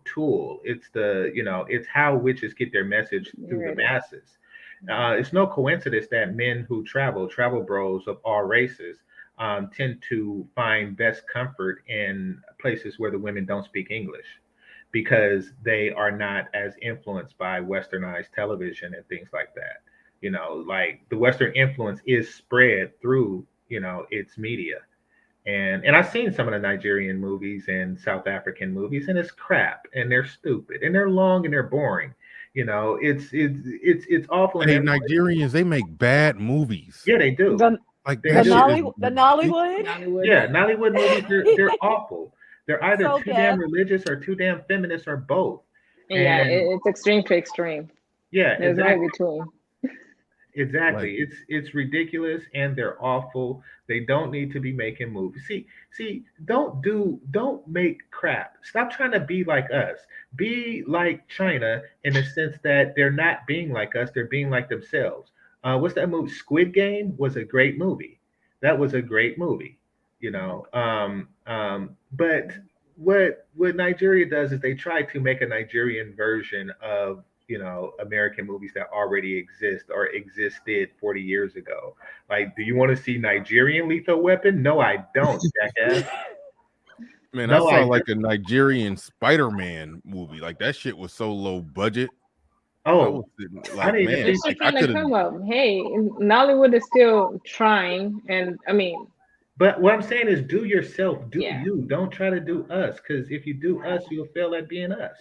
tool. It's how witches get their message through the masses. It's no coincidence that men who travel bros of all races, tend to find best comfort in places where the women don't speak English, because they are not as influenced by westernized television and things like that. Like the Western influence is spread through, its media. And I've seen some of the Nigerian movies and South African movies, and it's crap, and they're stupid, and they're long, and they're boring. It's awful. Hey, Nigerians, they make bad movies. Yeah, they do. Like the that shit is Nollywood. Yeah, Nollywood movies. They're awful. They're either So too bad. damn religious or too damn feminist or both. Yeah, And it's extreme to extreme. yeah, There's no exactly. between. Exactly. It's ridiculous, and they're awful. They don't need to be making movies. See, don't make crap. Stop trying to be like us. Be like China in the sense that they're not being like us, they're being like themselves. What's that movie? Squid Game was a great movie. That was a great movie, but what Nigeria does is they try to make a Nigerian version of American movies that already exist or existed 40 years ago. Like, do you want to see Nigerian Lethal Weapon? No, I don't, jackass. Man, No, I saw I like a Nigerian Spider-Man movie. Like that shit was so low budget. Oh, like, man, It's like, just I gonna could come up. Hey, Nollywood is still trying, and I mean, but what I'm saying is, do yourself, do Yeah. you. Don't try to do us, because if you do us, you'll fail at being us.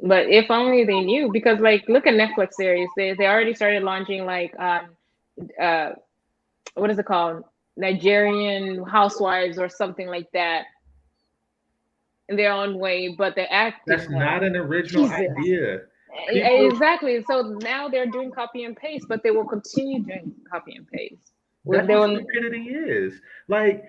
but if only they knew, because like, look at Netflix series. They already started launching like what is it called? Nigerian Housewives or something like that, in their own way, but the acting. That's not an original idea. Exactly. So now they're doing copy and paste, but they will continue doing copy and paste. That's what stupidity is. Like,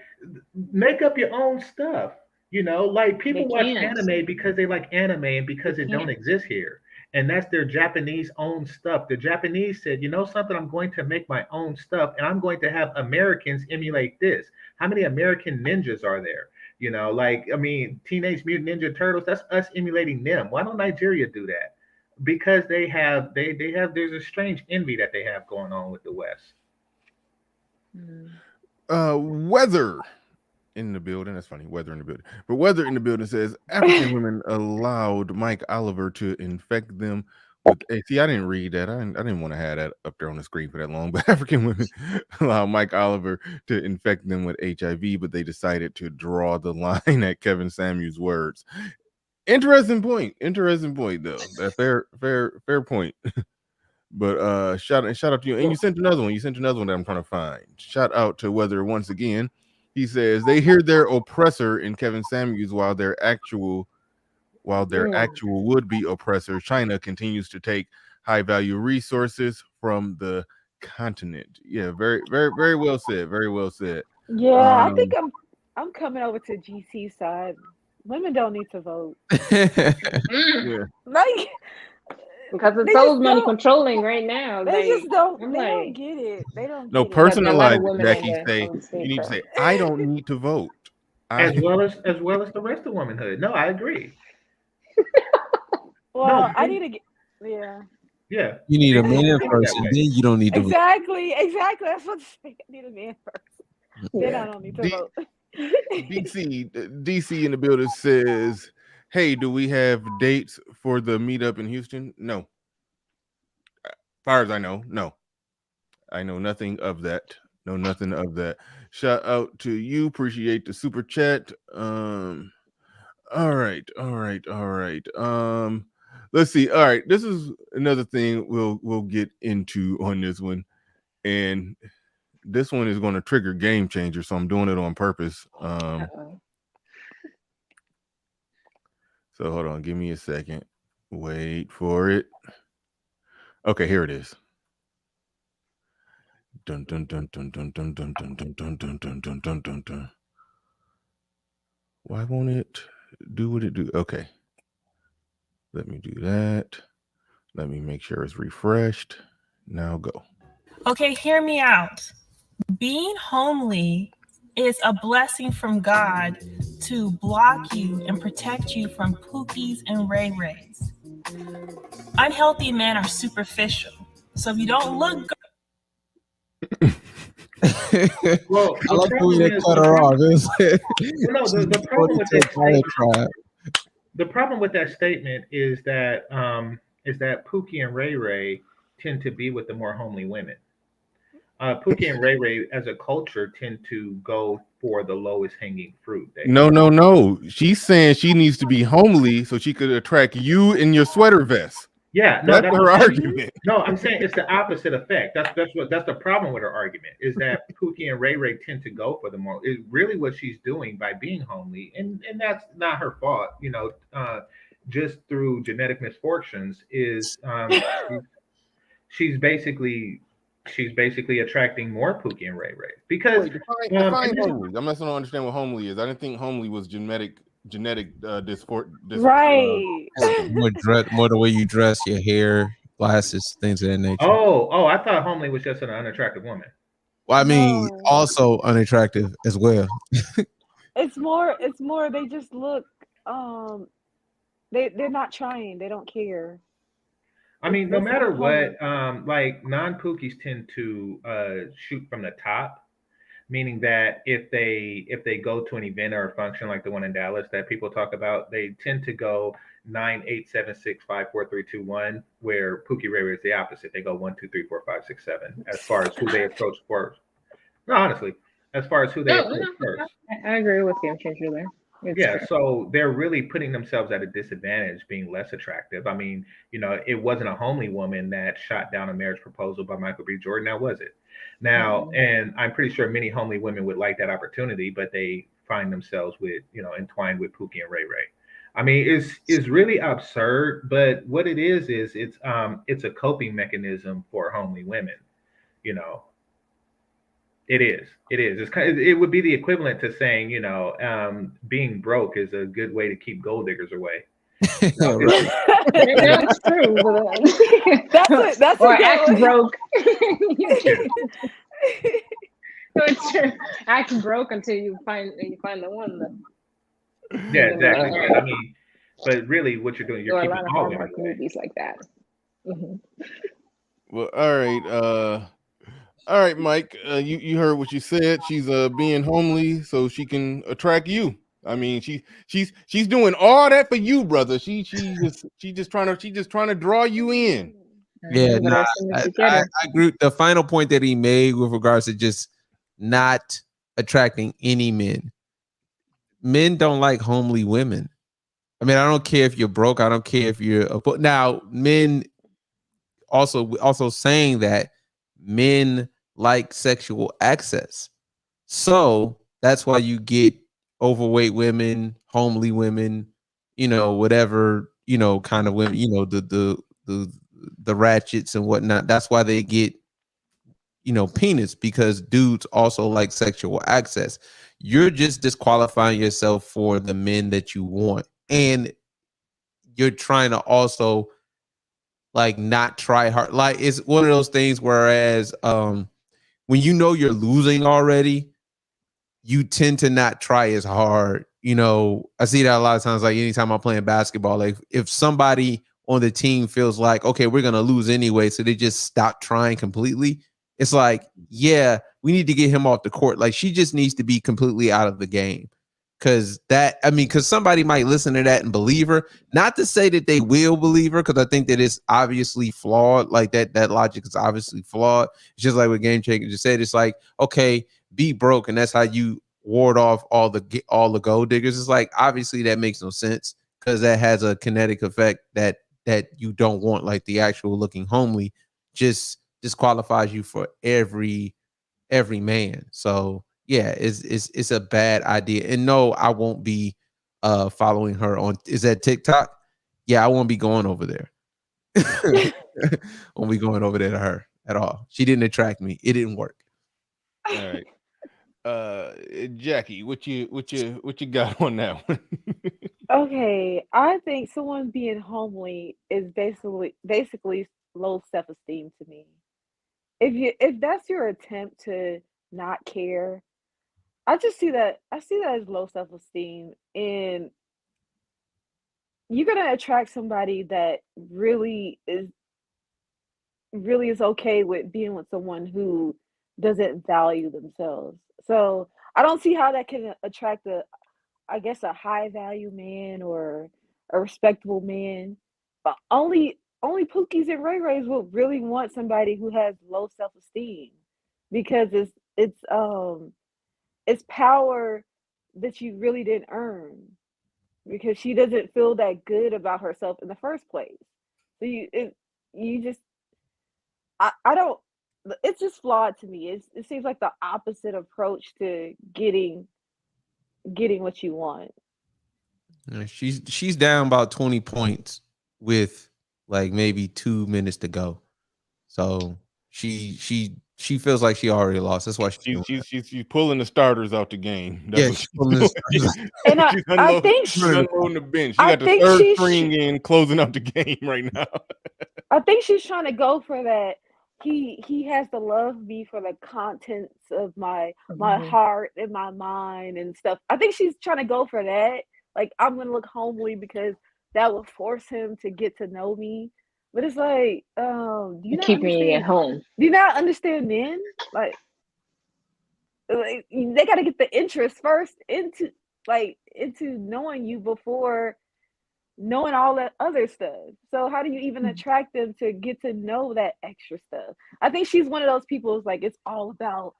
make up your own stuff. Like people They watch can't. anime because they like anime and because it don't exist here. And that's their Japanese own stuff. The Japanese said, you know something, I'm going to make my own stuff, and I'm going to have Americans emulate this. How many American ninjas are there? Teenage Mutant Ninja Turtles, that's us emulating them. Why don't Nigeria do that? Because there's a strange envy that they have going on with the West. Weather in the building. That's funny. Weather in the building. But Weather in the building says African women allowed Mike Oliver to infect them with. See, I didn't read that. I didn't want to have that up there on the screen for that long. But African women allowed Mike Oliver to infect them with HIV, but they decided to draw the line at Kevin Samuels' words. Interesting point. Though. That fair point. But shout out to you. And you sent another one. That I'm trying to find. Shout out to Weather once again. He says they hear their oppressor in Kevin Samuels while their actual would-be oppressor, China, continues to take high-value resources from the continent. Yeah, very, very, very well said. Very well said. Yeah, I think I'm coming over to GC side. Women don't need to vote. Yeah. Like, because it's so money controlling right now. They just don't. I'm They don't like, get it. They don't. No, get personalized, women Jackie. on the Say spectrum. you need to say, I don't need to vote. As well as the rest of womanhood. No, I agree. Well, I need to get. Yeah. Yeah. You need a man first, and then you don't need to vote. Exactly. That's what I need a man first. Then I don't need to vote. DC in the building says, hey, do we have dates for the meetup in Houston? No. As far as I know, no. I know nothing of that. No, nothing of that. Shout out to you. Appreciate the super chat. All right. Let's see. All right. This is another thing we'll get into on this one. And this one is going to trigger Game Changer, so I'm doing it on purpose. Uh-oh. So hold on, give me a second. Wait for it. Okay, here it is. Dun dun dun dun dun dun dun dun dun dun dun dun dun dun dun dun. Why won't it do what it do? Okay. Let me do that. Let me make sure it's refreshed. Now go. Okay, hear me out. Being homely is a blessing from God to block you and protect you from pookies and ray-rays. Unhealthy men are superficial. So if you don't look good. Well, I like the way they cut her off. The problem with that statement, the problem with that statement is that Pookie and Ray Ray tend to be with the more homely women. Pookie and Ray Ray, as a culture, tend to go for the lowest hanging fruit. No. She's saying she needs to be homely so she could attract you in your sweater vest. Yeah, no, that's her argument. No, I'm saying it's the opposite effect. That's the problem with her argument is that Pookie and Ray Ray tend to go for the more. Is really what she's doing by being homely, and that's not her fault. Just through genetic misfortunes, is she's basically attracting more Pookie and Ray Ray because define homely. I'm not going to understand what homely is. I didn't think homely was genetic right. More the way you dress, your hair, glasses, things of that nature. Oh, I thought homely was just an unattractive woman. Well, I mean, also unattractive as well. It's more they just look they're not trying, they don't care. I mean, no matter what, like non-Pookies tend to shoot from the top. Meaning that if they go to an event or a function like the one in Dallas that people talk about, they tend to go 9, 8, 7, 6, 5, 4, 3, 2, 1. Where Pookie Ray Ray is the opposite. They go 1, 2, 3, 4, 5, 6, 7. As far as who they approach first. No, honestly, as far as who they approach first. I agree with Game Changer there. Yeah, so they're really putting themselves at a disadvantage, being less attractive. I mean, it wasn't a homely woman that shot down a marriage proposal by Michael B. Jordan, now was it? Now, and I'm pretty sure many homely women would like that opportunity, but they find themselves with, entwined with Pookie and Ray Ray. I mean, it's really absurd, but what it is it's a coping mechanism for homely women. It is. It would be the equivalent to saying, being broke is a good way to keep gold diggers away. That's true. That's or act broke. So it's true. Act broke until you find the one. Yeah, exactly. I mean, but really, what you're doing, you're keeping all women away. Movies like that. Mm-hmm. Well, all right, Mike. You heard what you said. She's being homely so she can attract you. I mean, she's doing all that for you, brother. She's just trying to draw you in. Yeah, I agree. The final point that he made with regards to just not attracting any men. Men don't like homely women. I mean, I don't care if you're broke. I don't care if you're. But now, men also saying that men like sexual access. So that's why you get overweight women, homely women, whatever, kind of women, the ratchets and whatnot. That's why they get, penis, because dudes also like sexual access. You're just disqualifying yourself for the men that you want. And you're trying to also not try hard. Like, it's one of those things, whereas when you're losing already, you tend to not try as hard. I see that a lot of times, like anytime I'm playing basketball, like if somebody on the team feels like, okay, we're going to lose anyway, so they just stop trying completely. It's like, yeah, we need to get him off the court. Like, she just needs to be completely out of the game. Because somebody might listen to that and believe her. Not to say that they will believe her, because I think that it's obviously flawed. Like that logic is obviously flawed. It's just like what Game Changer just said. It's like, okay, be broke, and that's how you ward off all the gold diggers. It's like, obviously that makes no sense, because that has a kinetic effect that you don't want. Like, the actual looking homely just disqualifies you for every every man. So yeah, it's a bad idea. And no, I won't be following her on, is that TikTok? Yeah, I won't be going over there. Won't be going over there to her at all. She didn't attract me. It didn't work. All right. Jackie, what you got on that one? Okay, I think someone being homely is basically low self-esteem to me. If that's your attempt to not care, I see that as low self-esteem, and you're gonna attract somebody that really is okay with being with someone who doesn't value themselves. So I don't see how that can attract I guess a high value man or a respectable man. But only Pookies and Ray Rays would really want somebody who has low self esteem because it's power that you really didn't earn because she doesn't feel that good about herself in the first place. So you just I don't it's just flawed to me. It seems like the opposite approach to getting what you want. She's down about 20 points with like maybe 2 minutes to go. So she feels like she already lost. That's why she's pulling the starters out the game. That's yeah, what she's pulling the starters. And she's I think she's unloading the bench. She I got the think third she string in, closing out the game right now. I think she's trying to go for that. He has to love me for the contents of my heart and my mind and stuff. I think she's trying to go for that. Like I'm gonna look homely because that will force him to get to know me. But it's like, do you not Keep me at understand? home. Do you not understand men? Like they got to get the interest first into knowing you before knowing all that other stuff. So how do you even attract them to get to know that extra stuff? I think she's one of those people who's like, it's all about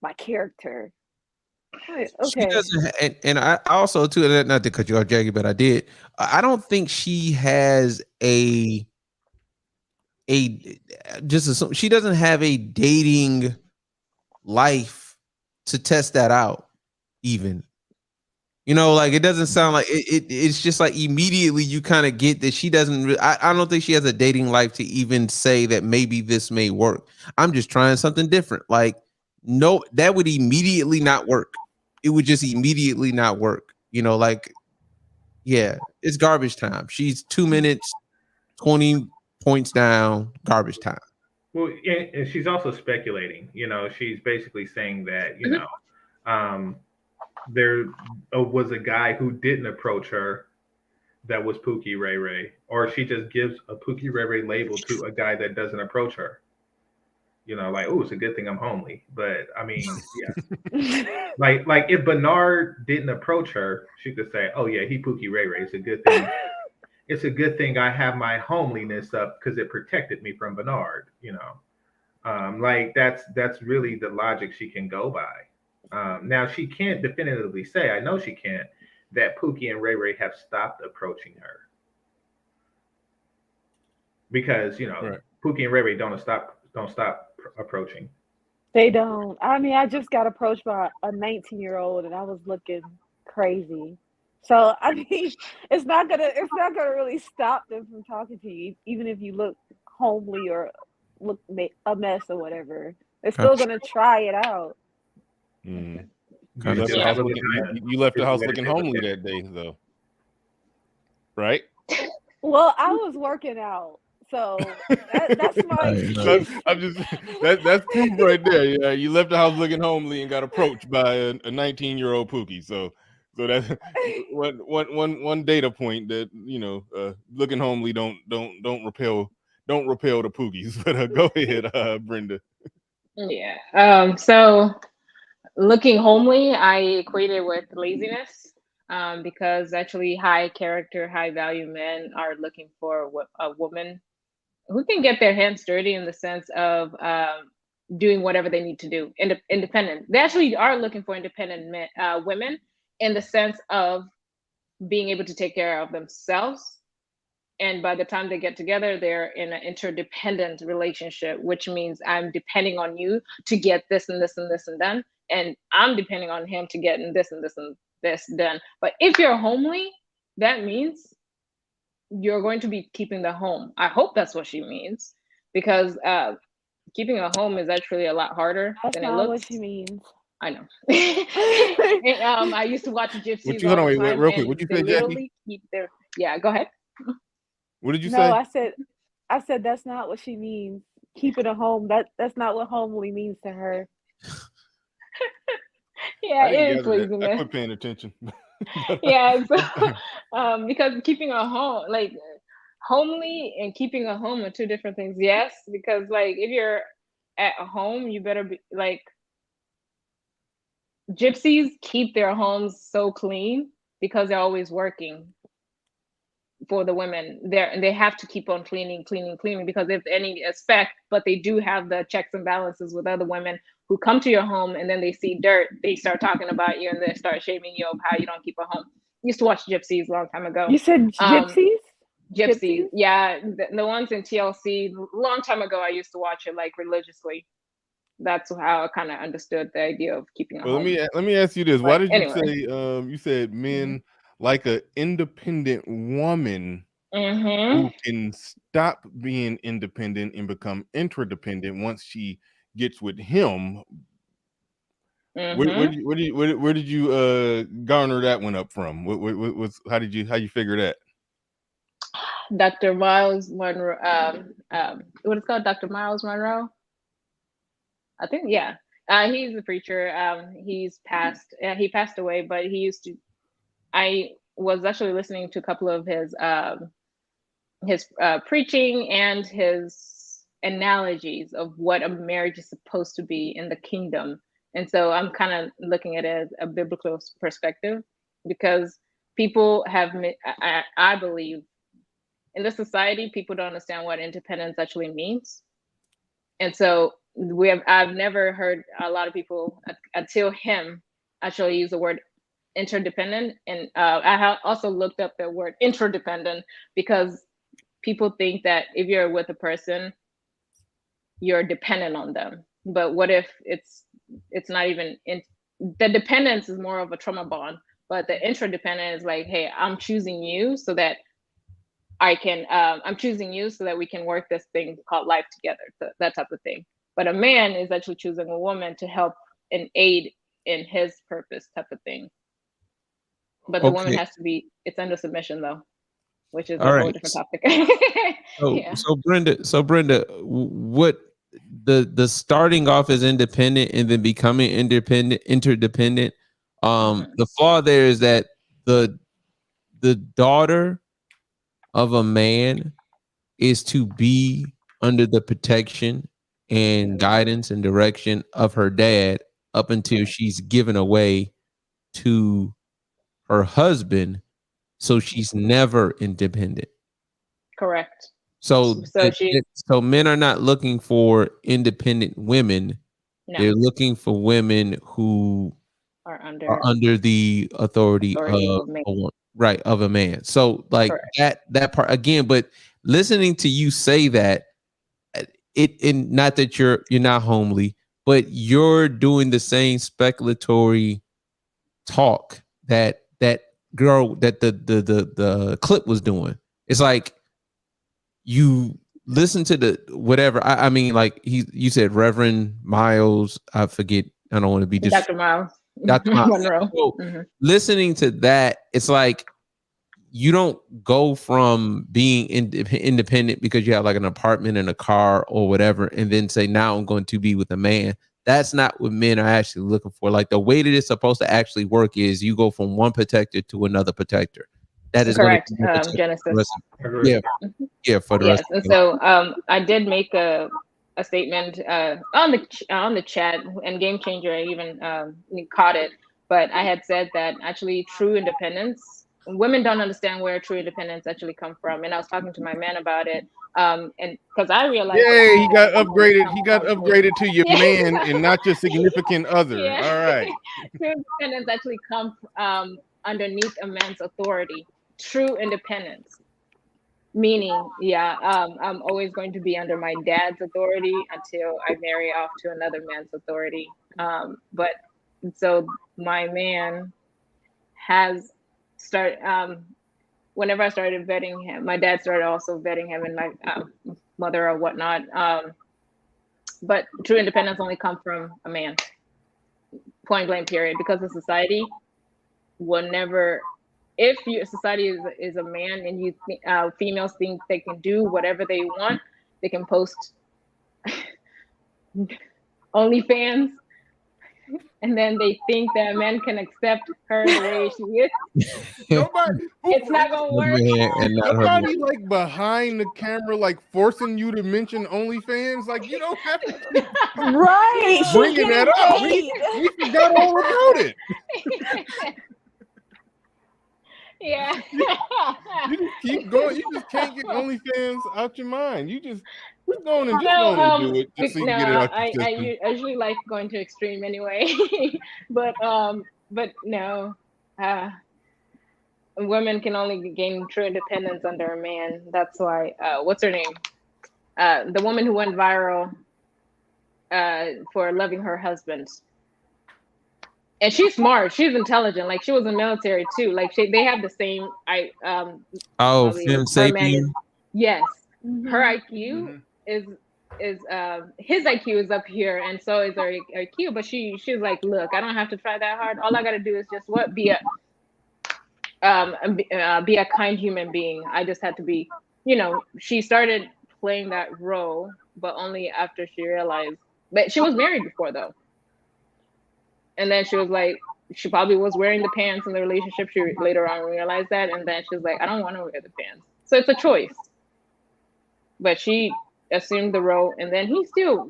my character. Like, She okay. doesn't, and I also too, not to cut you off, Jackie, but I did. I don't think she has she doesn't have a dating life to test that out, even. You know, like it doesn't sound like it's just like immediately you kind of get that she doesn't I don't think she has a dating life to even say that maybe this may work. I'm just trying something different. Like, no, that would immediately not work. It would just immediately not work. You know, like, yeah, it's garbage time. She's 2 minutes, 20 points down, garbage time. Well, and she's also speculating. You know, she's basically saying that there was a guy who didn't approach her that was Pookie Ray Ray, or she just gives a Pookie Ray Ray label to a guy that doesn't approach her. You know, like, oh, it's a good thing I'm homely. But I mean, yeah, like if Bernard didn't approach her, she could say, oh yeah, he Pookie Ray Ray. It's a good thing. It's a good thing I have my homeliness up because it protected me from Bernard. You know, like that's really the logic she can go by. Now she can't definitively say, I know she can't, that Pookie and Ray Ray have stopped approaching her because right. Pookie and Ray Ray don't stop approaching. They don't. I mean, I just got approached by a 19-year-old and I was looking crazy. So I mean, it's not gonna really stop them from talking to you, even if you look homely or look a mess or whatever. They're still gonna try it out. Mm. You left the house looking homely that day, though, right? Well, I was working out, so that's my excuse. That's proof right there. Yeah, you left the house looking homely and got approached by a 19-year-old Pookie. So that's one data point that looking homely don't repel the Pookies. But go ahead, Brenda. Yeah. So looking homely, I equate it with laziness, because actually high character, high value men are looking for a woman who can get their hands dirty in the sense of doing whatever they need to do, independent. They actually are looking for independent women in the sense of being able to take care of themselves And by the time they get together, they're in an interdependent relationship, which means I'm depending on you to get this and this and this and done. And I'm depending on him to get this and this and this done. But if you're homely, that means you're going to be keeping the home. I hope that's what she means, because keeping a home is actually a lot harder than it looks. That's not what she means. I know. I used to watch Gypsies all the time. Real quick. What you say, Jackie? Keep their, yeah, go ahead. What did you say? No, I said that's not what she means. Keeping a home, that's not what homely means to her. Yeah, it is what I quit paying attention. Yeah, so, because keeping a home, like homely and keeping a home are two different things. Yes, because like if you're at home, you better be like, Gypsies keep their homes so clean because they're always working for the women there, and they have to keep on cleaning because if any speck, but they do have the checks and balances with other women who come to your home, and then they see dirt, they start talking about you and they start shaming you of how you don't keep a home. Used to watch Gypsies a long time ago. You said Gypsies? Gypsies, yeah, the ones in TLC. Long time ago, I used to watch it like religiously. That's how I kind of understood the idea of keeping a home. Let me ask you this: why did you say you said men like an independent woman who can stop being independent and become interdependent once she gets with him? Where did you garner that one up from? How you figure that? Dr. Miles Monroe. What is it called? Dr. Miles Monroe. I think, yeah. He's a preacher. He's passed. He passed away, but he used to. I was actually listening to a couple of his preaching and his analogies of what a marriage is supposed to be in the kingdom. And so I'm kind of looking at it as a biblical perspective, because people have, I believe, in this society, people don't understand what independence actually means. And so I've never heard a lot of people until him actually use the word interdependent. And I also looked up the word interdependent, because people think that if you're with a person, you're dependent on them. But what if it's not even the dependence is more of a trauma bond, but the interdependent is like, hey, I'm choosing you so that I'm choosing you so that we can work this thing called life together, that type of thing. But a man is actually choosing a woman to help and aid in his purpose, type of thing. But the woman has to be, it's under submission though, which is a whole different topic. Yeah. So Brenda, what the starting off as independent and then becoming interdependent. The flaw there is that the daughter of a man is to be under the protection and guidance and direction of her dad up until she's given away to her husband, so she's never independent. Correct. So men are not looking for independent women. No. They're looking for women who are under the authority of a man. So like that part again, but listening to you say that and not that you're not homely, but you're doing the same speculatory talk that girl that the clip was doing. It's like you listen to the whatever. I mean, like you said Reverend Miles. I forget. I don't want to be Dr. Miles. Dr. Miles. So, listening to that, it's like you don't go from being independent because you have like an apartment and a car or whatever, and then say now I'm going to be with a man. That's not what men are actually looking for. Like the way that it's supposed to actually work is you go from one protector to another protector. That is correct. Genesis. Yeah, for the rest. And so I did make a statement on the chat, and Game Changer, I even caught it. But I had said that actually true independence, women don't understand where true independence actually come from. And I was talking to my man about it. And because I realized, he got upgraded. He got upgraded to your man and not your significant other. Yeah. All right. True independence actually comes underneath a man's authority. True independence. Meaning, yeah, I'm always going to be under my dad's authority until I marry off to another man's authority. But so my man has started. Whenever I started vetting him, my dad started also vetting him, and my mother or whatnot. But true independence only comes from a man. Point blank, period. Because the society will never. If your society is a man and you females think they can do whatever they want, they can post OnlyFans, and then they think that men can accept her the way she is. It's not gonna work. Nobody like behind the camera, like forcing you to mention OnlyFans. Like you don't have to keep Right, she's bringing that getting up. We forgot all about it. Yeah. You just keep going. You just can't get OnlyFans out your mind. You just go on and do it just so you No, get it out your I system. usually like going to extreme anyway. but no, women can only gain true independence under a man. That's why. What's her name? The woman who went viral for loving her husband. And she's smart. She's intelligent. Like she was in the military too. Like they have the same. Femme sapien. Yes, her IQ is his IQ is up here, and so is her IQ. But she's like, look, I don't have to try that hard. All I got to do is just be a kind human being. I just had to be. She started playing that role, but only after she realized. But she was married before though. And then she was like, she probably was wearing the pants in the relationship. She later on realized that. And then she was like, I don't want to wear the pants. So it's a choice. But she assumed the role. And then he still,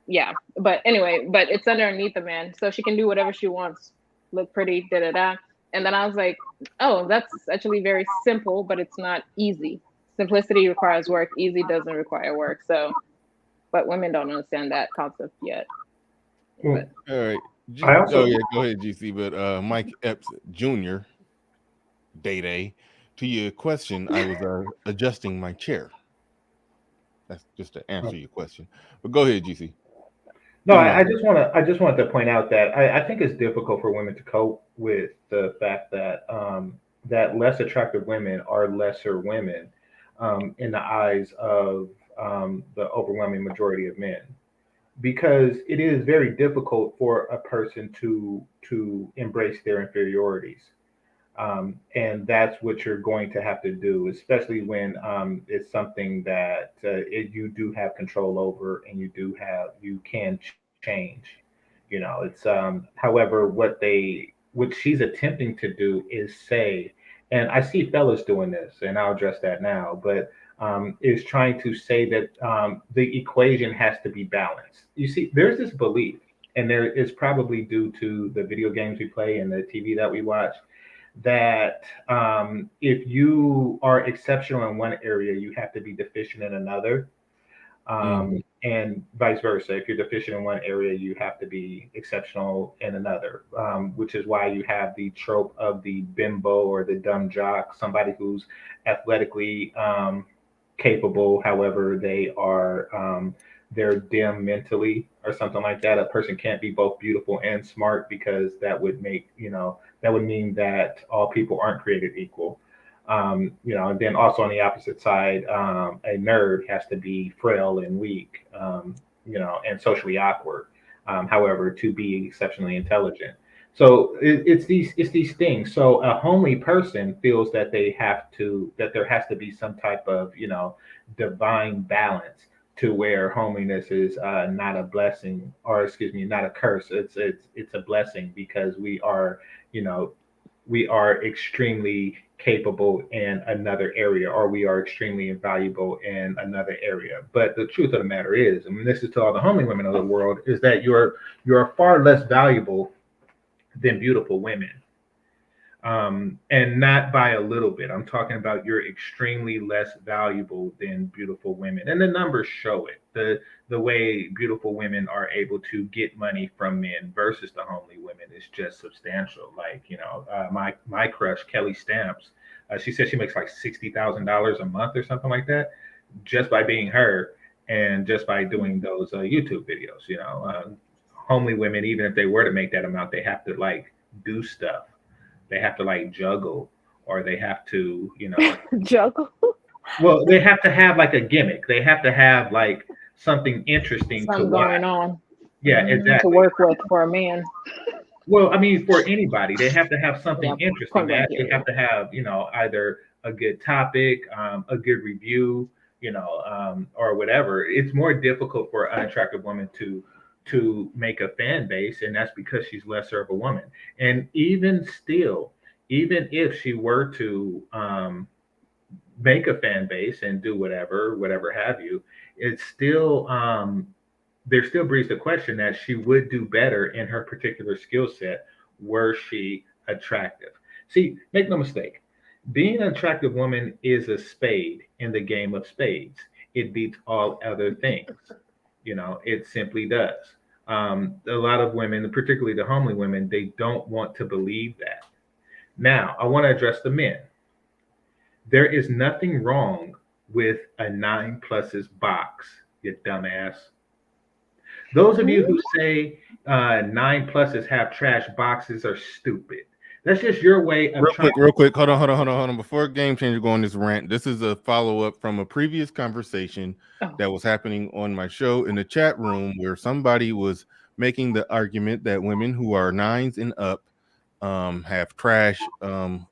yeah. But anyway, but it's underneath the man. So she can do whatever she wants. Look pretty, da-da-da. And then I was like, oh, that's actually very simple, but it's not easy. Simplicity requires work. Easy doesn't require work. So, but women don't understand that concept yet. All right. Go ahead, GC. But Mike Epps Jr. Day. To your question, I was adjusting my chair. That's just to answer your question. But go ahead, GC. No, I just wanted to point out that I think it's difficult for women to cope with the fact that that less attractive women are lesser women in the eyes of the overwhelming majority of men. Because it is very difficult for a person to embrace their inferiorities, and that's what you're going to have to do, especially when it's something that you do have control over and you can change. It's however, what she's attempting to do is say, and I see fellas doing this, and I'll address that now, but is trying to say that the equation has to be balanced. You see, there's this belief, and there is probably due to the video games we play and the TV that we watch, that if you are exceptional in one area, you have to be deficient in another. And vice versa. If you're deficient in one area, you have to be exceptional in another, which is why you have the trope of the bimbo or the dumb jock, somebody who's athletically capable, however, they're dim mentally or something like that. A person can't be both beautiful and smart because that would mean that all people aren't created equal. And then also on the opposite side, a nerd has to be frail and weak, and socially awkward. However, to be exceptionally intelligent. So it's these things. So a homely person feels that there has to be some type of, divine balance to where homeliness is not a blessing, or excuse me, not a curse. It's a blessing because we are extremely capable in another area, or we are extremely invaluable in another area. But the truth of the matter is, I mean, this is to all the homely women of the world, is that you're far less valuable than beautiful women. And not by a little bit. I'm talking about you're extremely less valuable than beautiful women. And the numbers show it. The way beautiful women are able to get money from men versus the homely women is just substantial. Like, my crush, Kelly Stamps, She said she makes like $60,000 a month or something like that, just by being her and just by doing those YouTube videos. You know, homely women, even if they were to make that amount, they have to like do stuff. They have to like juggle, or they have to, you know, Juggle. well, they have to have like a gimmick. They have to have like something interesting to Something watch. going on. Yeah, To exactly. work with for a man. Well, I mean, for anybody, they have to have something Yeah, interesting. point They blank actually period. have to have, you know, either a good topic, a good review, you know, or whatever. It's more difficult for an unattractive woman to make a fan base, and that's because she's lesser of a woman. And even still, even if she were to make a fan base and do whatever have you, it's still there still breeds the question that she would do better in her particular skill set were she attractive. See, make no mistake, being an attractive woman is a spade in the game of spades. It beats all other things. You know, it simply does. A lot of women, particularly the homely women, they don't want to believe that. Now, I want to address the men. There is nothing wrong with a 9 pluses box, you dumbass. Those of you who say 9 pluses have trash boxes are stupid. That's just your way of Real quick. Hold on. Before Game Changer go on this rant, this is a follow-up from a previous conversation that was happening on my show in the chat room where somebody was making the argument that women who are 9s and up have trash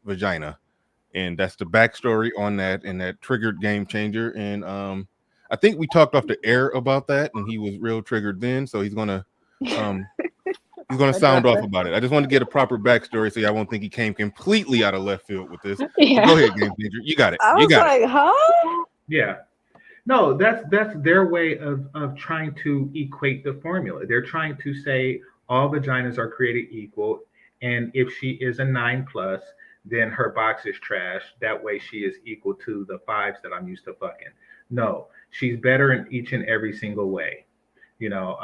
vagina. And that's the backstory on that, and that triggered Game Changer. And I think we talked off the air about that, and he was real triggered then. So he's gonna sound off about it. I just want to get a proper backstory so y'all won't think he came completely out of left field with this. Yeah. Go ahead, Game Changer. You got it. I was like, huh? Yeah. No, that's their way of trying to equate the formula. They're trying to say all vaginas are created equal, and if she is a 9 plus, then her box is trash. That way she is equal to the 5s that I'm used to fucking. No, she's better in each and every single way. You know,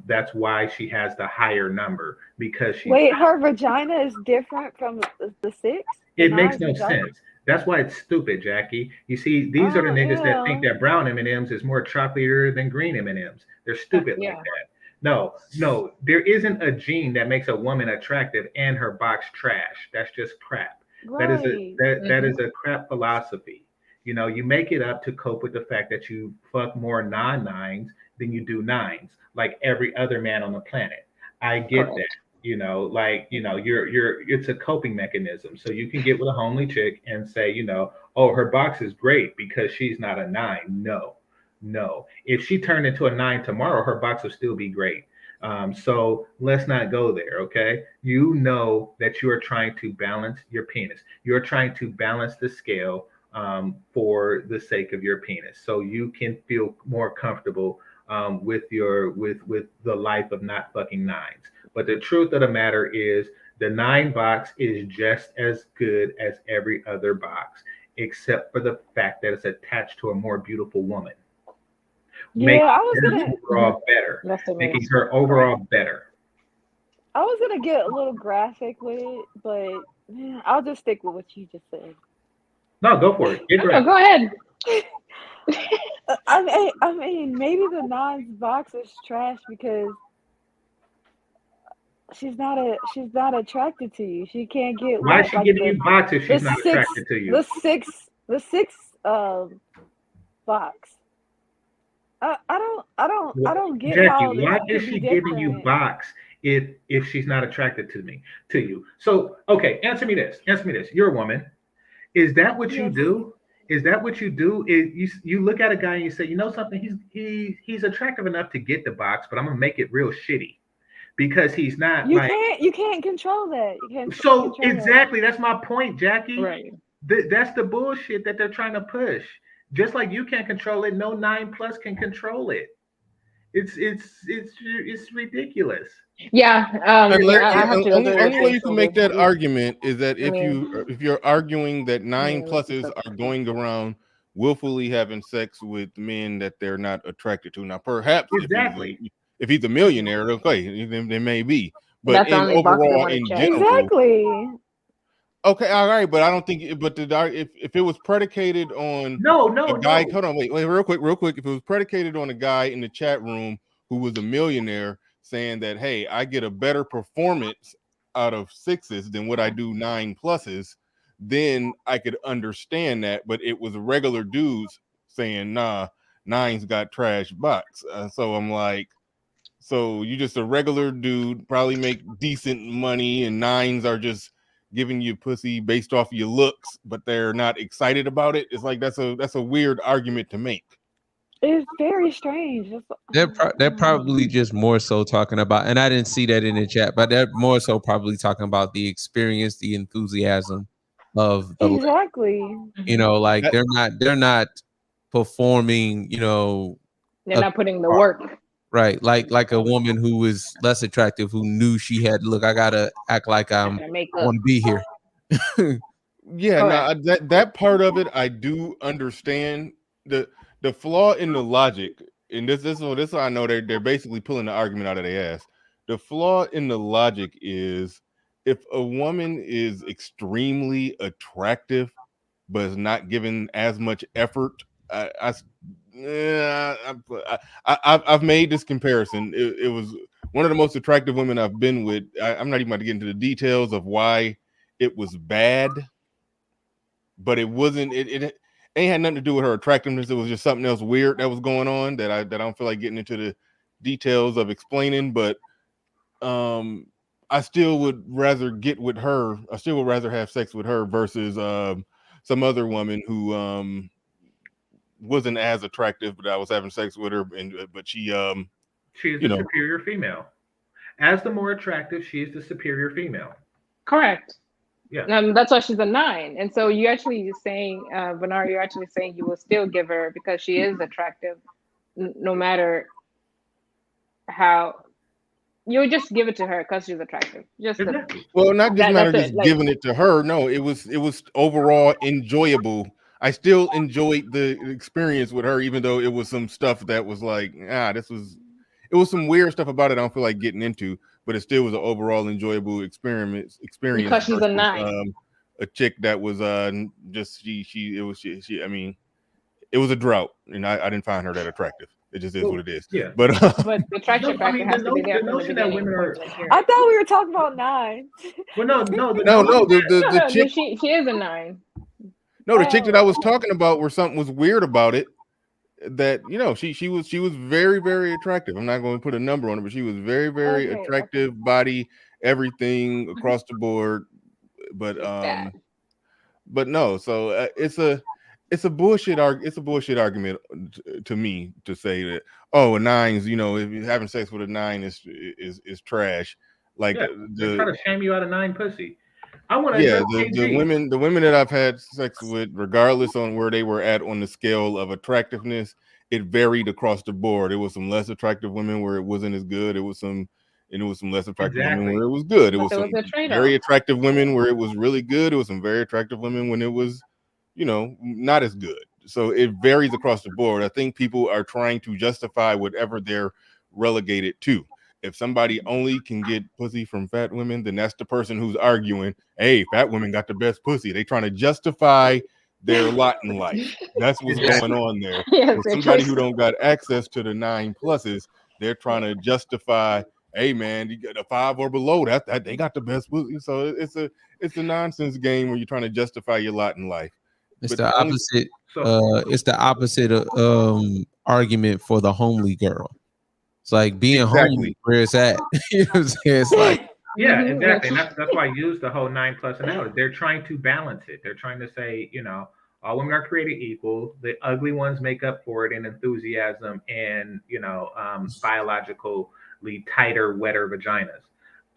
that's why she has the higher number, because she. Wait, her vagina is different from the 6? It makes no sense. That's why it's stupid, Jackie. You see, these are the niggas that think that brown M&Ms is more chocolatier than green M&Ms. They're stupid like that. No, there isn't a gene that makes a woman attractive and her box trash. That's just crap. Right. That is a crap philosophy. You know, you make it up to cope with the fact that you fuck more non-9s than you do 9s, like every other man on the planet. I get that. You know, like, you know, it's a coping mechanism. So you can get with a homely chick and say, you know, oh, her box is great because she's not a 9. No. If she turned into a 9 tomorrow, her box will still be great. So let's not go there, okay? You know that you are trying to balance your penis. You're trying to balance the scale for the sake of your penis, so you can feel more comfortable with the life of not fucking 9s. But the truth of the matter is the 9 box is just as good as every other box, except for the fact that it's attached to a more beautiful woman. Yeah, I was gonna overall better. Making her overall better. I was gonna get a little graphic with it, but I'll just stick with what you just said. No, go for it. Go ahead. I mean, maybe the 9's box is trash because she's not attracted to you. She can't get. Why is she giving you box if she's not attracted to you? The six box. I don't get Jackie, how. why is she giving you box if she's not attracted to you? So okay, answer me this. You're a woman. Is that what you do? Is that what you do? You look at a guy and you say, you know something, he's attractive enough to get the box, but I'm gonna make it real shitty because he's not. You can't control that. You can't. So exactly, that's my point, Jackie. Right. That's the bullshit that they're trying to push. Just like you can't control it, no 9 plus can control it. It's ridiculous. Yeah. The only way you can make that argument is that if you're arguing that 9 pluses are going around willfully having sex with men that they're not attracted to. Now, perhaps if he's a millionaire, okay, then may be. But overall, in general, Okay, all right, but I don't think. But if it was predicated on a guy, hold on, wait, real quick. If it was predicated on a guy in the chat room who was a millionaire saying that, hey, I get a better performance out of 6s than what I do 9+s, then I could understand that. But it was regular dudes saying, nah, 9's got trash box. So I'm like, so you just a regular dude, probably make decent money, and 9s are just giving you pussy based off of your looks, but they're not excited about it. It's like that's a weird argument to make. It's very strange. They're probably just more so talking about, and I didn't see that in the chat, but they're more so probably talking about the experience, the enthusiasm of the exactly. You know, like they're not performing. You know, they're not putting the work. Right, like a woman who is less attractive who knew she had. Look, I gotta act like I want to be here. Yeah, no, that part of it I do understand. The flaw in the logic, and this I know they're basically pulling the argument out of their ass. The flaw in the logic is if a woman is extremely attractive but is not given as much effort. I've made this comparison. It was one of the most attractive women I've been with. I'm not even about to get into the details of why it was bad, but it wasn't. It ain't had nothing to do with her attractiveness. It was just something else weird that was going on that I don't feel like getting into the details of explaining. But I still would rather get with her. I still would rather have sex with her versus some other woman who wasn't as attractive, but I was having sex with her, but she is the superior female. As the more attractive, she is the superior female. Correct. Yeah. That's why she's a 9. And so you actually saying, Bernard, you're actually saying you will still give her because she is attractive, no matter how. You'll just give it to her because she's attractive. Well, not just matter just giving it to her. No, it was overall enjoyable. I still enjoyed the experience with her, even though it was some stuff that was like, it was some weird stuff about it I don't feel like getting into, but it still was an overall enjoyable experience. Because she's a 9. A chick that was just she. I mean, it was a drought, and I didn't find her that attractive. It just is what it is. Yeah. But the attraction factor has to be there from the beginning. I thought we were talking about 9. Well, no. The chick. She is a 9. No, the chick that I was talking about, where something was weird about it, that she was very, very attractive. I'm not going to put a number on it, but she was very, very attractive, body, everything across the board. But no, so it's a bullshit argument to me to say that a 9's, if you're having sex with a 9 is trash. Like they try to shame you out of 9 pussy. I want to the women that I've had sex with, regardless on where they were at on the scale of attractiveness, it varied across the board. It was some less attractive women where it wasn't as good. It was some less attractive women where it was good. It was some very attractive women where it was really good. It was some very attractive women when it was, not as good. So it varies across the board. I think people are trying to justify whatever they're relegated to. If somebody only can get pussy from fat women, then that's the person who's arguing, hey, fat women got the best pussy. They trying to justify their lot in life. That's what's going on there. Yes, somebody who don't got access to the 9+s, they're trying to justify, hey man, you got a 5 or below that they got the best pussy. So it's a nonsense game where you're trying to justify your lot in life. It's the opposite. It's the opposite argument for the homely girl. It's like being homely where it's at. You know what I'm saying? It's like exactly. And that's why I use the whole 9+ analogy. They're trying to balance it. They're trying to say, all women are created equal. The ugly ones make up for it in enthusiasm and biologically tighter, wetter vaginas.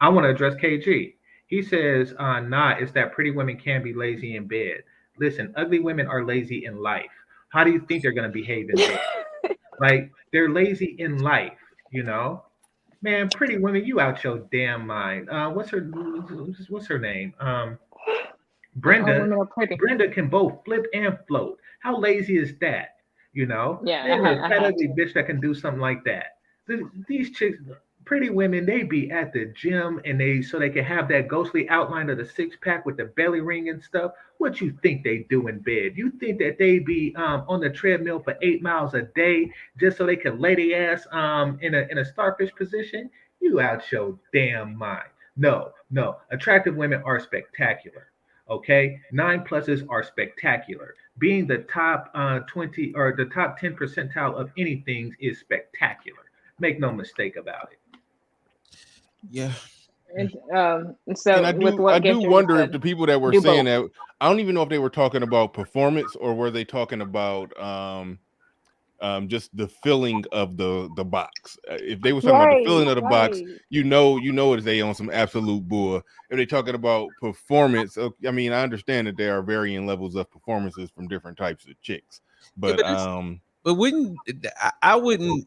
I want to address KG. He says, it's that pretty women can be lazy in bed. Listen, ugly women are lazy in life. How do you think they're going to behave in bed? Like, they're lazy in life, Man, pretty women, you out your damn mind. What's her name? Brenda. Brenda can both flip and float. How lazy is that? Yeah. There's a fat ugly bitch that can do something like that. These chicks, pretty women, they be at the gym and they can have that ghostly outline of the six pack with the belly ring and stuff. What you think they do in bed? You think that they be on the treadmill for 8 miles a day just so they can lay their ass in a starfish position? You out your damn mind. No, no. Attractive women are spectacular. Okay, 9 pluses are spectacular. Being the top 20 or the top 10 percentile of anything is spectacular. Make no mistake about it. Yeah. And And I with do what Gifter wonder if said, the people that were do saying both. that, I don't even know if they were talking about performance or were they talking about just the filling of the box. If they were talking about the filling of the box, you know it's they on some absolute bull. If they're talking about performance, I mean, I understand that there are varying levels of performances from different types of chicks, but but wouldn't I wouldn't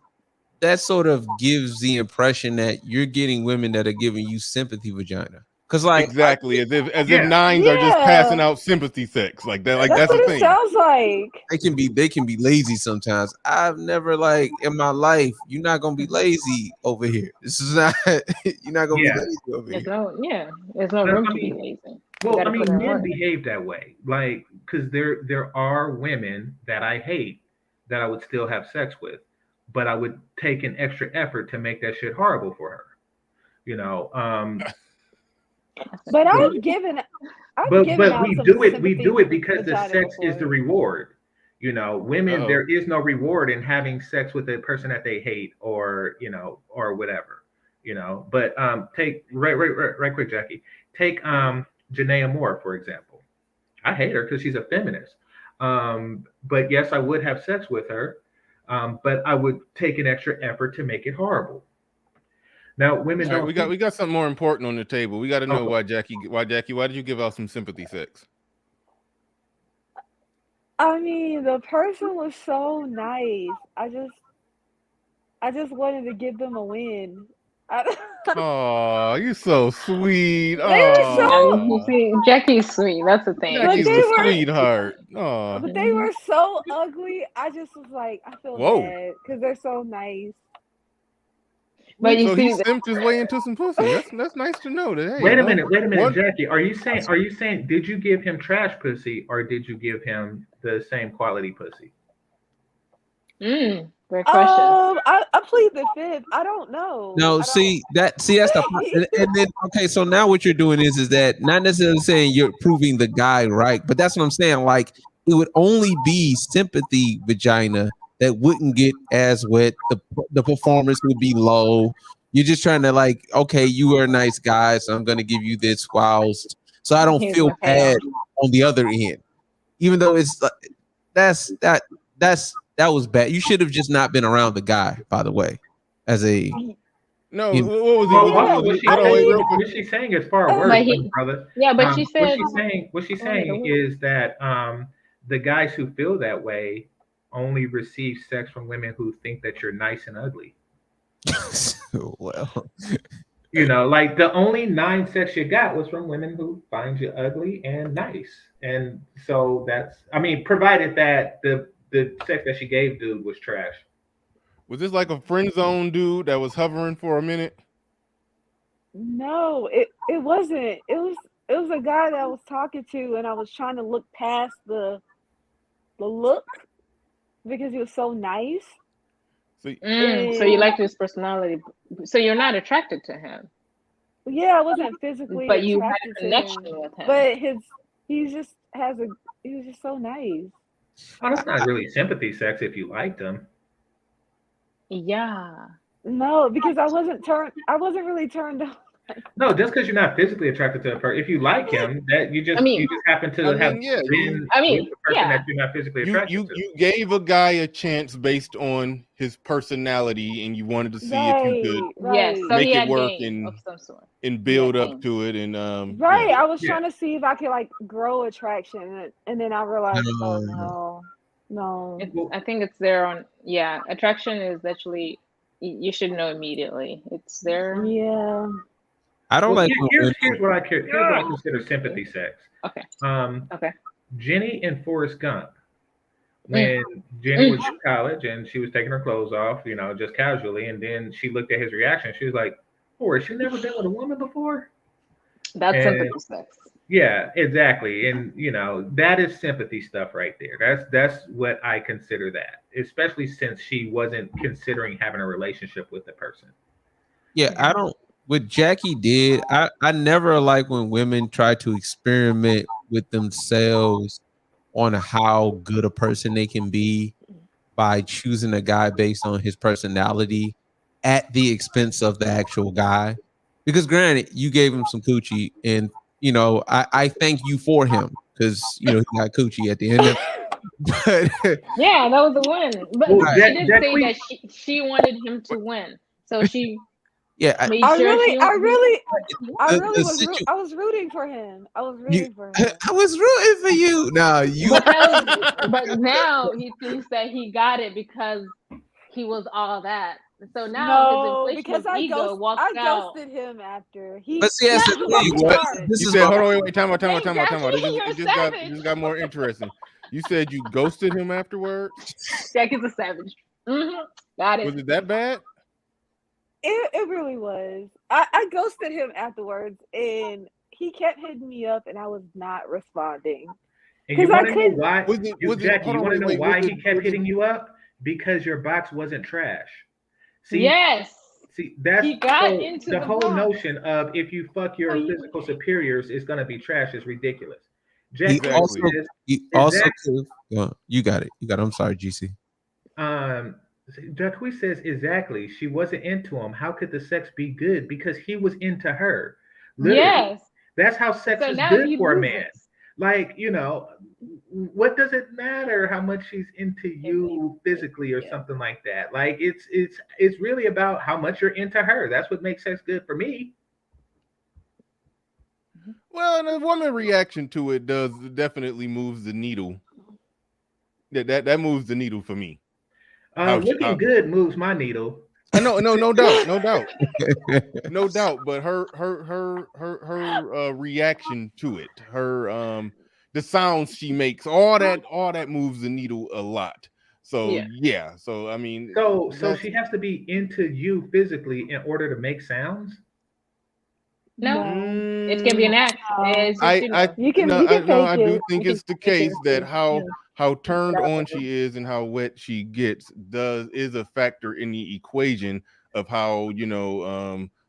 that sort of gives the impression that you're getting women that are giving you sympathy vagina. Because like exactly as if nines are just passing out sympathy sex like that. Like that's what the it thing. sounds like. They can be lazy sometimes. I've never like in my life, you're not gonna be lazy over here. This is not you're not gonna be lazy over There's here. there's no room to be lazy. Well, I mean, men behave that way, like because there are women that I hate that I would still have sex with, but I would take an extra effort to make that shit horrible for her. You know. But I've given out we some do it. We sympathy do it because the vagina sex is the before. reward. You know, women. There is no reward in having sex with a person that they hate or or whatever. You know, but take right quick, Jackie. Take Janaea Moore, for example. I hate her because she's a feminist. But yes, I would have sex with her, but I would take an extra effort to make it horrible. Now, women All right, don't. we got something more important on the table. We got to know Okay. why did you give out some sympathy sex? I mean, the person was so nice. I just wanted to give them a win. Oh, you're so sweet. They were so. You see, Jackie's sweet. That's the thing. Jackie's a sweetheart. Oh, But they were so ugly. I just was like, I feel bad because they're so nice. But you so see, he simped his way into some pussy. That's nice to know. That hey, Wait a minute, Jackie. Are you saying did you give him trash pussy or did you give him the same quality pussy? Great question. I plead the fifth. I don't know. No, see that's the part. And then okay, so now what you're doing is that not necessarily saying you're proving the guy right, but that's what I'm saying. Like it would only be sympathy vagina that wouldn't get as wet. The performance would be low. You're just trying to like, okay, you are a nice guy, so I'm gonna give you this whilst so I don't feel bad on the other end. Even though it's that was bad. You should have just not been around the guy, by the way. As a no, you know, what was he? What she's saying is far worse, brother. Yeah, but she said what she's saying is that the guys who feel that way only receive sex from women who think that you're nice and ugly. Well, like the only 9 sex you got was from women who find you ugly and nice, and so provided that the sex that she gave dude was trash. Was this like a friend zone dude that was hovering for a minute? No, it wasn't. It was a guy that I was talking to, and I was trying to look past the look because he was so nice. So you liked his personality. So you're not attracted to him. Yeah, I wasn't physically but you had attracted a connection to him. with him. But he was just so nice. Oh, that's not really sympathy sex if you liked him. Yeah. No, because I wasn't really turned on. No, just because you're not physically attracted to a person, if you like him, that you just happen to have been with the person that you're not physically attracted to. You gave a guy a chance based on his personality, and you wanted to see if you could make it work and build up to it. And I was trying to see if I could like grow attraction, and then I realized, no. I think it's there on attraction is actually you should know immediately. It's there. Yeah. I don't like. Here's what I care. Here's what I consider sympathy sex. Okay. Jenny and Forrest Gump when Jenny was in college and she was taking her clothes off, just casually, and then she looked at his reaction. She was like, "Oh, has she never been with a woman before?" That's And sympathy sex. yeah, exactly. And that is sympathy stuff right there. That's what I consider that, especially since she wasn't considering having a relationship with the person. Yeah, I don't. What Jackie did, I never like when women try to experiment with themselves on how good a person they can be by choosing a guy based on his personality at the expense of the actual guy. Because granted, you gave him some coochie, and I thank you for him because he got coochie at the end of but Yeah, that was the win. But Well, she did say that she wanted him to win. So she yeah, made sure she I was rooting for him. I was rooting for him. I was rooting for you. No, you. But now he thinks that he got it because he was all that. So now his because inflation of ego walks out. ghosted him after he. But see, that's the thing. You said, hold on, wait, time out. It just got more interesting. You said you ghosted him afterwards? Jackie's a savage. Got it. Was it that bad? It really was. I ghosted him afterwards, and he kept hitting me up, and I was not responding. And you want to know why? Jackie, you want to know why he kept hitting you up? Because your box wasn't trash. See, yes. See, that's he got into the whole box. notion of if you fuck your physical superiors, it's gonna be trash is ridiculous. He Jackie also you got it. I'm sorry, GC. Jackie says exactly. She wasn't into him. How could the sex be good? Because he was into her. Literally. Yes. That's how sex is good for a man. Like, what does it matter how much she's into you physically or something like that? Like it's really about how much you're into her. That's what makes sex good for me. Well, and a woman reaction to it definitely moves the needle. That moves the needle for me. Looking good moves my needle. No doubt. No doubt, but her reaction to it, her the sounds she makes, all that moves the needle a lot. So yeah. So I mean, so she has to be into you physically in order to make sounds. No, it can be an act. I do think it's the case that how turned on she is and how wet she gets is a factor in the equation of how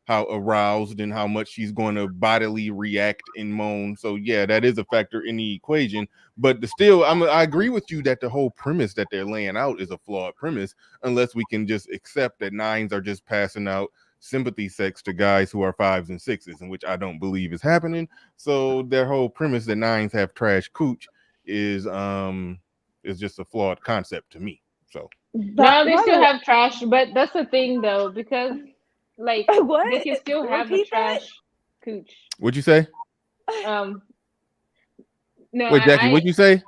how aroused and how much she's going to bodily react and moan. So yeah, that is a factor in the equation. But still, I agree with you that the whole premise that they're laying out is a flawed premise, unless we can just accept that nines are just passing out sympathy sex to guys who are 5s and 6s, and which I don't believe is happening. So their whole premise that nines have trash cooch is just a flawed concept to me. So no, they still have trash, but that's the thing though, because like they can still have the trash cooch. What'd you say? No. Wait, Jackie, what'd you say?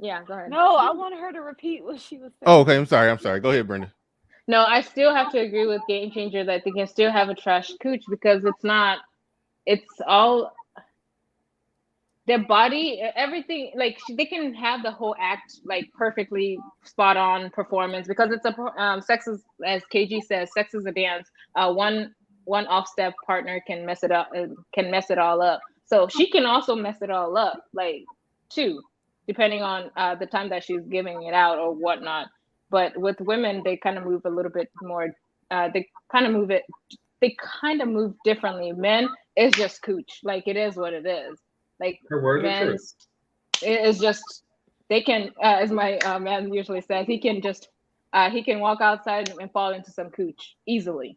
Yeah, go ahead. No, I want her to repeat what she was saying. Oh, okay. I'm sorry. Go ahead, Brenda. No, I still have to agree with Game Changer that they can still have a trash cooch because it's all their body, everything. Like they can have the whole act like perfectly spot on performance because it's sex is, as KG says, sex is a dance. One off step partner can mess it up, can mess it all up. So she can also mess it all up, like too, depending on the time that she's giving it out or whatnot. But with women, they kind of move a little bit more. They kind of move differently. Men, it's just cooch. Like it is what it is. Like men, it's just they can. As my man usually says, he can walk outside and fall into some cooch easily,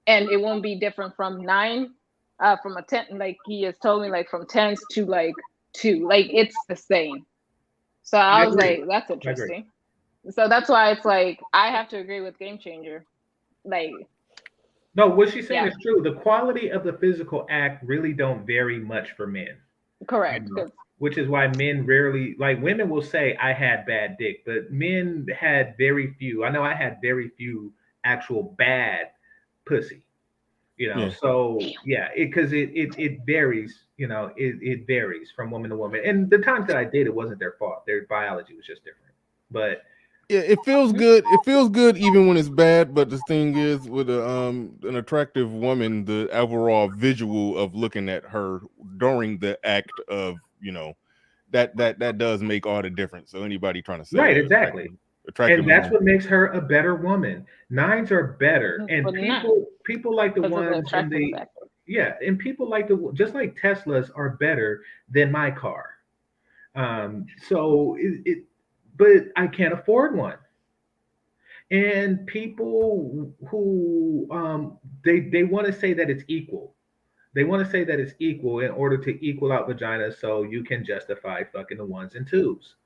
and it won't be different from 9, from a 10. Like he has told me, like from 10s to like 2. Like it's the same. So I was like, that's interesting. So that's why it's like I have to agree with Game Changer. Like, no, what she's saying is true. The quality of the physical act really don't vary much for men. Correct. Which is why men rarely, like women will say, I had bad dick, but men had very few. I know I had very few actual bad pussy. So yeah, because it varies. It varies from woman to woman. And the times that I did, it wasn't their fault. Their biology was just different. But yeah, it feels good. It feels good even when it's bad. But the thing is, with an attractive woman, the overall visual of looking at her during the act of, that does make all the difference. So anybody trying to say right, exactly. attractive And that's woman, what makes her a better woman. Nines are better, and But not people like the because of the ones in attractiveness the factor. yeah, and people like just like Teslas are better than my car. So but I can't afford one. And people who they want to say that it's equal. They want to say that it's equal in order to equal out vaginas, so you can justify fucking the ones and twos.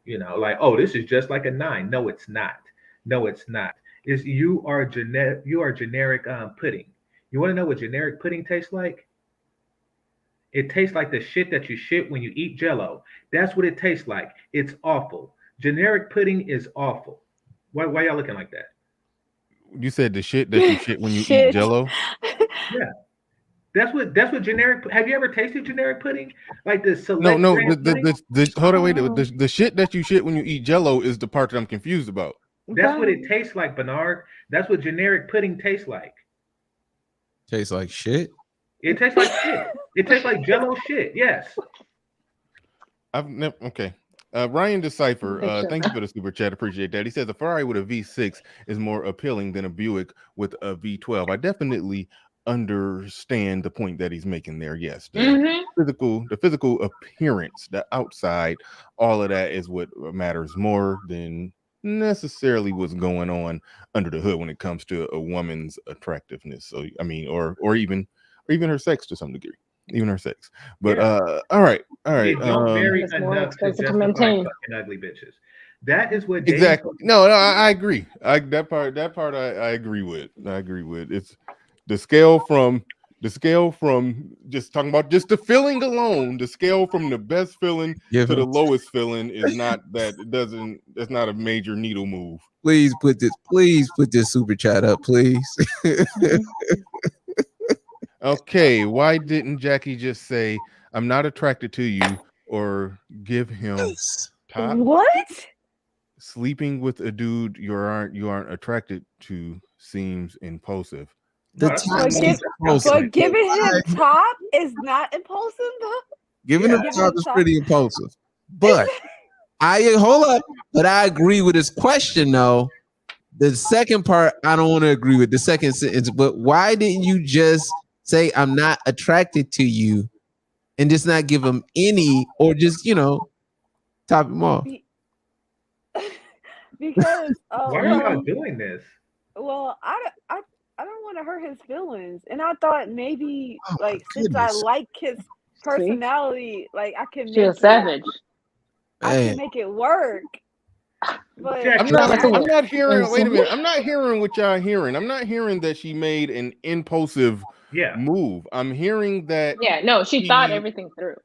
Like, oh, this is just like a nine. No, it's not. No, it's not. Is you are generic pudding. You want to know what generic pudding tastes like? It tastes like the shit that you shit when you eat Jello. That's what it tastes like. It's awful. Generic pudding is awful. Why y'all looking like that? you said the shit that you shit when you eat Shit. Jello. Yeah, that's what generic. Have you ever tasted generic pudding? Like the select No. brand pudding? Hold on, wait. The shit that you shit when you eat Jello is the part that I'm confused about. That's what it tastes like, Bernard. That's what generic pudding tastes like. Tastes like shit. It tastes like shit. It tastes like Jello shit. Yes. I've never. Okay. Ryan Decipher, thank you for the super chat. Appreciate that. He says a Ferrari with a V6 is more appealing than a Buick with a V12. I definitely understand the point that he's making there. Yes, the physical appearance, the outside, all of that is what matters more than necessarily what's going on under the hood when it comes to a woman's attractiveness. So I mean, or even her sex to some degree. Even her sex, but all right. It don't vary It's more enough to expensive to justify maintain. fucking ugly bitches. That is what Exactly. No, I agree. That part I agree with. It's the scale from just talking about just the feeling alone. The scale from the best feeling to the lowest feeling is not that. That's not a major needle move. Please put this super chat up, please. Okay, why didn't Jackie just say I'm not attracted to you or give him top? What? Sleeping with a dude you aren't attracted to seems impulsive. But giving him top is not impulsive though. Giving him top is pretty impulsive. But hold up. But I agree with his question though. The second part I don't want to agree with. The second sentence, but why didn't you just say I'm not attracted to you and just not give him any, or just top him off? Because why are y'all doing this? Well, I don't want to hurt his feelings, and I thought maybe since I goodness. like his personality, like I can She's a make savage. I can make it work. But I'm not hearing. Wait a minute. I'm not hearing what y'all hearing. I'm not hearing that she made an impulsive move. I'm hearing that. Yeah, no, she thought everything through.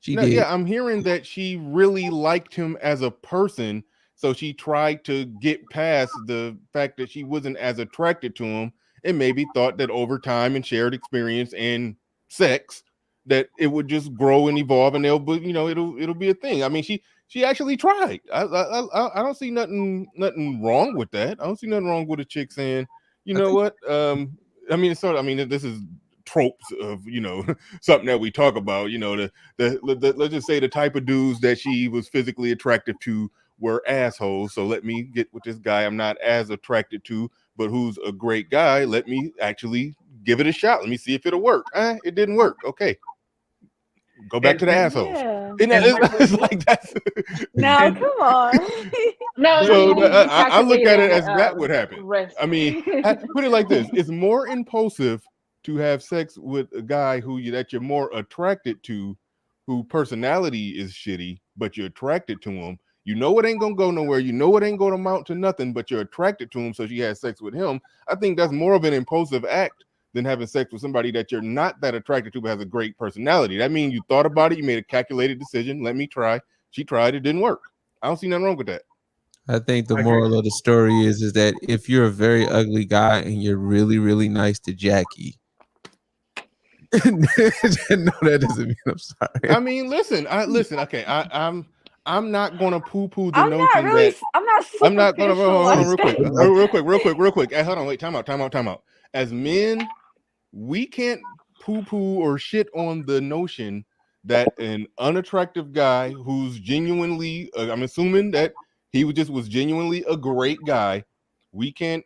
She did. Yeah, I'm hearing that she really liked him as a person, so she tried to get past the fact that she wasn't as attracted to him, and maybe thought that over time and shared experience and sex, that it would just grow and evolve, and it'll be a thing. I mean, she actually tried. I don't see nothing wrong with that. I don't see nothing wrong with a chick saying, you know what? I mean, this is tropes of something that we talk about. Let's just say the type of dudes that she was physically attractive to were assholes. So let me get with this guy I'm not as attracted to, but who's a great guy. Let me actually give it a shot. Let me see if it'll work. It didn't work. Okay. Go back to the assholes. Yeah. It's like that's now come on. No, so I look at it as that would happen. I mean, put it like this: it's more impulsive to have sex with a guy that you're more attracted to, who personality is shitty, but you're attracted to him. You know it ain't gonna go nowhere. You know it ain't gonna amount to nothing, but you're attracted to him, so she has sex with him. I think that's more of an impulsive act than having sex with somebody that you're not that attracted to but has a great personality. That means you thought about it, you made a calculated decision. Let me try. She tried, it didn't work. I don't see nothing wrong with that. I think the moral of the story is that if you're a very ugly guy and you're really, really nice to Jackie, no, that doesn't mean I'm sorry. I mean, listen. Okay, I'm I'm not gonna poo-poo the I'm notion not really. that I'm not I'm not gonna superficial hold on like that. real quick. Hey, hold on, wait, time out. As men, we can't poo-poo or shit on the notion that an unattractive guy who's genuinely, I'm assuming that he was genuinely a great guy. We can't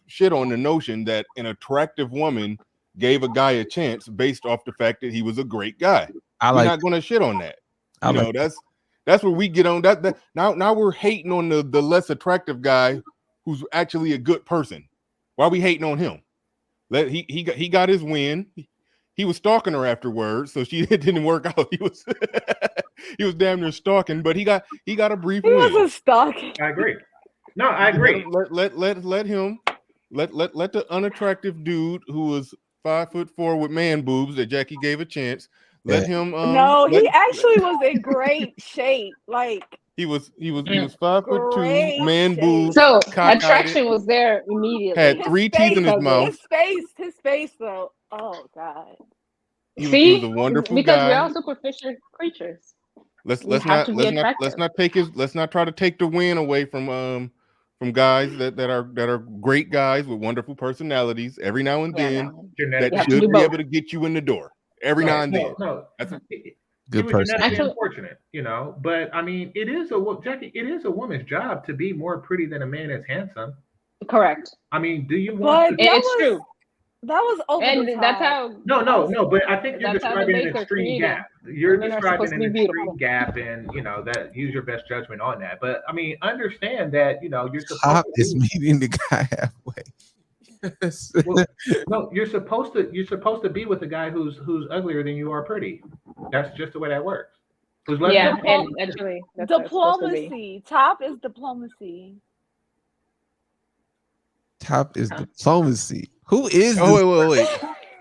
shit on the notion that an attractive woman gave a guy a chance based off the fact that he was a great guy. We're not gonna shit on that. That's where we get on that. Now we're hating on the less attractive guy who's actually a good person. Why are we hating on him? He got his win. He was stalking her afterwards, so it didn't work out. He was damn near stalking, but he got a brief win. He wasn't stalking. I agree. No, I agree. Let him let the unattractive dude who was 5'4" with man boobs that Jackie gave a chance. Let him. No, he actually was in great shape. Like he was 5'2", man boobs. So cockeyed attraction it, was there immediately. had 3 teeth in his mouth. His face though. Oh God. He was a wonderful because guy. we're all superficial creatures. Let's not try to take the win away from guys that are great guys with wonderful personalities. Every now and then, that should be able to get you in the door. Every now and then. No, that's a good person. Genetically unfortunate, But I mean, it is a woman's job to be more pretty than a man that's handsome. Correct. I mean, do you want? It's true. That was over the top. That's how. No. But I think you're describing an Baker extreme created. gap. You're Women are describing supposed an to be extreme gap, and that use your best judgment on that. But I mean, understand that you're supposed Top to is meeting the guy halfway. Well, no, you're supposed to be with a guy who's uglier than you are pretty. That's just the way that works. Yeah, and actually, that's diplomacy. Top is diplomacy. Top is diplomacy. Who is? Wait.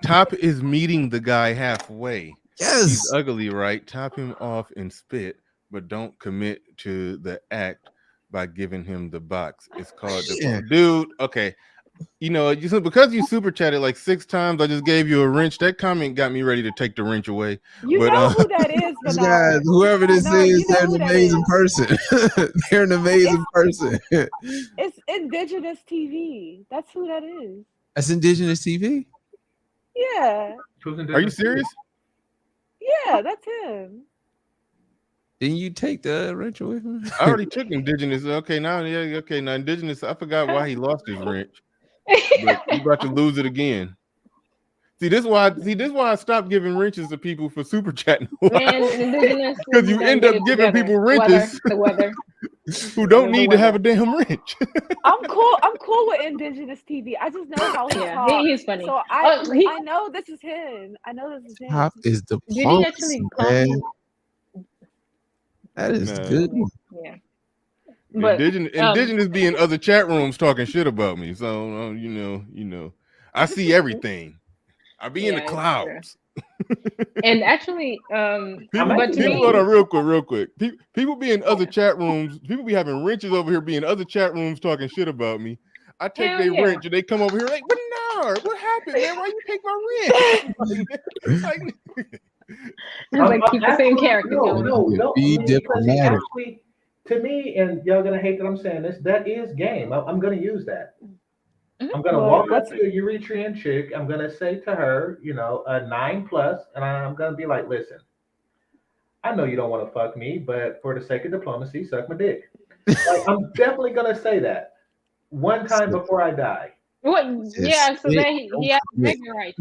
Top is meeting the guy halfway. Yes, he's ugly, right? Top him off and spit, but don't commit to the act by giving him the box. It's called dude. Okay. Because you super chatted like 6 times, I just gave you a wrench. That comment got me ready to take the wrench away. You know who that is, guys, whoever this is, they're an amazing person. They're an amazing person. It's Indigenous TV. That's who that is. That's Indigenous TV? Yeah. Are you serious? Yeah, that's him. Didn't you take the wrench away from him? I already took Indigenous. Okay, now Indigenous. I forgot why he lost his wrench. But you about to lose it again. See, this is why I stopped giving wrenches to people for super chatting. Because you end up giving people wrenches the weather. who don't need to have a damn wrench. I'm cool with Indigenous TV. I just know how he talks. He's funny. So I know this is him. Top is the man. That is good. Yeah. But Indigenous be in other chat rooms talking shit about me. So I see everything. I be in the clouds. And actually, hold on real quick. People be in other chat rooms. People be having wrenches over here, be in other chat rooms talking shit about me. I take their wrench and they come over here like, Bernard, what happened, man? Why you take my wrench? Keep the same character. No. Be diplomatic. Actually, to me, and y'all gonna hate that I'm saying this, that is game. I'm gonna use that. I'm gonna walk up to a Eritrean chick. I'm gonna say to her, a 9+, and I'm gonna be like, listen, I know you don't want to fuck me, but for the sake of diplomacy, suck my dick. I'm definitely gonna say that one time before I die. What? Yeah, so then he has to make it right.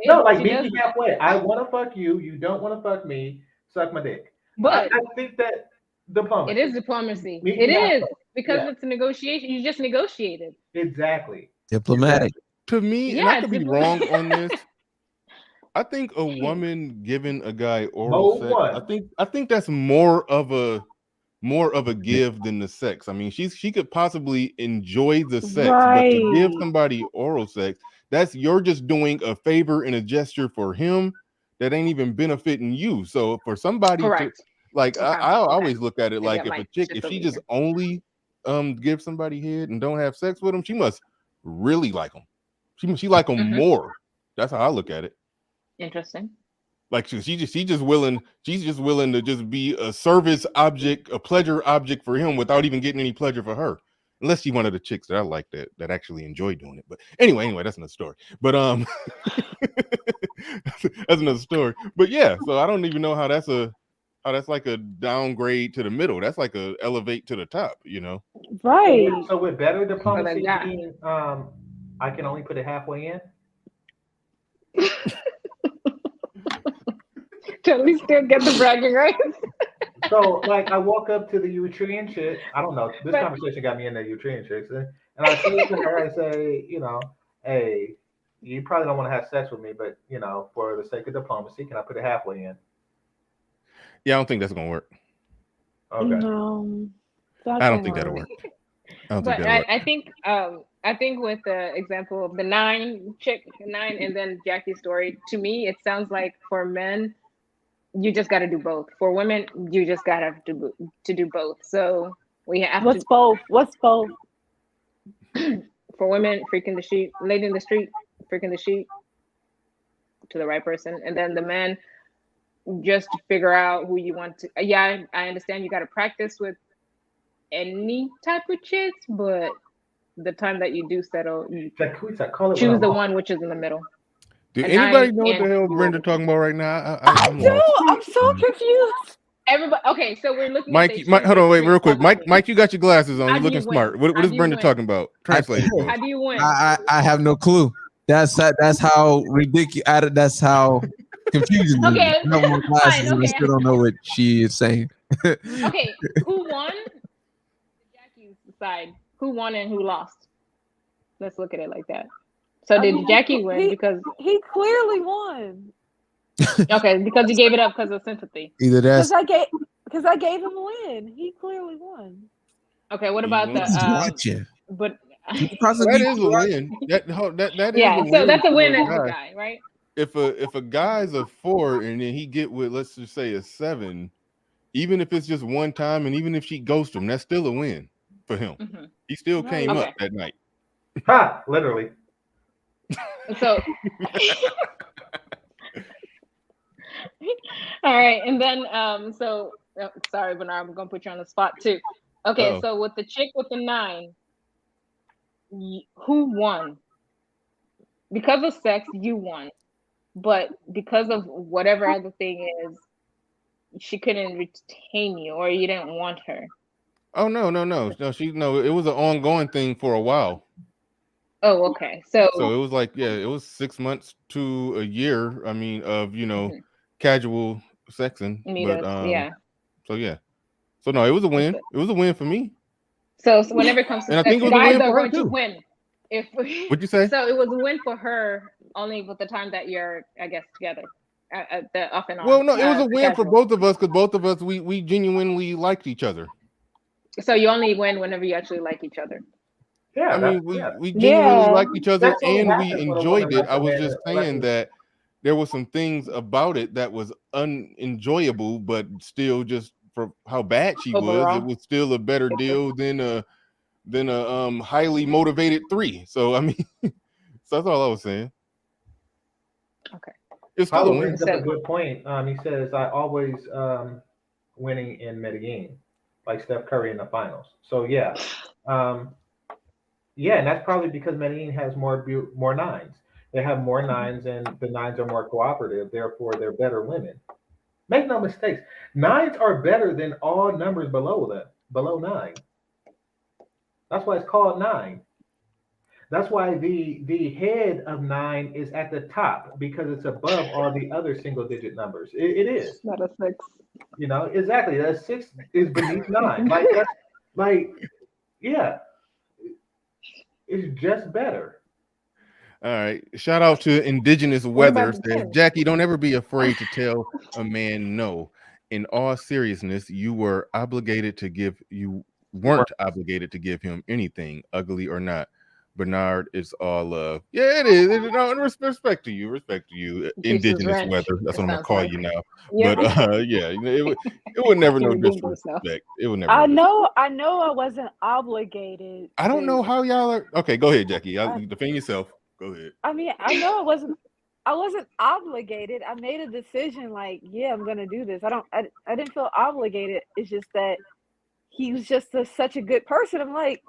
No, meet me halfway. I want to fuck you. You don't want to fuck me. Suck my dick. But I think that diplomacy. It is diplomacy. It is because it's a negotiation. You just negotiated. Exactly. Diplomatic. To me, and I could be wrong on this. I think a woman giving a guy oral sex, I think that's more of a give than the sex. I mean, she could possibly enjoy the sex, but to give somebody oral sex, you're just doing a favor and a gesture for him that ain't even benefiting you. So for somebody to I always look at it like if she just only give somebody head and don't have sex with them, she must really like them. She like them more. That's how I look at it. Interesting. Like she's just willing to just be a service object, a pleasure object for him without even getting any pleasure for her. Unless she's one of the chicks that I like that actually enjoy doing it. But anyway, that's another story. But that's another story. But yeah, so I don't even know how that's like a downgrade to the middle. That's like a elevate to the top, you know? Right. So with better diplomacy being, I can only put it halfway in. Till we still get the bragging rights. So, like, I walk up to the Eritrean chick. I don't know. This conversation got me into Eritrean chicks, and I say to her, I say, hey, you probably don't want to have sex with me, but for the sake of diplomacy, can I put it halfway in? Yeah, I don't think that's gonna work. Okay. No, I don't think that'll work. I think with the example of the 9 chick, 9, and then Jackie's story, to me, it sounds like for men, you just got to do both. For women, you just got to do both. So we have What's both? What's both? For women, freaking the sheep, lady in the street, freaking the sheep to the right person, and then the men just to figure out who you want to. Yeah, I understand you got to practice with any type of chicks, but the time that you do settle, you choose the one which is in the middle. Do anybody know what the hell Brenda talking about right now? I'm do. I'm so confused. Everybody. Okay, so we're looking. Mike, hold on, wait, real quick. Mike, you got your glasses on. You're looking smart. What is Brenda talking about? Translate it. How do you win? I have no clue. That's how ridiculous. That's how confusing. Okay, I have more glasses and I still don't know what she is saying. Okay, who won? Jackie's side. Who won and who lost? Let's look at it like that. So did Jackie win because he clearly won? Okay, because you gave it up because of sympathy. Either that, because I gave him a win. He clearly won. Okay, what about the? But that is a win. That is a win. So that's a win as a guy, right? If a guy's a 4 and then he get with, let's just say, a 7, even if it's just one time, and even if she ghosts him, that's still a win for him. Mm-hmm. He still came up that night. Ha! Literally. So. All right, and then sorry, Bernard, I'm gonna put you on the spot too. Okay, so with the chick with the 9, who won? Because of sex, you won, but because of whatever other thing is, she couldn't retain you, or you didn't want her. Oh no! It was an ongoing thing for a while. Oh, okay. So it was like, it was 6 months to a year. I mean, of casual sexing. So no, it was a win. It was a win for me. So whenever it comes to sex, guys are going to win. What'd you say? So it was a win for her only with the time that you're, I guess, together. The off and on. Well, no, it was a win for both of us because both of us we genuinely liked each other. So you only win whenever you actually like each other. Yeah, I mean, we genuinely liked each other and we enjoyed it. I was just saying that there were some things about it that was unenjoyable, but still, just for how bad she was, it was still a better deal than a highly motivated 3. So I mean, so that's all I was saying. Okay. It's still a win. Brings up a good point. He says, I always winning in Medellin, like Steph Curry in the finals. So yeah. And that's probably because Medellin has more 9s. They have more 9s, and the 9s are more cooperative. Therefore, they're better women. Make no mistakes. 9s are better than all numbers below 9. That's why it's called 9. That's why the head of 9 is at the top, because it's above all the other single-digit numbers. It is. Not a 6. Exactly. That 6 is beneath 9. It's just better. All right. Shout out to Indigenous Weather. Says, Jackie, don't ever be afraid to tell a man no. In all seriousness, you weren't obligated to give him anything, ugly or not. Bernard, it's all love. Yeah, it is. Respect to you. Indigenous Weather. That's what I'm gonna call you now. Yeah. But it would never know disrespect. It would never. I know I wasn't obligated. I don't know how y'all are. Okay, go ahead, Jackie. You defend yourself. Go ahead. I mean, I know I wasn't I wasn't obligated. I made a decision like, yeah, I'm gonna do this. I didn't feel obligated. It's just that he was just such a good person. I'm like,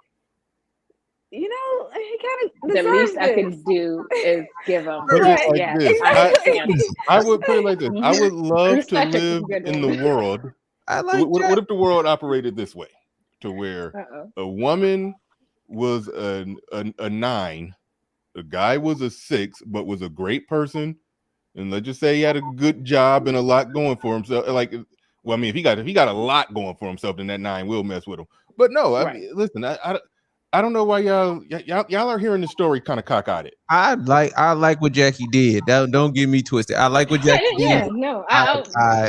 he kind of The least deserves I can this. do is give him. Put it like Yeah, this. I understand. I would put it like this. I would love You're to such a live good in the woman. world. I like What if the world operated this way, to where a woman was a 9, a guy was a 6, but was a great person, and let's just say he had a good job and a lot going for himself. Like, well, I mean, if he got a lot going for himself, then that 9 will mess with him. But no, I mean, listen, I don't know why y'all are hearing the story kind of cockeyed. I like what Jackie did. Don't get me twisted. I like what Jackie did. Yeah, no, I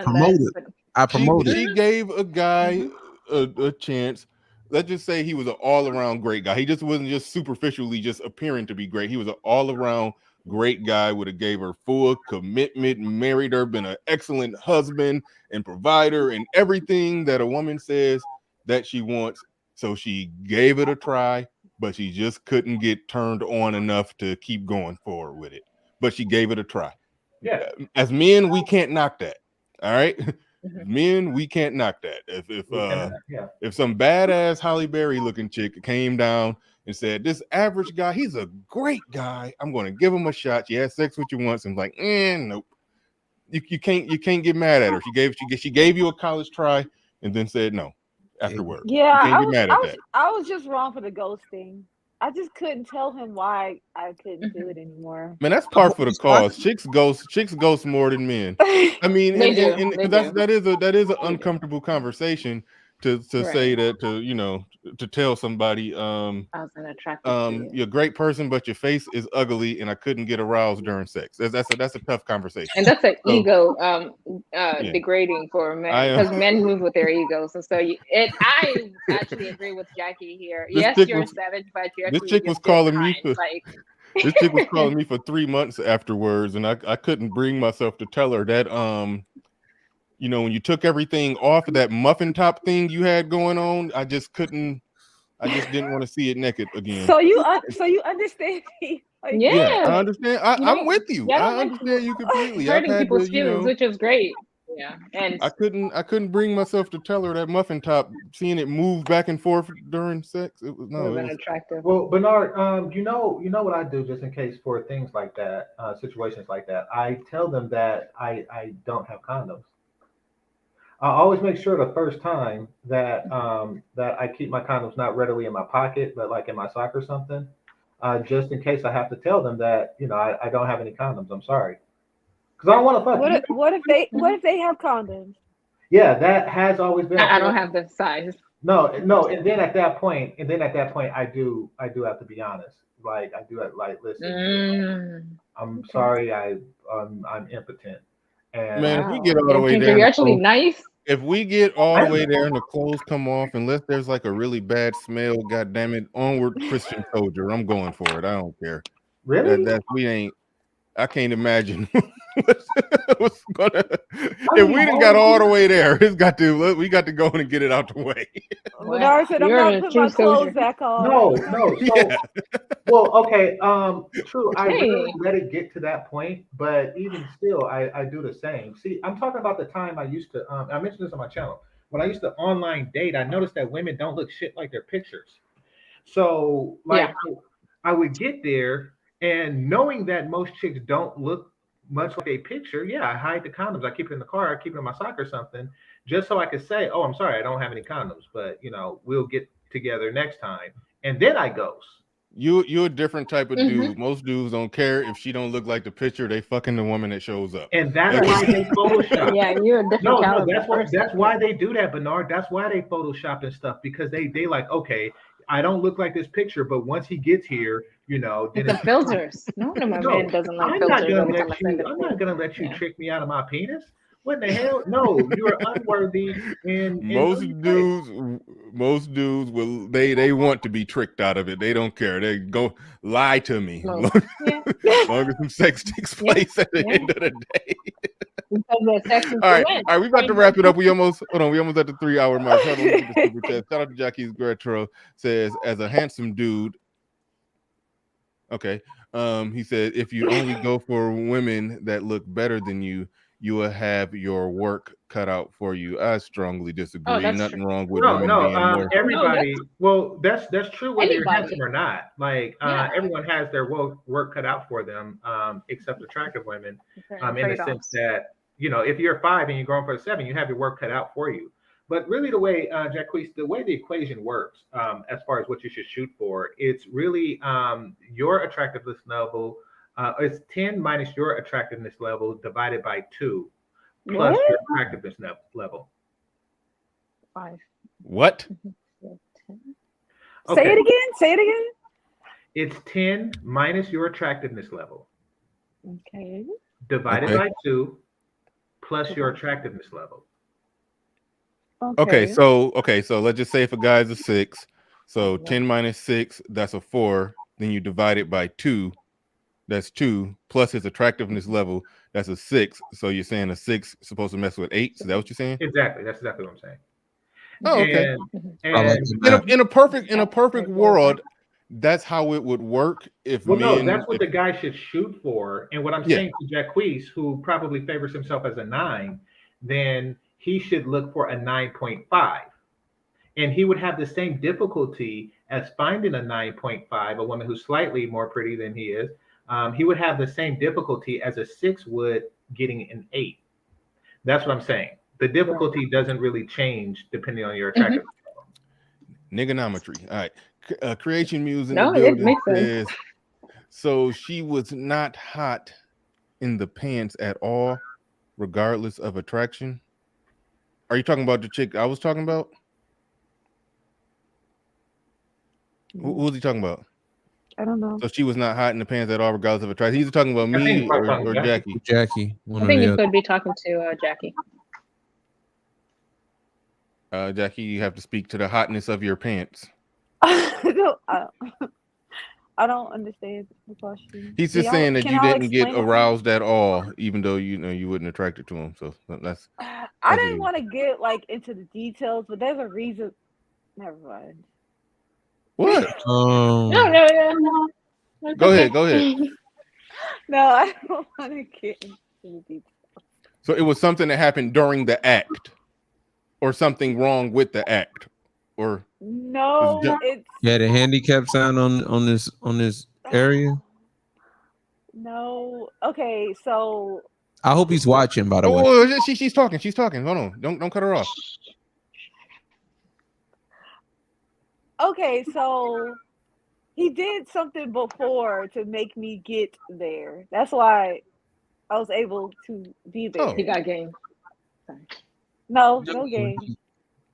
promoted. I promoted. She gave a guy a chance. Let's just say he was an all-around great guy. He just wasn't just superficially just appearing to be great. He was an all-around great guy. Would have gave her full commitment, married her, been an excellent husband and provider, and everything that a woman says that she wants. So she gave it a try, but she just couldn't get turned on enough to keep going forward with it. But she gave it a try. Yeah. As men, we can't knock that. All right. Men, we can't knock that. If some badass Holly Berry looking chick came down and said, "This average guy, he's a great guy. I'm going to give him a shot. She had sex with you once," and like, nope. You can't get mad at her. She gave you a college try and then said no afterward. Yeah, you can't get mad at that. I was just wrong for the ghosting. I just couldn't tell him why I couldn't do it anymore. Man, that's par for the cause. Chicks ghost more than men. I mean, that is an uncomfortable conversation to say that, to tell somebody I was unattractive you're a great person, but your face is ugly and I couldn't get aroused during sex. That's a tough conversation. And that's an ego degrading for men, because men move with their egos. And so I actually agree with Jackie here. Yes, you're a savage, but this chick was calling me for this chick was calling me for 3 months afterwards, and I couldn't bring myself to tell her that when you took everything off of that muffin top thing you had going on, I just didn't want to see it naked again. So you understand me? Like, yeah, I understand. I'm with you. I understand you completely. Hurting people's feelings, which is great. Yeah, and I couldn't bring myself to tell her that muffin top, seeing it move back and forth during sex. It was attractive. Well, Bernard, you know what I do just in case for things like that, situations like that. I tell them that I don't have condoms. I always make sure the first time that that I keep my condoms not readily in my pocket, but like in my sock or something, just in case I have to tell them that I don't have any condoms. I'm sorry, because I don't want to fuck. What if they have condoms? Yeah, that has always been. I don't have the size. No, and then at that point, I do have to be honest. Like I do have, like, listen, I'm sorry, I'm impotent. And man, if we get all the way there, you're actually nice. If we get all the way there and the clothes come off, unless there's like a really bad smell, God damn it, onward Christian soldier. I'm going for it. I don't care. Really? I can't imagine what's gonna. If we didn't got all the way there, we got to go and get it out the way. Bernard said, "I'm not putting my clothes back on." No. So, well, okay. True. I really let it get to that point, but even still, I do the same. See, I'm talking about the time I used to. I mentioned this on my channel. When I used to online date, I noticed that women don't look shit like their pictures. So, I would get there. And knowing that most chicks don't look much like a picture, I hide the condoms. I keep it in the car. I keep it in my sock or something, just so I could say, "Oh, I'm sorry, I don't have any condoms, but we'll get together next time." And then I ghost. You're a different type of dude. Most dudes don't care if she don't look like the picture. They fucking the woman that shows up. And that's why they Photoshop. Yeah, you're a different caliber. That's why they do that, Bernard. That's why they Photoshop and stuff, because they like, okay, I don't look like this picture, but once he gets here, then the filters. No, my man doesn't like filters. I'm not gonna let you trick me out of my penis. What the hell? No, you're unworthy. And most dudes will they want to be tricked out of it. They don't care. They go lie to me. Long as some sex takes place at the end of the day. All right, we about to wrap it up. We almost at the 3 hour mark. Shout out to Jackie's Gretro, says, as a handsome dude, Okay. He said if you only go for women that look better than you, you will have your work cut out for you. I strongly disagree. that's Nothing true. wrong with No, women no. being more. Everybody. Well, that's true whether you're Anybody. handsome or not. Like Yeah. everyone has their work cut out for them, except attractive women. In the sense that if you're 5 and you're going for a 7, you have your work cut out for you. But really, the way Jacquees, the way the equation works, as far as what you should shoot for, it's really your attractiveness level. It's 10 minus your attractiveness level divided by 2 plus your attractiveness level. 5. What? Say it again. Say it again. It's 10 minus your attractiveness level. Okay. Divided by 2 plus your attractiveness level. Okay, so let's just say if a guy's a 6, so 10 minus 6, that's a 4. Then you divide it by 2, that's 2 plus his attractiveness level, that's a 6. So you're saying a 6 is supposed to mess with 8? Is that what you're saying? Exactly. That's exactly what I'm saying. Oh, okay. And in a perfect world, that's how it would work if well, men. no, that's what the guy should shoot for. And what I'm saying to Jacquees, who probably favors himself as a 9, then he should look for a 9.5. And he would have the same difficulty as finding a 9.5, a woman who's slightly more pretty than he is. He would have the same difficulty as a 6 would getting an 8. That's what I'm saying. The difficulty doesn't really change depending on your attractiveness. Niggonometry. All right. Creation Muse in No, the it building makes says, so she was not hot in the pants at all, regardless of attraction. Are you talking about the chick I was talking about? Who was he talking about? I don't know. So she was not hot in the pants at all, regardless of attraction. He's talking about me or Jackie. Jackie. I think you could be talking to Jackie. Jackie, you have to speak to the hotness of your pants. No, I don't understand the question. He's just saying that you didn't get aroused at all, even though you wasn't attracted to him. So that's. I didn't want to get into the details, but there's a reason. Never mind. What? No. Go ahead. No, I don't want to get into the details. So it was something that happened during the act, or something wrong with the act, or no, it's the handicap sign on this area. No. Okay, so I hope he's watching. By the way, oh, she's talking. She's talking. Hold on, don't cut her off. okay, so he did something before to make me get there. That's why I was able to be there. He got game. No game.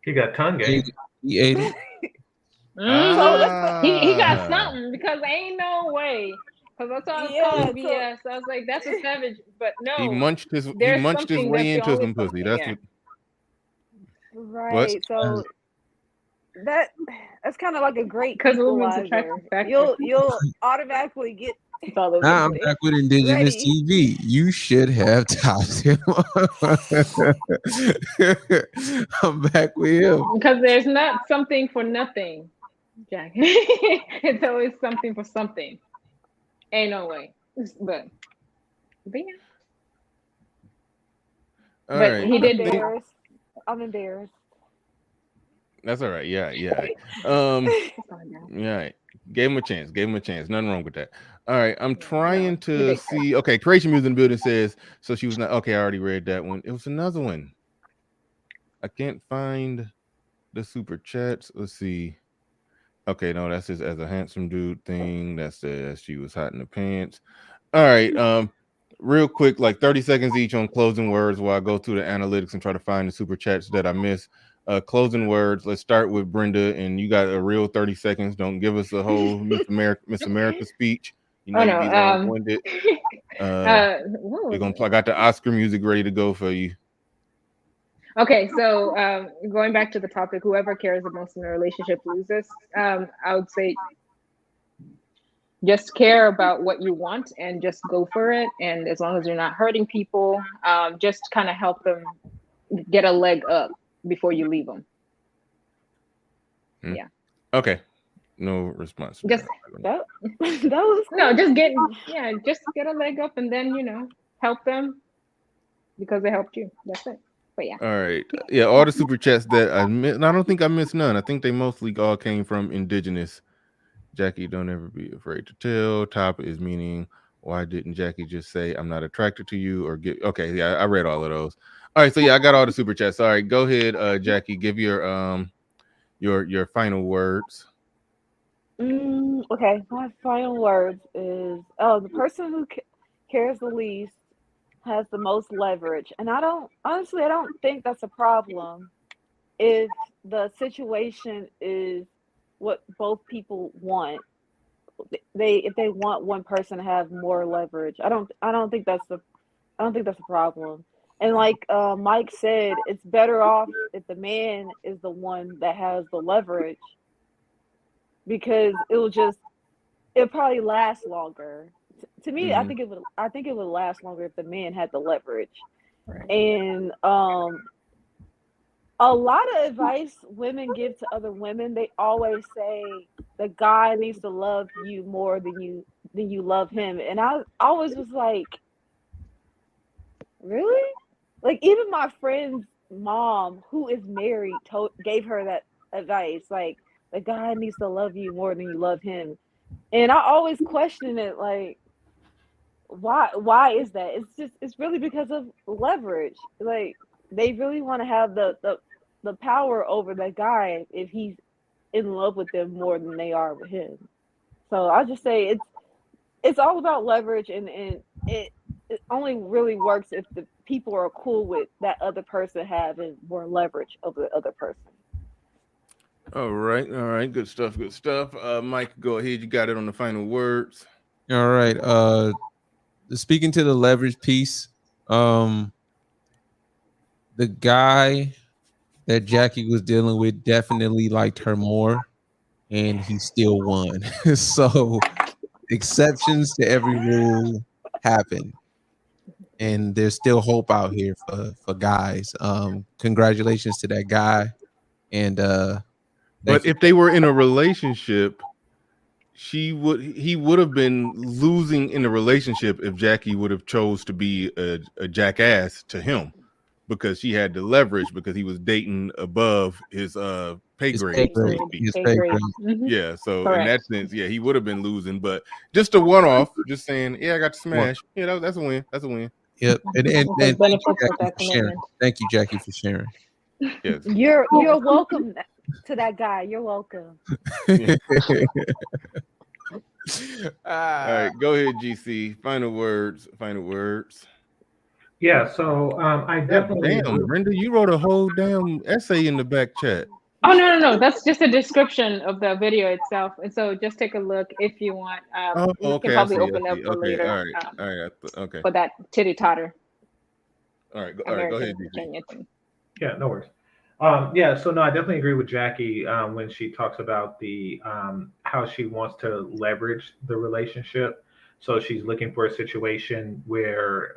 He got tongue game. He ate it. He got something because ain't no way. Because I saw calling BS. I was like, that's a savage, but no. He munched his way into some pussy. That's what. Right. What? So that's kind of like a great because equalizer. You'll automatically get. Now I'm back with Indigenous TV. You should have topped him. I'm back with him. Because there's not something for nothing, Jack. It's always something for something. Ain't no way. But yeah. All but right. he did. I'm embarrassed. That's all right. Yeah. Yeah. Gave him a chance. Nothing wrong with that. All right. I'm trying to see. Okay. Creation Muse in the building says, so she was not. Okay. I already read that one. It was another one. I can't find the super chats. Let's see. Okay. No, that's just as a handsome dude thing. That says she was hot in the pants. All right. Real quick, like 30 seconds each on closing words while I go through the analytics and try to find the super chats that I missed. Closing words. Let's start with Brenda, and you got a real 30 seconds. Don't give us a whole Miss America speech. You know, you be long-winded. We're gonna play. I got the Oscar music ready to go for you. Okay, so going back to the topic, whoever cares the most in a relationship loses. I would say just care about what you want and just go for it. And as long as you're not hurting people, just kind of help them get a leg up before you leave them. Yeah. Okay. No response. Just that was no, just get a leg up and then help them because they helped you. That's it. But yeah. All right. Yeah, all the super chats that I missed. I don't think I missed none. I think they mostly all came from indigenous. Jackie, don't ever be afraid to tell. Top is meaning, why didn't Jackie just say I'm not attracted to you or get okay? Yeah, I read all of those. All right, so yeah, I got all the super chats. All right, go ahead, Jackie. Give your final words. Okay, my final words is the person who cares the least has the most leverage, and I don't think that's a problem if the situation is what both people want. If they want one person to have more leverage, I don't think that's a problem. And like Mike said, it's better off if the man is the one that has the leverage, because it'll probably last longer. To me, I think it would last longer if the man had the leverage. Right. And a lot of advice women give to other women, they always say the guy needs to love you more than you love him. And I always was like, really? Like, even my friend's mom, who is married, gave her that advice. Like, the guy needs to love you more than you love him. And I always question it, like, why is that? It's really because of leverage. Like, they really want to have the power over that guy if he's in love with them more than they are with him. So I'll just say it's all about leverage, and it only really works if the people are cool with that other person having more leverage over the other person. All right, good stuff. Mike, go ahead. You got it on the final words. All right. Speaking to the leverage piece, the guy that Jackie was dealing with definitely liked her more, and he still won. So exceptions to every rule happen, and there's still hope out here for guys. Congratulations to that guy. And but if they were in a relationship, he would have been losing in the relationship if Jackie would have chose to be a jackass to him, because she had the leverage because he was dating above his pay grade. Mm-hmm. Yeah, so Correct. in that sense, yeah, he would have been losing. But just a one-off, just saying, yeah, I got to smash. Yeah, that's a win. That's a win. Yep. And The benefits of that commitment. Thank you, Jackie, for sharing. Yes. You're welcome to that guy. You're welcome. All right, go ahead, GC. Final words. Yeah, so I definitely damn, Brenda, you wrote a whole damn essay in the back chat. Oh no! That's just a description of the video itself, and so just take a look if you want. We can probably open up for later. All right. Okay. For that titty totter. All right. Go ahead, GC. Yeah, no worries. Yeah, so no, I definitely agree with Jackie when she talks about the how she wants to leverage the relationship. So she's looking for a situation where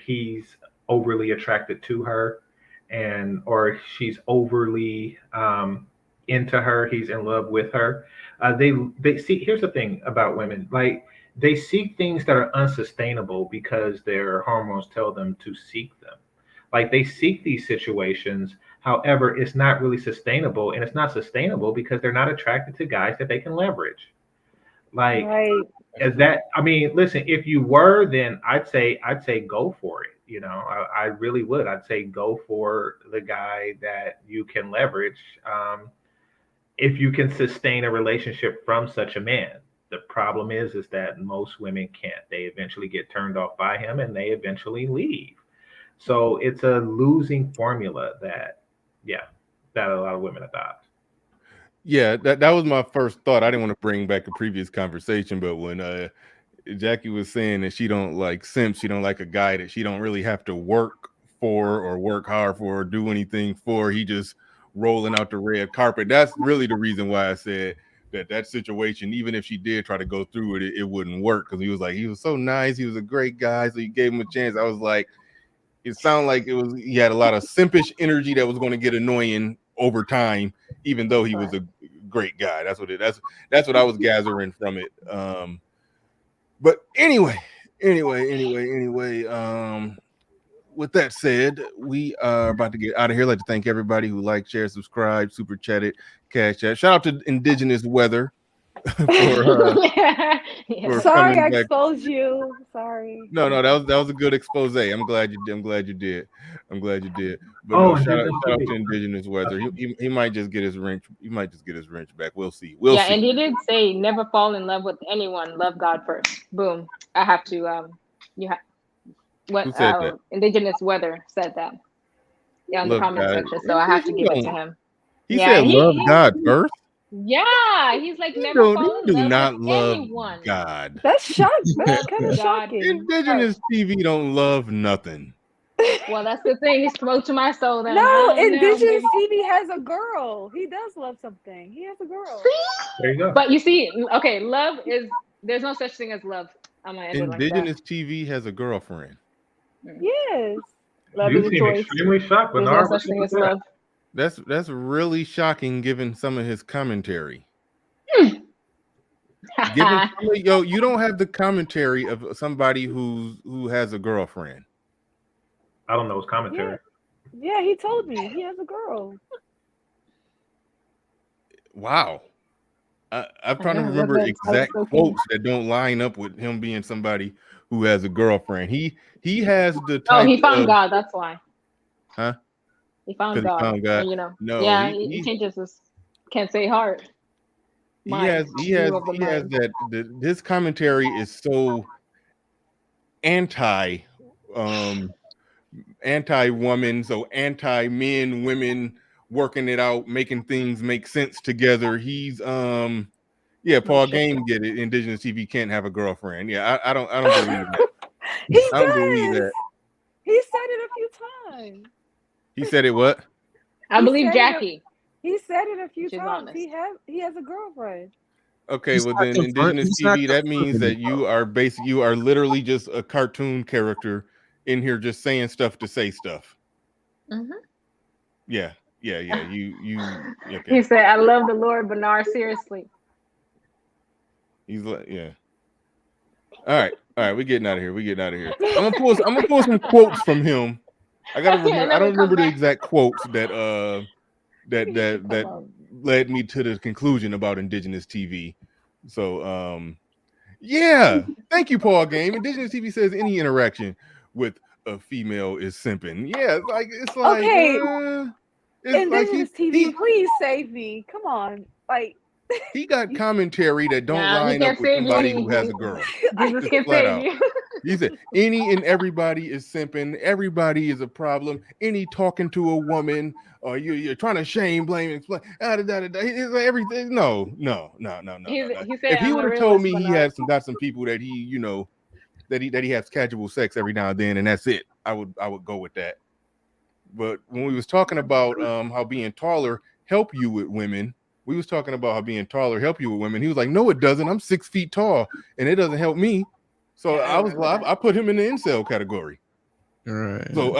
he's overly attracted to her, or she's overly into her, he's in love with her. They see, here's the thing about women, like, they seek things that are unsustainable because their hormones tell them to seek them. Like, they seek these situations, however, it's not really sustainable, and it's not sustainable because they're not attracted to guys that they can leverage. Like, right. Is that, I mean, listen, if you were, then I'd say go for it. You know, I really would. I'd say go for the guy that you can leverage if you can sustain a relationship from such a man. The problem is that most women can't. They eventually get turned off by him and they eventually leave. So it's a losing formula that a lot of women adopt. Yeah, that was my first thought. I didn't want to bring back a previous conversation, but when Jackie was saying that she don't like simps, she don't like a guy that she don't really have to work for or work hard for or do anything for. He just rolling out the red carpet. That's really the reason why I said that situation, even if she did try to go through it, it wouldn't work, because he was so nice. He was a great guy, so you gave him a chance. I was like, it sounded like he had a lot of simpish energy that was going to get annoying over time, even though he was a great guy. That's what I was gathering from it. But anyway. With that said, we are about to get out of here. I'd like to thank everybody who liked, shared, subscribed, super chatted, cash chat. Shout out to Indigenous Weather for Sorry, coming I back. exposed you. Sorry. No, that was a good expose. I'm glad you did. But Oh, no, shout Indigenous out TV. to Indigenous Weather. He might just get his wrench. He might just get his wrench back. We'll see. Yeah, and he did say never fall in love with anyone. Love God first. Boom. I have to Who said that? Indigenous Weather said that. Yeah, in the Love comment God. section. So I have to give it to him. He said love God first. Yeah, he's like never fall in Do love not with love anyone. God. That's shocking. That's kind of God. shocking. Indigenous TV don't love nothing. Well, that's the thing. He spoke to my soul. Then No, Indigenous TV has a girl. He does love something. He has a girl. There you go. But you see, okay, love is there's no such thing as love. I'm gonna end it like that. Indigenous TV has a girlfriend. Yes. Love You is a seem choice. extremely shocked, There's Bernard. no such thing as love. That's really shocking given some of his commentary. You don't have the commentary of somebody who has a girlfriend. I don't know his commentary. Yeah, he told me he has a girl. Wow. I'm trying to remember exact quotes that don't line up with him being somebody who has a girlfriend. He has the type. Oh, he found God. That's why. Huh? He found God. God. And, you know. No, yeah, he changes his. Can't say heart. He has that. His commentary is so anti-woman, so anti-men, women working it out, making things make sense together. He's Paul Game get it. Indigenous TV can't have a girlfriend. Yeah, I don't believe that. He I don't believe that. He said it a few times. He said it what? I believe Jackie. He said it a few She's times. honest. He has a girlfriend. Okay, well then Indigenous TV, that means that you are literally just a cartoon character in here just saying stuff to say stuff. Mm-hmm. Yeah. You okay. He said, I love the Lord, Bernard, seriously. He's like, yeah. All right, we're getting out of here. I'm gonna pull some quotes from him. I gotta remember. I don't remember the exact quotes that led me to the conclusion about Indigenous TV. So yeah, thank you, Paul Game. Indigenous TV says any interaction with a female is simping. Yeah, it's like okay. It's Indigenous TV, please save me. Come on, like. He got commentary that don't line up with somebody who has a girl. Jesus can save you. He said any and everybody is simping. Everybody is a problem. Any talking to a woman, or you're trying to shame, blame, explain. He's like everything. No. If he would have told me he had got some people that he that he has casual sex every now and then, and that's it, I would go with that. But when we was talking about how being taller help you with women. We was talking about how being taller help you with women. He was like, no, it doesn't. I'm 6 feet tall and it doesn't help me. So I put him in the incel category. All right. So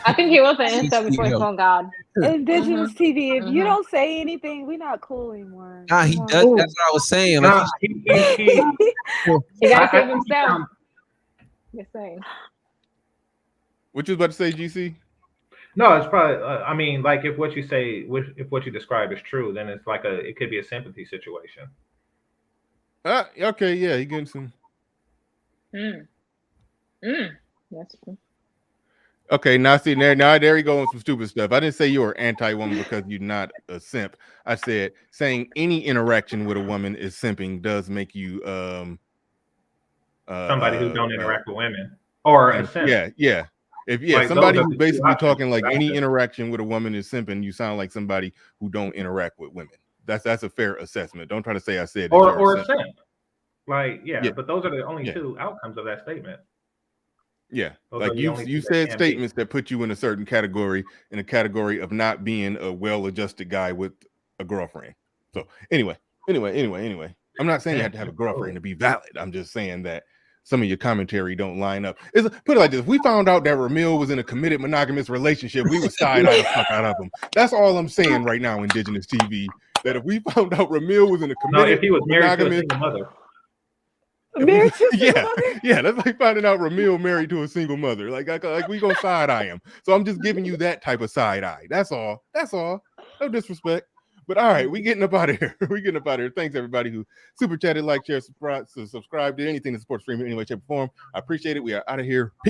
I think he was an incel before he found God. Indigenous TV, if you don't say anything, we're not cool anymore. Nah, he does. That's what I was saying. Like, he gotta save himself. Just saying. What you was about to say, GC? No, it's probably. I mean, like if what you say, if what you describe is true, then it's like it could be a sympathy situation. Okay, yeah, he getting some. That's true. Okay, now see there you go on some stupid stuff. I didn't say you were anti-woman because you're not a simp. I said saying any interaction with a woman is simping does make you somebody who don't interact with women or a simp. Yeah. If somebody who's basically talking like any interaction with a woman is simping, you sound like somebody who don't interact with women. That's a fair assessment. Don't try to say I said or a simp. Like but those are the only two outcomes of that statement. Yeah, those like you said statements that put you in a certain category, in a category of not being a well-adjusted guy with a girlfriend. So anyway, I'm not saying you have to have a girlfriend to be valid. I'm just saying that some of your commentary don't line up. Put it like this: if we found out that Ramil was in a committed monogamous relationship, we would side the fuck out of him. That's all I'm saying right now, Indigenous TV. that if we found out Ramil was in a No, committed if he was married to a monogamous, single mother. Married to a single yeah, mother? yeah, that's like finding out Ramil married to a single mother. Like we gonna side eye him. So I'm just giving you that type of side eye. That's all. That's all. No disrespect. But all right, we getting up out of here. We getting up out of here. Thanks everybody who super chatted, like, share, subscribe to anything that supports streaming in any way, shape, or form. I appreciate it. We are out of here. Peace.